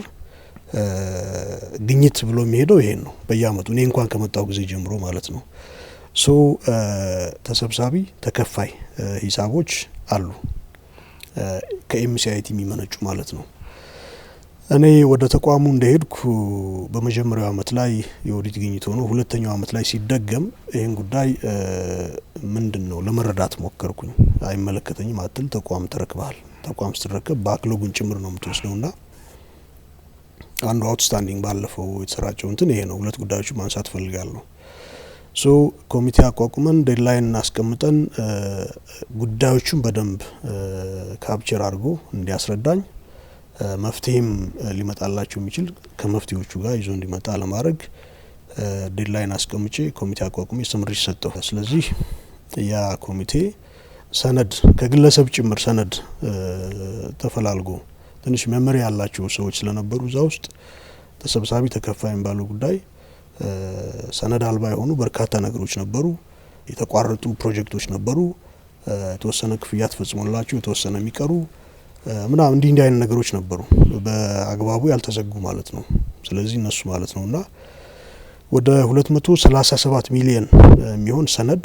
ግኝት ብሎ የሚሄደው ይሄን ነው። በየአመቱ እኔ እንኳን ከመጣው ጊዜ ጀምሮ ማለት ነው። ተሰብሳቢ ተከፋይ ሂሳቦች አሉ ከኤምሲአይቲ የሚመነጩ ማለት ነው። እኔ ወደ ተቋሙ እንደሄድኩ በመጀመሪያው አመት ላይ የኦዲት ግኝት ሆኖ ሁለተኛው አመት ላይ ሲደገም ይሄን ጉዳይ ምንድነው ለመረዳት ሞከርኩኝ። አይመለከተኝም አትል ተቋም ተረክባል። ተቋም ስትረከብ ባክሎጉን ጭምር ነው የምትወስደውና አንዱ አውትስታንዲንግ ባለፈው የተሰራጨው እንትን ይሄ ነው። ሁለት ጉዳዮችን ማንሳት ፈልጋለሁ። ኮሚቴ አቋቁመን ዴድላይን እናስቀምጠን ጉዳዮቹን በደንብ ካፕቸር አድርጎ እንዲያስረዳኝ መፍትሄም ሊመጣላቸው የሚችል ከመፍትሄዎቹ ጋር ይዞ እንዲመጣ ለማድረግ ዴድላይን አስቀምጬ ኮሚቴ አቋቁሜ ስምሪት ሰጠሁ። ስለዚህ ያ ኮሚቴ ሰነድ ከግለሰብ ጭምር ሰነድ ተፈላልጎ ትንሽ መመሪያ ያላቸው ሰዎች ስለነበሩ እዛ ውስጥ ተሰብሳቢ ተከፋይም ባለው ጉዳይ ሰነድ አልባ የሆኑ በርካታ ነገሮች ነበሩ። የተቋረጡ ፕሮጀክቶች ነበሩ። የተወሰነ ክፍያ ተፈጽሞላቸው የተወሰነ የሚቀሩ ምናምን እንዲህ አይነት ነገሮች ነበሩ በአግባቡ ያልተዘጉ ማለት ነው። ስለዚህ እነሱ ማለት ነውና ወደ 237 ሚሊዮን የሚሆን ሰነድ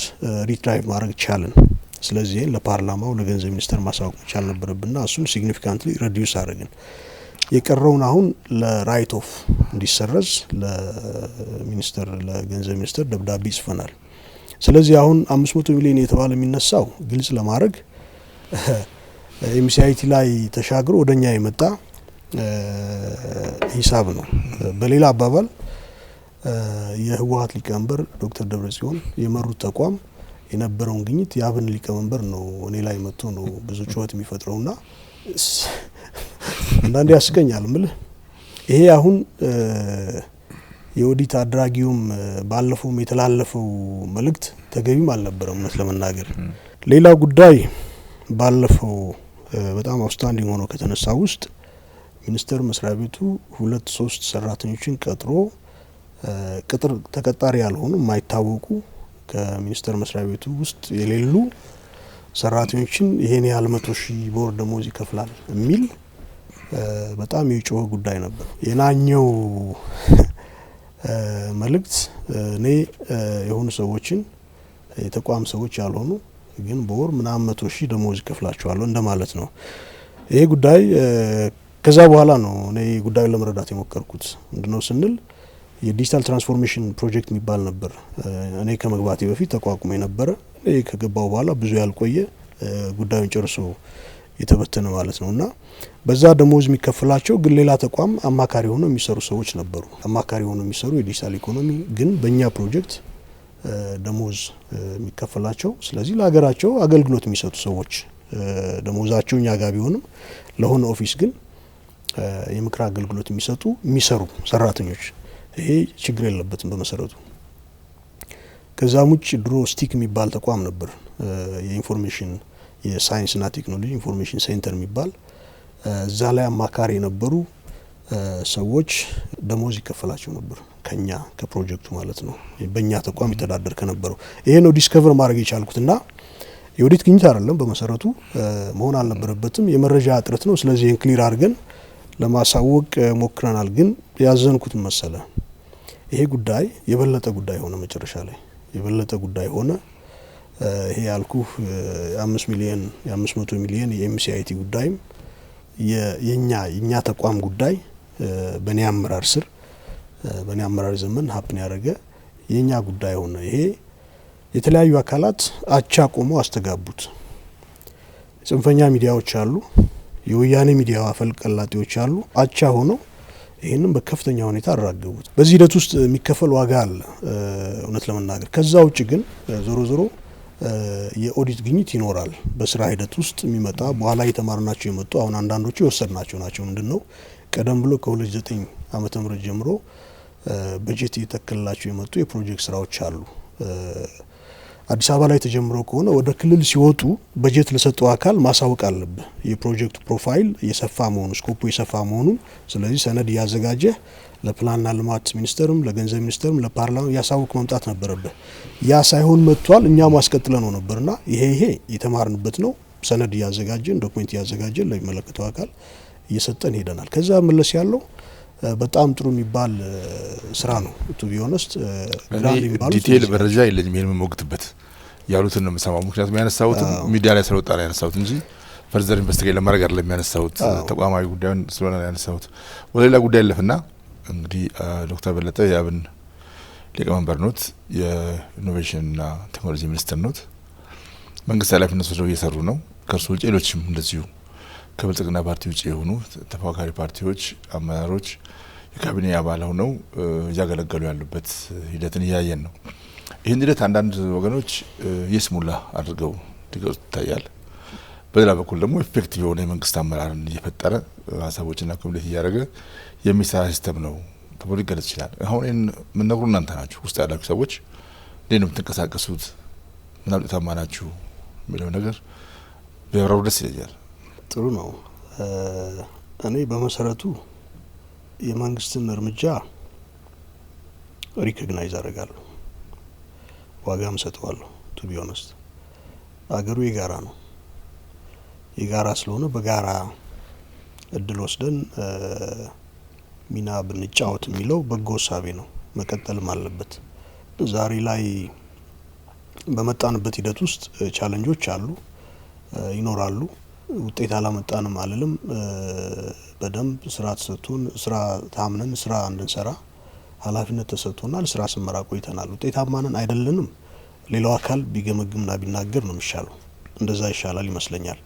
ሪትራይቭ ማድረግ ቻለን። ስለዚህ ለፓርላማው ለገንዘብ ሚኒስተር ማሳወቅ መቻል ነበረብንና እሱን ሲግኒፊካንትሊ ሪዲዩስ አደረግን። የቀረውን አሁን ለራይት ኦፍ እንዲሰረዝ ለሚኒስተር ለገንዘብ ሚኒስተር ደብዳቤ ጽፈናል። ስለዚህ አሁን 500 ሚሊዮን የተባለ የሚነሳው ግልጽ ለማድረግ ኤምሲአይቲ ላይ ተሻግሮ ወደኛ የመጣ ሂሳብ ነው። በሌላ አባባል የህወሓት ሊቀመንበር ዶክተር ደብረጽዮን የመሩት ተቋም የነበረውን ግኝት የአብን ሊቀመንበር ነው እኔ ላይ መጥቶ ነው ብዙ ጩኸት የሚፈጥረውና አንዳንዴ ያስቀኛል ምልህ ይሄ አሁን የኦዲት አድራጊውም ባለፈውም የተላለፈው መልእክት ተገቢም አልነበረም እውነት ለመናገር። ሌላ ጉዳይ ባለፈው በጣም አውትስታንዲንግ ሆኖ ከተነሳው ውስጥ ሚኒስተር መስሪያ ቤቱ 2-3 ሰራተኞችን ቀጥሮ ቅጥር ተቀጣሪ ያልሆኑ የማይታወቁ ከሚኒስተር መስሪያ ቤቱ ውስጥ የሌሉ ሰራተኞችን ይሄን ያህል 100,000 በወር ደሞዝ ይከፍላል የሚል በጣም የጮኸ ጉዳይ ነበር። የናኘው መልእክት እኔ የሆኑ ሰዎችን የተቋም ሰዎች ያልሆኑ ግን በወር ምናምን 100,000 ደሞዝ ይከፍላቸዋል እንደማለት ነው። ይሄ ጉዳይ ከዛ በኋላ ነው እኔ ጉዳዩን ለመረዳት የሞከርኩት። ምንድነው ስንል የዲጂታል ትራንስፎርሜሽን ፕሮጀክት የሚባል ነበር እኔ ከመግባቴ በፊት ተቋቁሞ የነበረ እኔ ከገባው በኋላ ብዙ ያልቆየ ጉዳዩን ጨርሶ የተበተነ ማለት ነውና በዛ ደሞዝ የሚከፈላቸው ግን ሌላ ተቋም አማካሪ ሆነው የሚሰሩ ሰዎች ነበሩ። አማካሪ ሆነው የሚሰሩ የዲጂታል ኢኮኖሚ ግን በእኛ ፕሮጀክት ደሞዝ የሚከፈላቸው ስለዚህ ለሀገራቸው አገልግሎት የሚሰጡ ሰዎች ደሞዛቸው እኛ ጋር ቢሆንም ለሆነ ኦፊስ ግን የምክር አገልግሎት የሚሰሩ ሰራተኞች ይሄ ችግር የለበትም በመሰረቱ። ከዛም ውጭ ድሮ ስቲክ የሚባል ተቋም ነበር የኢንፎርሜሽን የሳይንስና ቴክኖሎጂ ኢንፎርሜሽን ሴንተር የሚባል እዛ ላይ አማካሪ የነበሩ ሰዎች ደሞዝ ይከፈላቸው ነበር ከኛ ከፕሮጀክቱ ማለት ነው በእኛ ተቋም ይተዳደር ከነበረው። ይሄ ነው ዲስከቨር ማድረግ የቻልኩትና የኦዲት ግኝት አይደለም በመሰረቱ መሆን አልነበረበትም የመረጃ እጥረት ነው። ስለዚህ ይሄን ክሊር አድርገን ለማሳወቅ ሞክረናል። ግን ያዘንኩት መሰለ ይሄ ጉዳይ የበለጠ ጉዳይ ሆነ መጨረሻ ላይ የበለጠ ጉዳይ ሆነ። ይሄ ያልኩህ 500 ሚሊዮን የኤምሲአይቲ ጉዳይም የኛ ተቋም ጉዳይ በእኔ አመራር ስር በእኔ አመራር ዘመን ሀፕን ያደረገ የኛ ጉዳይ ሆነ። ይሄ የተለያዩ አካላት አቻ ቆሞ አስተጋቡት። ጽንፈኛ ሚዲያዎች አሉ፣ የወያኔ ሚዲያ አፈልቀላጤዎች አሉ፣ አቻ ሆነው ይሄንን በከፍተኛ ሁኔታ አራገቡት። በዚህ ሂደት ውስጥ የሚከፈል ዋጋ አለ እውነት ለመናገር። ከዛ ውጭ ግን ዞሮ የኦዲት ግኝት ይኖራል በስራ ሂደት ውስጥ የሚመጣ በኋላ የተማርናቸው የመጡ አሁን አንዳንዶቹ የወሰድናቸው ናቸው። ምንድነው ቀደም ብሎ ከ2009 ዓመተ ምህረት ጀምሮ በጀት እየተከለላቸው የመጡ የፕሮጀክት ስራዎች አሉ። አዲስ አበባ ላይ ተጀምሮ ከሆነ ወደ ክልል ሲወጡ በጀት ለሰጠው አካል ማሳወቅ አለበት የፕሮጀክቱ ፕሮፋይል የሰፋ መሆኑ ስኮፑ የሰፋ መሆኑ። ስለዚህ ሰነድ ያዘጋጀ ለፕላንና ልማት ሚኒስተርም ለገንዘብ ሚኒስተርም ለፓርላማ ያሳውቅ መምጣት ነበረበት። ያ ሳይሆን መጥቷል። እኛ ማስቀጥለ ነው ነበርና ይሄ የተማርንበት ነው። ሰነድ ያዘጋጀን ዶክመንት ያዘጋጀን ለሚመለከተው አካል እየሰጠን ሄደናል። ከዛ መለስ ያለው በጣም ጥሩ የሚባል ስራ ነው። ቱ ቢ ኦነስት ዲቴል መረጃ የለኝም ይሄን መሞግትበት ያሉትን ነው የምሰማው። ምክንያቱም ያነሳሁት ሚዲያ ላይ ስለወጣ ነው ያነሳሁት እንጂ ፈርዘር ኢንቨስቲጌት ለማድረግ አይደለም ያነሳሁት። ተቋማዊ ጉዳዩን ስለሆነ ያነሳሁት። ወደ ሌላ ጉዳይ ለፍና እንግዲህ ዶክተር በለጠ የአብን ሊቀመንበር ኖት፣ የኢኖቬሽንና ቴክኖሎጂ ሚኒስትር ኖት። መንግስት ኃላፊነት ወስደው እየሰሩ ነው። ከእርሱ ውጭ ሌሎችም እንደዚሁ ከብልጽግና ፓርቲ ውጭ የሆኑ ተፎካካሪ ፓርቲዎች አመራሮች የካቢኔ አባል ሆነው እያገለገሉ ያሉበት ሂደትን እያየን ነው። ይህን ሂደት አንዳንድ ወገኖች የስሙላ አድርገው ሊገልጹ ይታያል። በሌላ በኩል ደግሞ ኢፌክቲቭ የሆነ የመንግስት አመራርን እየፈጠረ ሀሳቦችና ኮሚኒቲ እያደረገ የሚሰራ ሲስተም ነው ተብሎ ሊገለጽ ይችላል። አሁን የምንነግሩ እናንተ ናችሁ፣ ውስጥ ያላችሁ ሰዎች እንዴት ነው የምትንቀሳቀሱት? ምን ውጤታማ ናችሁ የሚለው ነገር ቢያብራሩ ደስ ይለኛል። ጥሩ ነው። እኔ በመሰረቱ የመንግስትን እርምጃ ሪኮግናይዝ አደርጋለሁ፣ ዋጋም ሰጠዋለሁ። ቱ ቢ ኦነስት አገሩ የጋራ ነው። የጋራ ስለሆነ በጋራ እድል ወስደን ሚና ብንጫወት የሚለው በጎ ሀሳቤ ነው፣ መቀጠልም አለበት። ዛሬ ላይ በመጣንበት ሂደት ውስጥ ቻሌንጆች አሉ፣ ይኖራሉ። ውጤት አላመጣንም አልልም። በደንብ ስራ ተሰጥቶን ስራ ታምነን ስራ እንድንሰራ ኃላፊነት ተሰጥቶናል። ስራ ስንመራ ቆይተናል። ውጤታማንን አይደለንም ሌላው አካል ቢገመግምና ቢናገር ነው የሚሻለው። እንደዛ ይሻላል ይመስለኛል።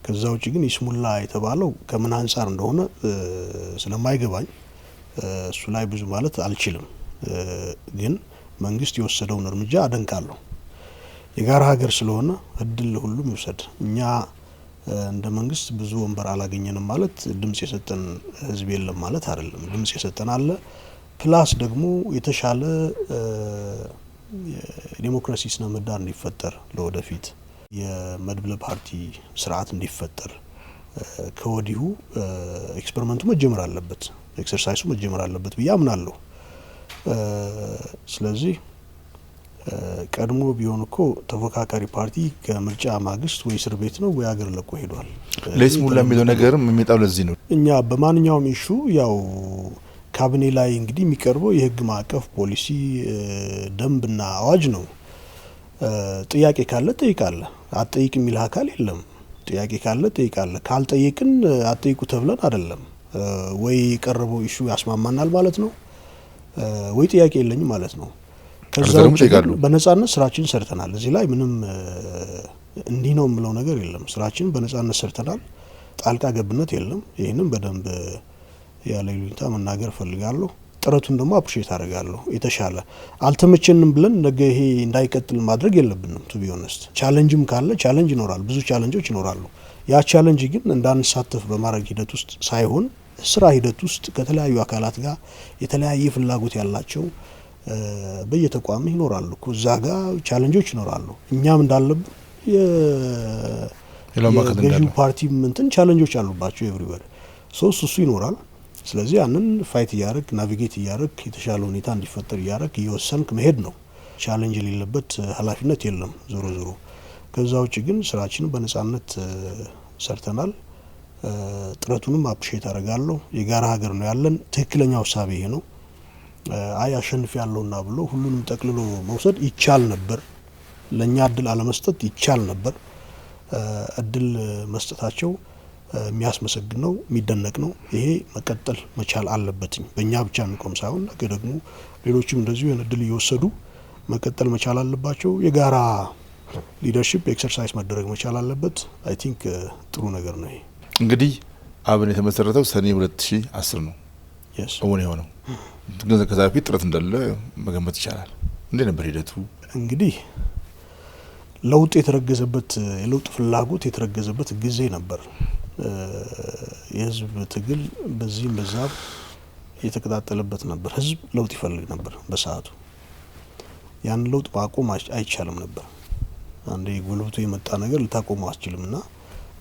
ከዛ ውጭ ግን ይስሙላ የተባለው ከምን አንጻር እንደሆነ ስለማይገባኝ እሱ ላይ ብዙ ማለት አልችልም። ግን መንግስት የወሰደውን እርምጃ አደንቃለሁ። የጋራ ሀገር ስለሆነ እድል ሁሉም ይውሰድ። እኛ እንደ መንግስት ብዙ ወንበር አላገኘንም ማለት ድምጽ የሰጠን ህዝብ የለም ማለት አይደለም። ድምጽ የሰጠን አለ። ፕላስ ደግሞ የተሻለ የዲሞክራሲ ስነ ምህዳር እንዲፈጠር ለወደፊት የመድብለ ፓርቲ ስርዓት እንዲፈጠር ከወዲሁ ኤክስፐሪመንቱ መጀመር አለበት፣ ኤክሰርሳይሱ መጀመር አለበት ብዬ አምናለሁ። ስለዚህ ቀድሞ ቢሆን እኮ ተፎካካሪ ፓርቲ ከምርጫ ማግስት ወይ እስር ቤት ነው ወይ ሀገር ለቆ ሄዷል። ለይስሙላ የሚለው ነገርም የሚመጣው ለዚህ ነው። እኛ በማንኛውም ኢሹ ያው ካቢኔ ላይ እንግዲህ የሚቀርበው የህግ ማዕቀፍ ፖሊሲ፣ ደንብና አዋጅ ነው። ጥያቄ ካለ ጠይቃለህ፣ አትጠይቅ የሚል አካል የለም። ጥያቄ ካለ ጠይቃለህ። ካልጠየቅን አትጠይቁ ተብለን አይደለም። ወይ የቀረበው ኢሹ ያስማማናል ማለት ነው፣ ወይ ጥያቄ የለኝም ማለት ነው። ከዛ ውጭ በነጻነት ስራችን ሰርተናል። እዚህ ላይ ምንም እንዲህ ነው የምለው ነገር የለም። ስራችን በነጻነት ሰርተናል። ጣልቃ ገብነት የለም። ይህንም በደንብ ያለ ይሉኝታ መናገር ፈልጋለሁ። ጥረቱን ደግሞ አፕሪሼት አደርጋለሁ። የተሻለ አልተመቸንም ብለን ነገ ይሄ እንዳይቀጥል ማድረግ የለብንም። ቱ ቢ ኦነስት ቻሌንጅም ካለ ቻሌንጅ ይኖራል፣ ብዙ ቻሌንጆች ይኖራሉ። ያ ቻሌንጅ ግን እንዳንሳተፍ በማድረግ ሂደት ውስጥ ሳይሆን ስራ ሂደት ውስጥ ከተለያዩ አካላት ጋር የተለያየ ፍላጎት ያላቸው በየተቋም ይኖራሉ እኮ እዛ ጋር ቻሌንጆች ይኖራሉ። እኛም እንዳለብን የገዢው ፓርቲ እንትን ቻሌንጆች አሉባቸው ኤቭሪዌር እሱ ይኖራል። ስለዚህ ያንን ፋይት እያደረግ ናቪጌት እያደረግ የተሻለ ሁኔታ እንዲፈጠር እያደረግ እየወሰንክ መሄድ ነው። ቻሌንጅ የሌለበት ኃላፊነት የለም ዞሮ ዞሮ። ከዛ ውጭ ግን ስራችንን በነጻነት ሰርተናል። ጥረቱንም አፕሪሼት አደርጋለሁ። የጋራ ሀገር ነው ያለን። ትክክለኛው ሀሳብ ይሄ ነው። አይ አሸንፍ ያለውና ብሎ ሁሉንም ጠቅልሎ መውሰድ ይቻል ነበር። ለኛ እድል አለመስጠት ይቻል ነበር። እድል መስጠታቸው የሚያስመሰግን ነው፣ የሚደነቅ ነው። ይሄ መቀጠል መቻል አለበትኝ። በእኛ ብቻ እንቆም ሳይሆን ነገ ደግሞ ሌሎችም እንደዚሁ እድል እየወሰዱ መቀጠል መቻል አለባቸው። የጋራ ሊደርሺፕ ኤክሰርሳይዝ መደረግ መቻል አለበት። አይ ቲንክ ጥሩ ነገር ነው። ይሄ እንግዲህ አብን የተመሰረተው ሰኔ 2010 ነው እውን የሆነው። ግን ከዛ በፊት ጥረት እንዳለ መገመት ይቻላል። እንዴት ነበር ሂደቱ? እንግዲህ ለውጥ የተረገዘበት የለውጥ ፍላጎት የተረገዘበት ጊዜ ነበር። የህዝብ ትግል በዚህም በዛም የተቀጣጠለበት ነበር። ህዝብ ለውጥ ይፈልግ ነበር በሰዓቱ። ያን ለውጥ ማቆም አይቻልም ነበር። አንዴ ጉልበቱ የመጣ ነገር ልታቆመው አትችልምና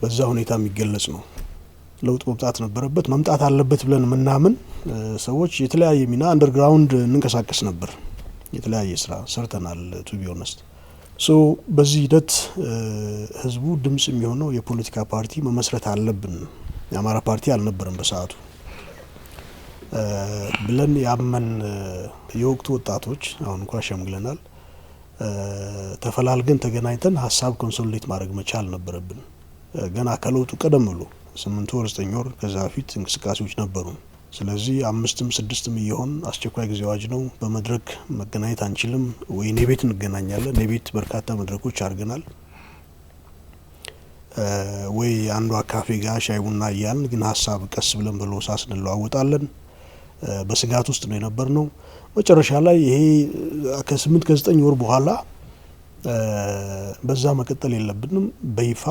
በዛ ሁኔታ የሚገለጽ ነው። ለውጥ መምጣት ነበረበት፣ መምጣት አለበት ብለን ምናምን ሰዎች የተለያየ ሚና አንደርግራውንድ እንንቀሳቀስ ነበር። የተለያየ ስራ ሰርተናል ቱ ቢ ኦነስት። በዚህ ሂደት ህዝቡ ድምጽ የሚሆነው የፖለቲካ ፓርቲ መመስረት አለብን፣ የአማራ ፓርቲ አልነበረም በሰዓቱ ብለን ያመን የወቅቱ ወጣቶች አሁን እንኳን ሸምግለናል። ተፈላልገን ተገናኝተን ሀሳብ ኮንሶሊዴት ማድረግ መቻል ነበረብን። ገና ከለውጡ ቀደም ብሎ 8 ወር 9 ወር ከዛ በፊት እንቅስቃሴዎች ነበሩ። ስለዚህ 5ም 6ም እየሆን አስቸኳይ ጊዜ አዋጅ ነው፣ በመድረክ መገናኘት አንችልም ወይ እኔ ቤት እንገናኛለን። እኔ ቤት በርካታ መድረኮች አድርገናል። ወይ አንዷ ካፌ ጋር ሻይ ቡና እያልን ግን ሀሳብ ቀስ ብለን በሎሳስ እንለዋወጣለን። በስጋት ውስጥ ነው የነበርነው። መጨረሻ ላይ ይሄ ከ8 ከ9 ወር በኋላ በዛ መቀጠል የለብንም፣ በይፋ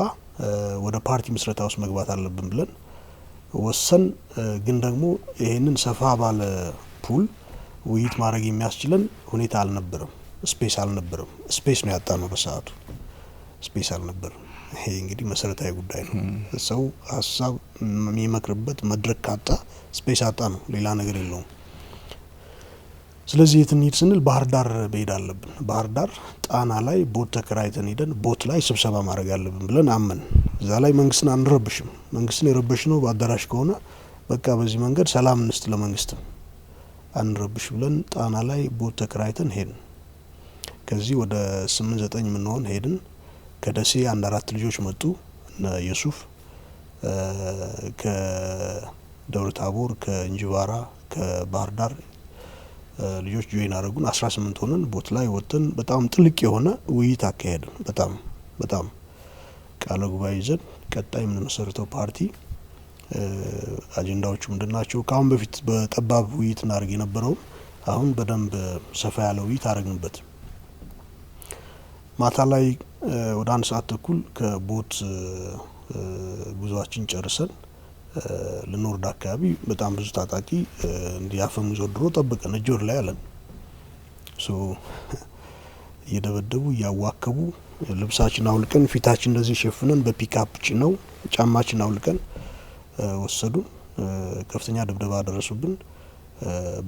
ወደ ፓርቲ ምስረታ ውስጥ መግባት አለብን ብለን ወሰን። ግን ደግሞ ይሄንን ሰፋ ባለ ፑል ውይይት ማድረግ የሚያስችለን ሁኔታ አልነበረም፣ ስፔስ አልነበረም። ስፔስ ነው ያጣነው በሰዓቱ፣ ስፔስ አልነበረም። ይሄ እንግዲህ መሰረታዊ ጉዳይ ነው። ሰው ሀሳብ የሚመክርበት መድረክ ካጣ ስፔስ አጣ ነው፣ ሌላ ነገር የለውም። ስለዚህ የት እንሂድ ስንል ባህር ዳር መሄድ አለብን። ባህር ዳር ጣና ላይ ቦት ተከራይተን ሄደን ቦት ላይ ስብሰባ ማድረግ አለብን ብለን አመን። እዛ ላይ መንግስትን አንረብሽም። መንግስትን የረበሽ ነው በአዳራሽ ከሆነ በቃ በዚህ መንገድ ሰላም እንስጥ ለመንግስትም አንረብሽ ብለን ጣና ላይ ቦት ተከራይተን ሄድን። ከዚህ ወደ 8-9 ምንሆን ሄድን። ከደሴ 1-4 ልጆች መጡ እነ የሱፍ ከደብረ ታቦር ከእንጅባራ ከባህር ዳር ልጆች ጆይን አረጉን። 18 ሆነን ቦት ላይ ወጥተን በጣም ጥልቅ የሆነ ውይይት አካሄድን። በጣም ቃለ ጉባኤ ይዘን ቀጣይ ምን መሰረተው ፓርቲ አጀንዳዎቹ ምንድናቸው? ካሁን በፊት በጠባብ ውይይት እናደርግ የነበረው አሁን በደንብ ሰፋ ያለ ውይይት አረግንበት። ማታ ላይ ወደ 1 ሰዓት ተኩል ከቦት ጉዟችን ጨርሰን ልንወርድ አካባቢ በጣም ብዙ ታጣቂ እንዲያፈሙዝ ወድሮ ጠብቀን እጆር ላይ አለን። እየደበደቡ እያዋከቡ ልብሳችን አውልቀን ፊታችን እንደዚህ ሸፍነን በፒካፕ ጭነው ጫማችን አውልቀን ወሰዱን። ከፍተኛ ድብደባ አደረሱብን።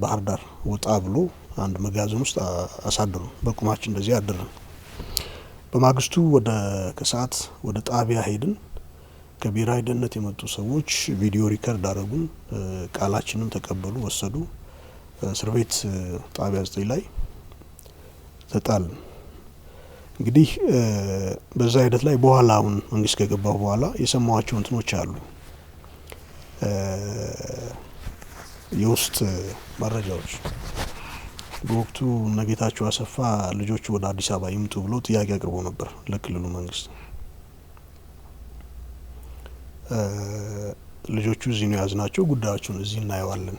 ባህር ዳር ወጣ ብሎ አንድ መጋዘን ውስጥ አሳደሩ። በቁማችን እንደዚህ አደረን። በማግስቱ ወደ ከሰዓት ወደ ጣቢያ ሄድን። ከብሔራዊ ደህንነት የመጡ ሰዎች ቪዲዮ ሪከርድ አደረጉን። ቃላችንም ተቀበሉ፣ ወሰዱ። እስር ቤት ጣቢያ 9 ላይ ተጣልን። እንግዲህ በዛ ሂደት ላይ በኋላ አሁን መንግስት ከገባው በኋላ የሰማዋቸው እንትኖች አሉ። የውስጥ መረጃዎች በወቅቱ ነጌታቸው አሰፋ ልጆቹ ወደ አዲስ አበባ ይምጡ ብሎ ጥያቄ አቅርቦ ነበር ለክልሉ መንግስት። ልጆቹ እዚህ ነው ያዝናቸው፣ ጉዳያቸውን እዚህ እናየዋለን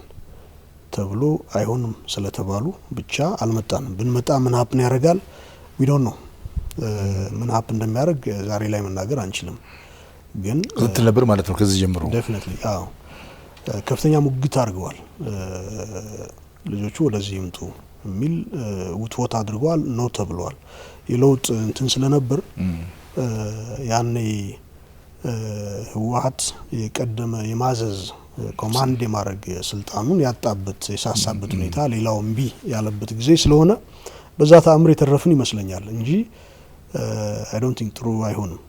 ተብሎ አይሆንም ስለተባሉ ብቻ አልመጣንም። ብንመጣ ምን ሀፕን ያደርጋል ዊ ዶንት ኖ። ምን ሀፕን እንደሚያደርግ ዛሬ ላይ መናገር አንችልም። ግን ክትል ነበር ማለት ነው። ከዚህ ጀምሮ ዴፊኒትሊ አዎ ከፍተኛ ሙግት አድርገዋል። ልጆቹ ወደዚህ ይምጡ የሚል ውትወት አድርገዋል። ነው ተብሏል። የለውጥ እንትን ስለነበር ያኔ ህወሓት የቀደመ የማዘዝ ኮማንድ የማድረግ ስልጣኑን ያጣበት የሳሳበት ሁኔታ ሌላው እምቢ ያለበት ጊዜ ስለሆነ በዛ ተአምር የተረፍን ይመስለኛል እንጂ አይ ዶንት ቲንክ ጥሩ አይሆንም።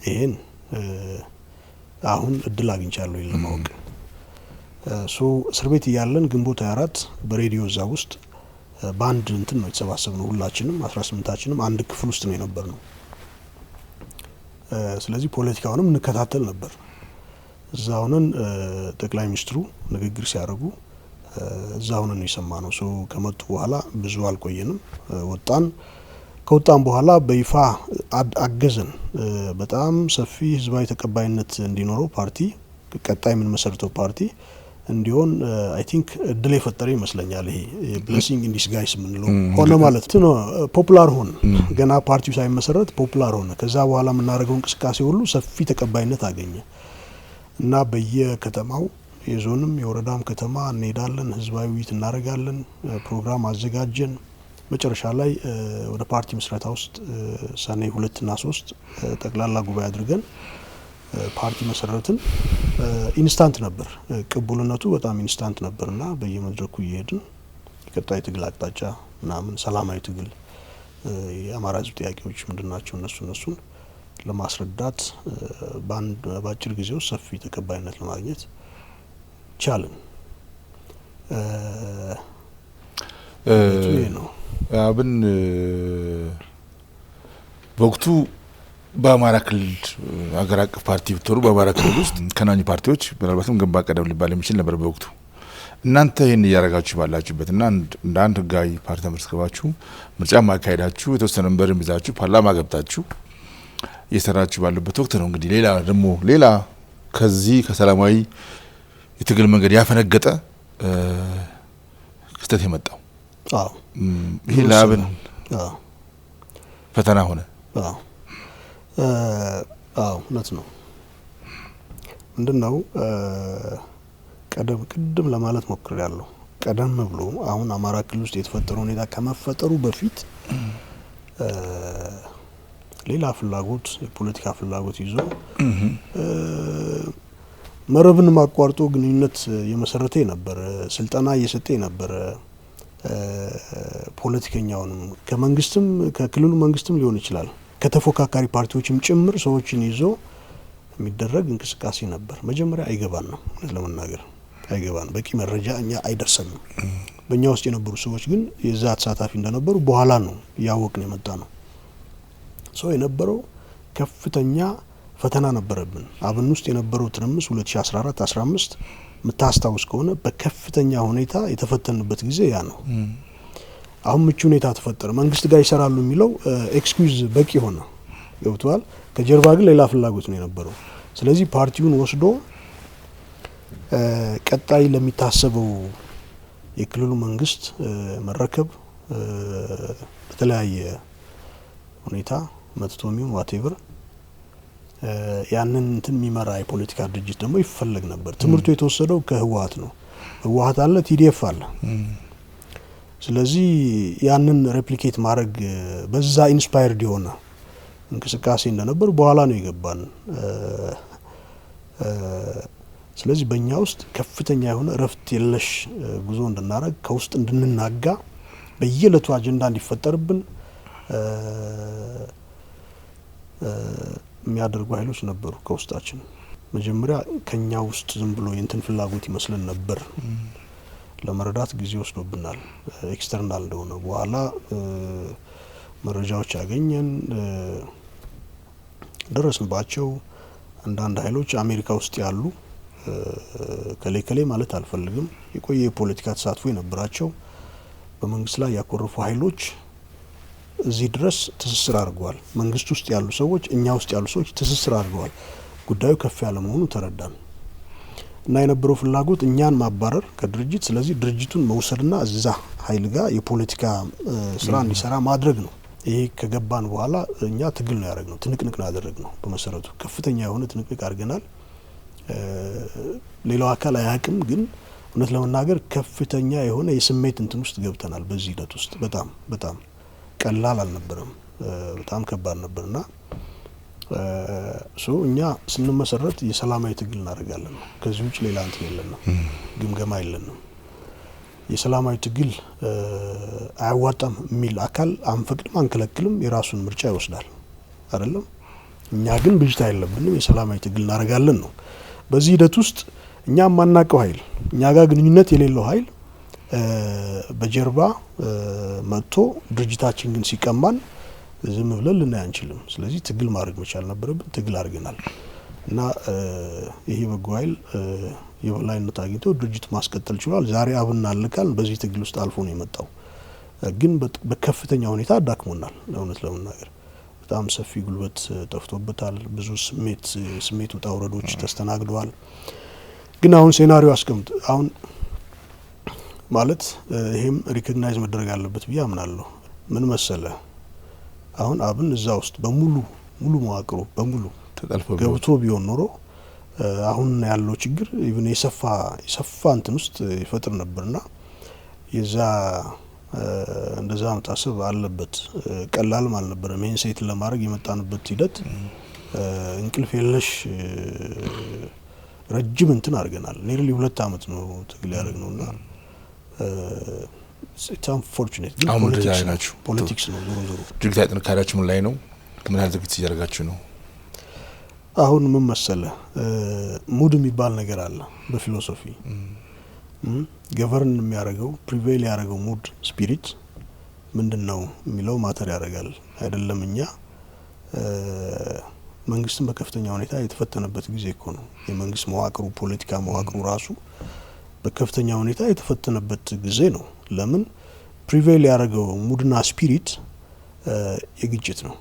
ይሄን አሁን እድል አግኝቻለሁ ለማወቅ። እስር ቤት እያለን ግንቦት 24 በሬዲዮ እዛ ውስጥ ባንድ እንትን ነው የተሰባሰብነው። ሁላችንም 18ታችንም አንድ ክፍል ውስጥ ነው የነበርነው። ስለዚህ ፖለቲካውንም እንከታተል ነበር። እዛ ሆነን ጠቅላይ ሚኒስትሩ ንግግር ሲያደርጉ እዛ ሆነን የሰማነው። ከመጡ በኋላ ብዙ አልቆየንም፣ ወጣን። ከወጣን በኋላ በይፋ አገዘን። በጣም ሰፊ ህዝባዊ ተቀባይነት እንዲኖረው ፓርቲ ቀጣይ ምን መሰረተው ፓርቲ እንዲሆን አይ ቲንክ እድል የፈጠረ ይመስለኛል። ይሄ ብሌሲንግ ኢን ዲስጋይስ ምንለው ሆነ ማለት ነው። ፖፑላር ሆነ። ገና ፓርቲው ሳይመሰረት ፖፑላር ሆነ። ከዛ በኋላ የምናደርገው እንቅስቃሴ ሁሉ ሰፊ ተቀባይነት አገኘ እና በየከተማው የዞንም የወረዳም ከተማ እንሄዳለን፣ ህዝባዊ ውይይት እናደርጋለን፣ ፕሮግራም አዘጋጀን። መጨረሻ ላይ ወደ ፓርቲ ምስረታ ውስጥ ሰኔ 2 እና 3 ጠቅላላ ጉባኤ አድርገን ፓርቲ መሰረትን። ኢንስታንት ነበር ቅቡልነቱ፣ በጣም ኢንስታንት ነበርና በየመድረኩ እየሄድን የቀጣይ ትግል አቅጣጫ ምናምን ሰላማዊ ትግል የአማራ ህዝብ ጥያቄዎች ምንድናቸው እነሱን ለማስረዳት በአጭር ጊዜ ውስጥ ሰፊ ተቀባይነት ለማግኘት ቻልን። አብን በወቅቱ በአማራ ክልል ሀገር አቀፍ ፓርቲ ብትወሩ በአማራ ክልል ውስጥ ከናኝ ፓርቲዎች ምናልባትም ግንባር ቀደም ሊባል የሚችል ነበር በወቅቱ። እናንተ ይህን እያደረጋችሁ ባላችሁበት እና እንደ አንድ ህጋዊ ፓርቲ ተመዝግባችሁ ምርጫ ማካሄዳችሁ የተወሰነ መንበርም ይዛችሁ ፓርላማ ገብታችሁ እየሰራችሁ ባሉበት ወቅት ነው እንግዲህ ሌላ ከዚህ ከሰላማዊ የትግል መንገድ ያፈነገጠ ክስተት የመጣው። ይሄ ለአብን ፈተና ሆነ። እውነት ነው። ምንድነው ቅድም ለማለት ሞክሬያለሁ። ቀደም ብሎ አሁን አማራ ክልል ውስጥ የተፈጠረው ሁኔታ ከመፈጠሩ በፊት ሌላ ፍላጎት የፖለቲካ ፍላጎት ይዞ መረብን ማቋርጦ ግንኙነት የመሰረተ ነበር፣ ስልጠና እየሰጠ ነበር። ፖለቲከኛውንም ከመንግስትም ከክልሉ መንግስትም ሊሆን ይችላል ከተፎካካሪ ፓርቲዎችም ጭምር ሰዎችን ይዞ የሚደረግ እንቅስቃሴ ነበር። መጀመሪያ አይገባን ነው ለመናገር አይገባን፣ በቂ መረጃ እኛ አይደርሰንም። በእኛ ውስጥ የነበሩ ሰዎች ግን የዛ ተሳታፊ እንደነበሩ በኋላ ነው ያወቅን የመጣ ነው። ሰው የነበረው ከፍተኛ ፈተና ነበረብን። አብን ውስጥ የነበረው ትርምስ 2014-15 ምታስታውስ ከሆነ በከፍተኛ ሁኔታ የተፈተንበት ጊዜ ያ ነው። አሁን ምቹ ሁኔታ ተፈጠረ፣ መንግስት ጋር ይሰራሉ የሚለው ኤክስኪዩዝ በቂ ሆነ፣ ገብቷል። ከጀርባ ግን ሌላ ፍላጎት ነው የነበረው። ስለዚህ ፓርቲውን ወስዶ ቀጣይ ለሚታሰበው የክልሉ መንግስት መረከብ በተለያየ ሁኔታ መጥቶሚውን ዋቴቨር ያንን እንትን የሚመራ የፖለቲካ ድርጅት ደግሞ ይፈለግ ነበር። ትምህርቱ የተወሰደው ከህወሓት ነው። ህወሓት አለ፣ ቲዲኤፍ አለ። ስለዚህ ያንን ሬፕሊኬት ማድረግ በዛ ኢንስፓየርድ የሆነ እንቅስቃሴ እንደነበር በኋላ ነው የገባን። ስለዚህ በእኛ ውስጥ ከፍተኛ የሆነ እረፍት የለሽ ጉዞ እንድናረግ፣ ከውስጥ እንድንናጋ፣ በየዕለቱ አጀንዳ እንዲፈጠርብን የሚያደርጉ ኃይሎች ነበሩ ከውስጣችን። መጀመሪያ ከኛ ውስጥ ዝም ብሎ የእንትን ፍላጎት ይመስለን ነበር። ለመረዳት ጊዜ ወስዶብናል ኤክስተርናል እንደሆነ። በኋላ መረጃዎች ያገኘን ደረስንባቸው። አንዳንድ ኃይሎች አሜሪካ ውስጥ ያሉ ከሌ ማለት አልፈልግም፣ የቆየ የፖለቲካ ተሳትፎ የነበራቸው በመንግስት ላይ ያኮረፉ ኃይሎች እዚህ ድረስ ትስስር አድርገዋል። መንግስት ውስጥ ያሉ ሰዎች፣ እኛ ውስጥ ያሉ ሰዎች ትስስር አድርገዋል። ጉዳዩ ከፍ ያለ መሆኑ ተረዳን እና የነበረው ፍላጎት እኛን ማባረር ከድርጅት፣ ስለዚህ ድርጅቱን መውሰድና እዛ ኃይል ጋር የፖለቲካ ስራ እንዲሰራ ማድረግ ነው። ይሄ ከገባን በኋላ እኛ ትግል ነው ያደረግነው፣ ትንቅንቅ ነው ያደረግነው። በመሰረቱ ከፍተኛ የሆነ ትንቅንቅ አድርገናል። ሌላው አካል አያውቅም፣ ግን እውነት ለመናገር ከፍተኛ የሆነ የስሜት እንትን ውስጥ ገብተናል። በዚህ ሂደት ውስጥ በጣም ቀላል አልነበረም፣ በጣም ከባድ ነበርና እኛ ስንመሰረት የሰላማዊ ትግል እናደርጋለን ነው። ከዚህ ውጭ ሌላ እንትን የለንም፣ ግምገማ የለንም። የሰላማዊ ትግል አያዋጣም የሚል አካል አንፈቅድም፣ አንከለክልም፣ የራሱን ምርጫ ይወስዳል አይደለም። እኛ ግን ብጅታ የለብንም፣ የሰላማዊ ትግል እናደርጋለን ነው። በዚህ ሂደት ውስጥ እኛ ማናቀው ኃይል፣ እኛ ጋር ግንኙነት የሌለው ኃይል በጀርባ መጥቶ ድርጅታችን ግን ሲቀማን ዝም ብለን ልናይ አንችልም። ስለዚህ ትግል ማድረግ መቻል ነበረብን። ትግል አድርገናል እና ይሄ በጎ ኃይል የበላይነት አግኝቶ ድርጅት ማስቀጠል ችሏል። ዛሬ አብን አልካል በዚህ ትግል ውስጥ አልፎ ነው የመጣው። ግን በከፍተኛ ሁኔታ አዳክሞናል። እውነት ለመናገር በጣም ሰፊ ጉልበት ጠፍቶበታል። ብዙ ስሜት ውጣ ውረዶች ተስተናግደዋል። ግን አሁን ሴናሪዮ አስቀምጥ አሁን ማለት ይሄም ሪኮግናይዝ መደረግ አለበት ብዬ አምናለሁ። ምን መሰለ አሁን አብን እዛ ውስጥ ሙሉ መዋቅሩ በሙሉ ገብቶ ቢሆን ኖሮ አሁን ያለው ችግር ኢቭን የሰፋ እንትን ውስጥ ይፈጥር ነበርና የዛ እንደዛ መታሰብ አለበት። ቀላልም አልነበረም። ይሄን ሴት ለማድረግ የመጣንበት ሂደት እንቅልፍ የለሽ ረጅም እንትን አድርገናል። ኒርሊ 2 አመት ነው ትግል ያደረግነውና አንፎርቹኔት ግን ፖለቲክስ ነው ዞሮ ድርጅታዊ ጥንካሬያችሁ ምን ላይ ነው? ምን ያህል ዝግጅት እያደረጋችሁ ነው? አሁን ምን መሰለ ሙድ የሚባል ነገር አለ በፊሎሶፊ ገቨርን የሚያደርገው ፕሪቬል ያደረገው ሙድ ስፒሪት ምንድነው የሚለው ማተር ያደርጋል አይደለም። እኛ መንግስትን በከፍተኛ ሁኔታ የተፈተነበት ጊዜ እኮ ነው። የመንግስት መዋቅሩ ፖለቲካ መዋቅሩ ራሱ በከፍተኛ ሁኔታ የተፈተነበት ጊዜ ነው። ለምን ፕሪቬል ያደረገው ሙድና ስፒሪት የግጭት ነው።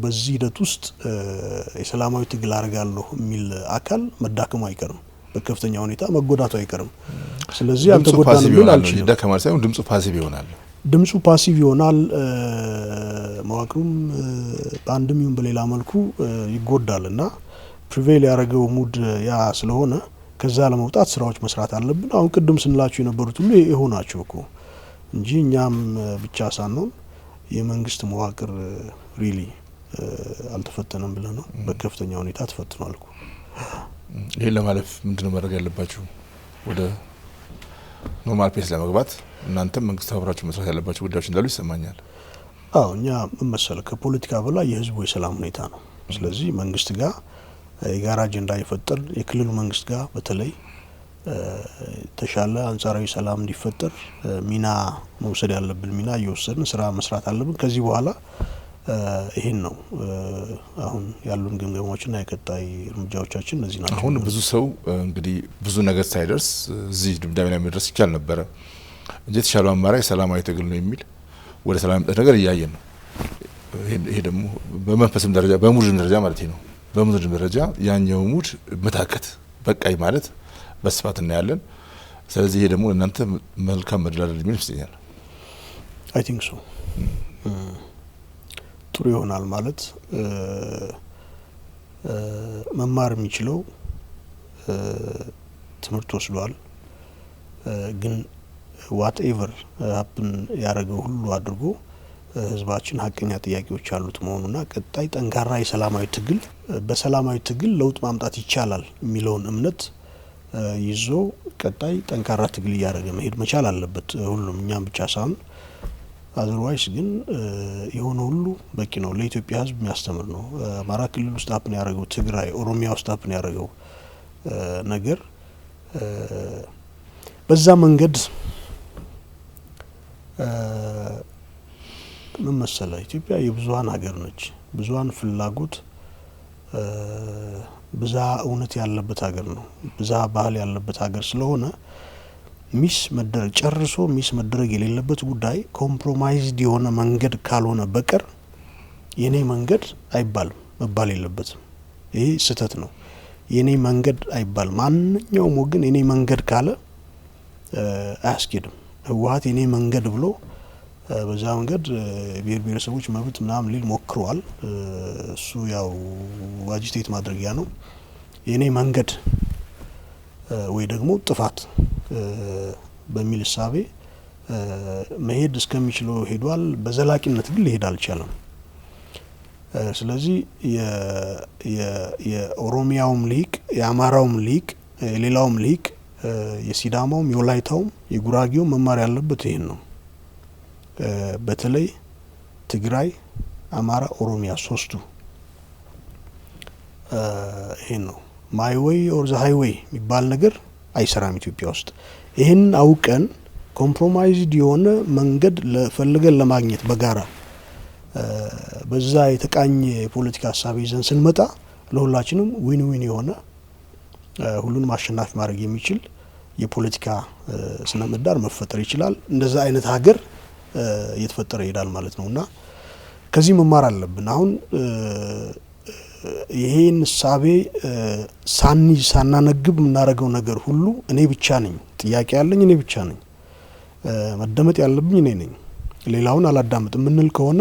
በዚህ ሂደት ውስጥ የሰላማዊ ትግል አደርጋለሁ የሚል አካል መዳከሙ አይቀርም፣ በከፍተኛ ሁኔታ መጎዳቱ አይቀርም። ስለዚህ አልተጎዳንም ቢል አልችልም። ደከማ ሳይሆን ድምጹ ፓሲቭ ይሆናል። ድምጹ ፓሲቭ ይሆናል። መዋቅሩም በአንድም ይሁን በሌላ መልኩ ይጎዳልና ፕሪቬል ያደረገው ሙድ ያ ስለሆነ ከዛ ለመውጣት ስራዎች መስራት አለብን። አሁን ቅድም ስንላችሁ የነበሩት ሁሉ ይሆናቸው እኮ እንጂ እኛም ብቻ ሳንሆን የመንግስት መዋቅር ሪሊ አልተፈተነም ብለ ነው። በከፍተኛ ሁኔታ ተፈትኗል እኮ። ይሄን ለማለፍ ምንድነው ማድረግ ያለባችሁ? ወደ ኖርማል ፔስ ለመግባት እናንተም መንግስት አብራችሁ መስራት ያለባችሁ ጉዳዮች እንዳሉ ይሰማኛል። አዎ እኛ መሰለ ከፖለቲካ በላይ የህዝቡ የሰላም ሁኔታ ነው። ስለዚህ መንግስት ጋር የጋራ አጀንዳ ይፈጠር የክልሉ መንግስት ጋር በተለይ ተሻለ አንጻራዊ ሰላም እንዲፈጠር ሚና መውሰድ ያለብን ሚና እየወሰድን ስራ መስራት አለብን። ከዚህ በኋላ ይሄን ነው አሁን ያሉን ግምገማዎችና የቀጣይ እርምጃዎቻችን እነዚህ ናቸው። አሁን ብዙ ሰው እንግዲህ ብዙ ነገር ሳይደርስ እዚህ ድምዳሜ ላይ መድረስ ይቻል ነበር እንጂ የተሻለው አማራጭ ሰላማዊ ትግል ነው የሚል ወደ ሰላም መጣ ነገር እያየን ነው። ይሄ ደግሞ በመንፈስም ደረጃ በሙድም ደረጃ ማለት ነው። በሙድም ደረጃ ያኛው ሙድ መታከት በቃይ ማለት በስፋት እናያለን። ስለዚህ ይሄ ደግሞ እናንተ መልካም መደላደል የሚል ይመስለኛል። አይ ቲንክ ሶ ጥሩ ይሆናል ማለት መማር የሚችለው ትምህርት ወስዷል። ግን ዋትኤቨር ሀፕን ያደረገው ሁሉ አድርጎ ህዝባችን ሀቀኛ ጥያቄዎች ያሉት መሆኑና ቀጣይ ጠንካራ የሰላማዊ ትግል በሰላማዊ ትግል ለውጥ ማምጣት ይቻላል የሚለውን እምነት ይዞ ቀጣይ ጠንካራ ትግል እያደረገ መሄድ መቻል አለበት ሁሉም እኛም ብቻ ሳይሆን። አዘርዋይስ ግን የሆነ ሁሉ በቂ ነው ለኢትዮጵያ ህዝብ የሚያስተምር ነው። አማራ ክልል ውስጥ ሀፕን ያደረገው ትግራይ ኦሮሚያ ውስጥ ሀፕን ያደረገው ነገር በዛ መንገድ ምን መሰለ ኢትዮጵያ የብዙሃን ሀገር ነች። ብዙሃን ፍላጎት ብዛ እውነት ያለበት ሀገር ነው። ብዛ ባህል ያለበት ሀገር ስለሆነ ሚስ መደረግ ጨርሶ ሚስ መደረግ የሌለበት ጉዳይ ኮምፕሮማይዝድ የሆነ መንገድ ካልሆነ በቀር የኔ መንገድ አይባልም መባል የለበትም። ይሄ ስህተት ነው። የኔ መንገድ አይባልም። ማንኛውም ወገን የኔ መንገድ ካለ አያስኬድም። ህወሓት የኔ መንገድ ብሎ በዛ መንገድ ብሔር ብሔረሰቦች መብት ምናምን ሊል ሞክሯል። እሱ ያው አጂቴት ማድረጊያ ነው። የኔ መንገድ ወይ ደግሞ ጥፋት በሚል እሳቤ መሄድ እስከሚችለው ሄዷል። በዘላቂነት ግን ሊሄድ አልቻለም። ስለዚህ የኦሮሚያውም ሊቅ የአማራውም ሊቅ የሌላውም ሊቅ የሲዳማውም የወላይታውም የጉራጌው መማር ያለበት ይሄን ነው። በተለይ ትግራይ፣ አማራ፣ ኦሮሚያ ሶስቱ ይሄን ነው ማይ ዌይ ኦር ዘ ሃይዌይ የሚባል ነገር አይሰራም ኢትዮጵያ ውስጥ። ይሄን አውቀን ኮምፕሮማይዝድ የሆነ መንገድ ለፈልገን ለማግኘት በጋራ በዛ የተቃኘ የፖለቲካ ሀሳብ ይዘን ስንመጣ ለሁላችንም ዊን ዊን የሆነ ሁሉን ማሸናፊ ማድረግ የሚችል የፖለቲካ ስነ ምህዳር መፈጠር ይችላል። እንደዛ አይነት ሀገር እየተፈጠረ ይሄዳል ማለት ነውና ከዚህ መማር አለብን። አሁን ይሄን ሳቤ ሳናነግብ የምናደርገው ነገር ሁሉ እኔ ብቻ ነኝ፣ ጥያቄ ያለኝ እኔ ብቻ ነኝ፣ መደመጥ ያለብኝ እኔ ነኝ፣ ሌላውን አላዳምጥ የምንል ከሆነ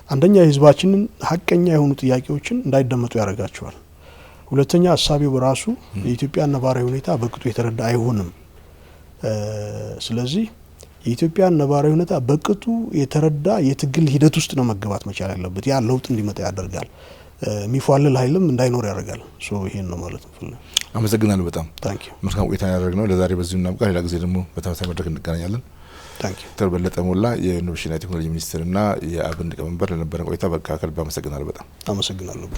አንደኛ የህዝባችንን ሀቀኛ የሆኑ ጥያቄዎችን እንዳይደመጡ ያደርጋቸዋል። ሁለተኛ ሀሳቤው በራሱ የኢትዮጵያ ነባራዊ ሁኔታ በቅጡ የተረዳ አይሆንም። ስለዚህ የኢትዮጵያ ነባራዊ ሁኔታ በቅጡ የተረዳ የትግል ሂደት ውስጥ ነው መገባት መቻል ያለበት። ያ ለውጥ እንዲመጣ ያደርጋል። የሚፏልል ኃይልም እንዳይኖር ያደርጋል። ይሄን ነው ማለት ነው። አመሰግናለሁ በጣም ታንኪ ዩ። መልካም ቆይታ ያደረግነው ለዛሬ በዚሁ እናብቃ። ሌላ ጊዜ ደግሞ በተመሳሳይ መድረክ እንገናኛለን። ታንኪ ዩ። ዶክተር በለጠ ሞላ የኢኖቬሽንና ቴክኖሎጂ ሚኒስትርና የአብን ሊቀመንበር ለነበረን ቆይታ በቃ ከልብ አመሰግናለሁ። በጣም አመሰግናለሁ።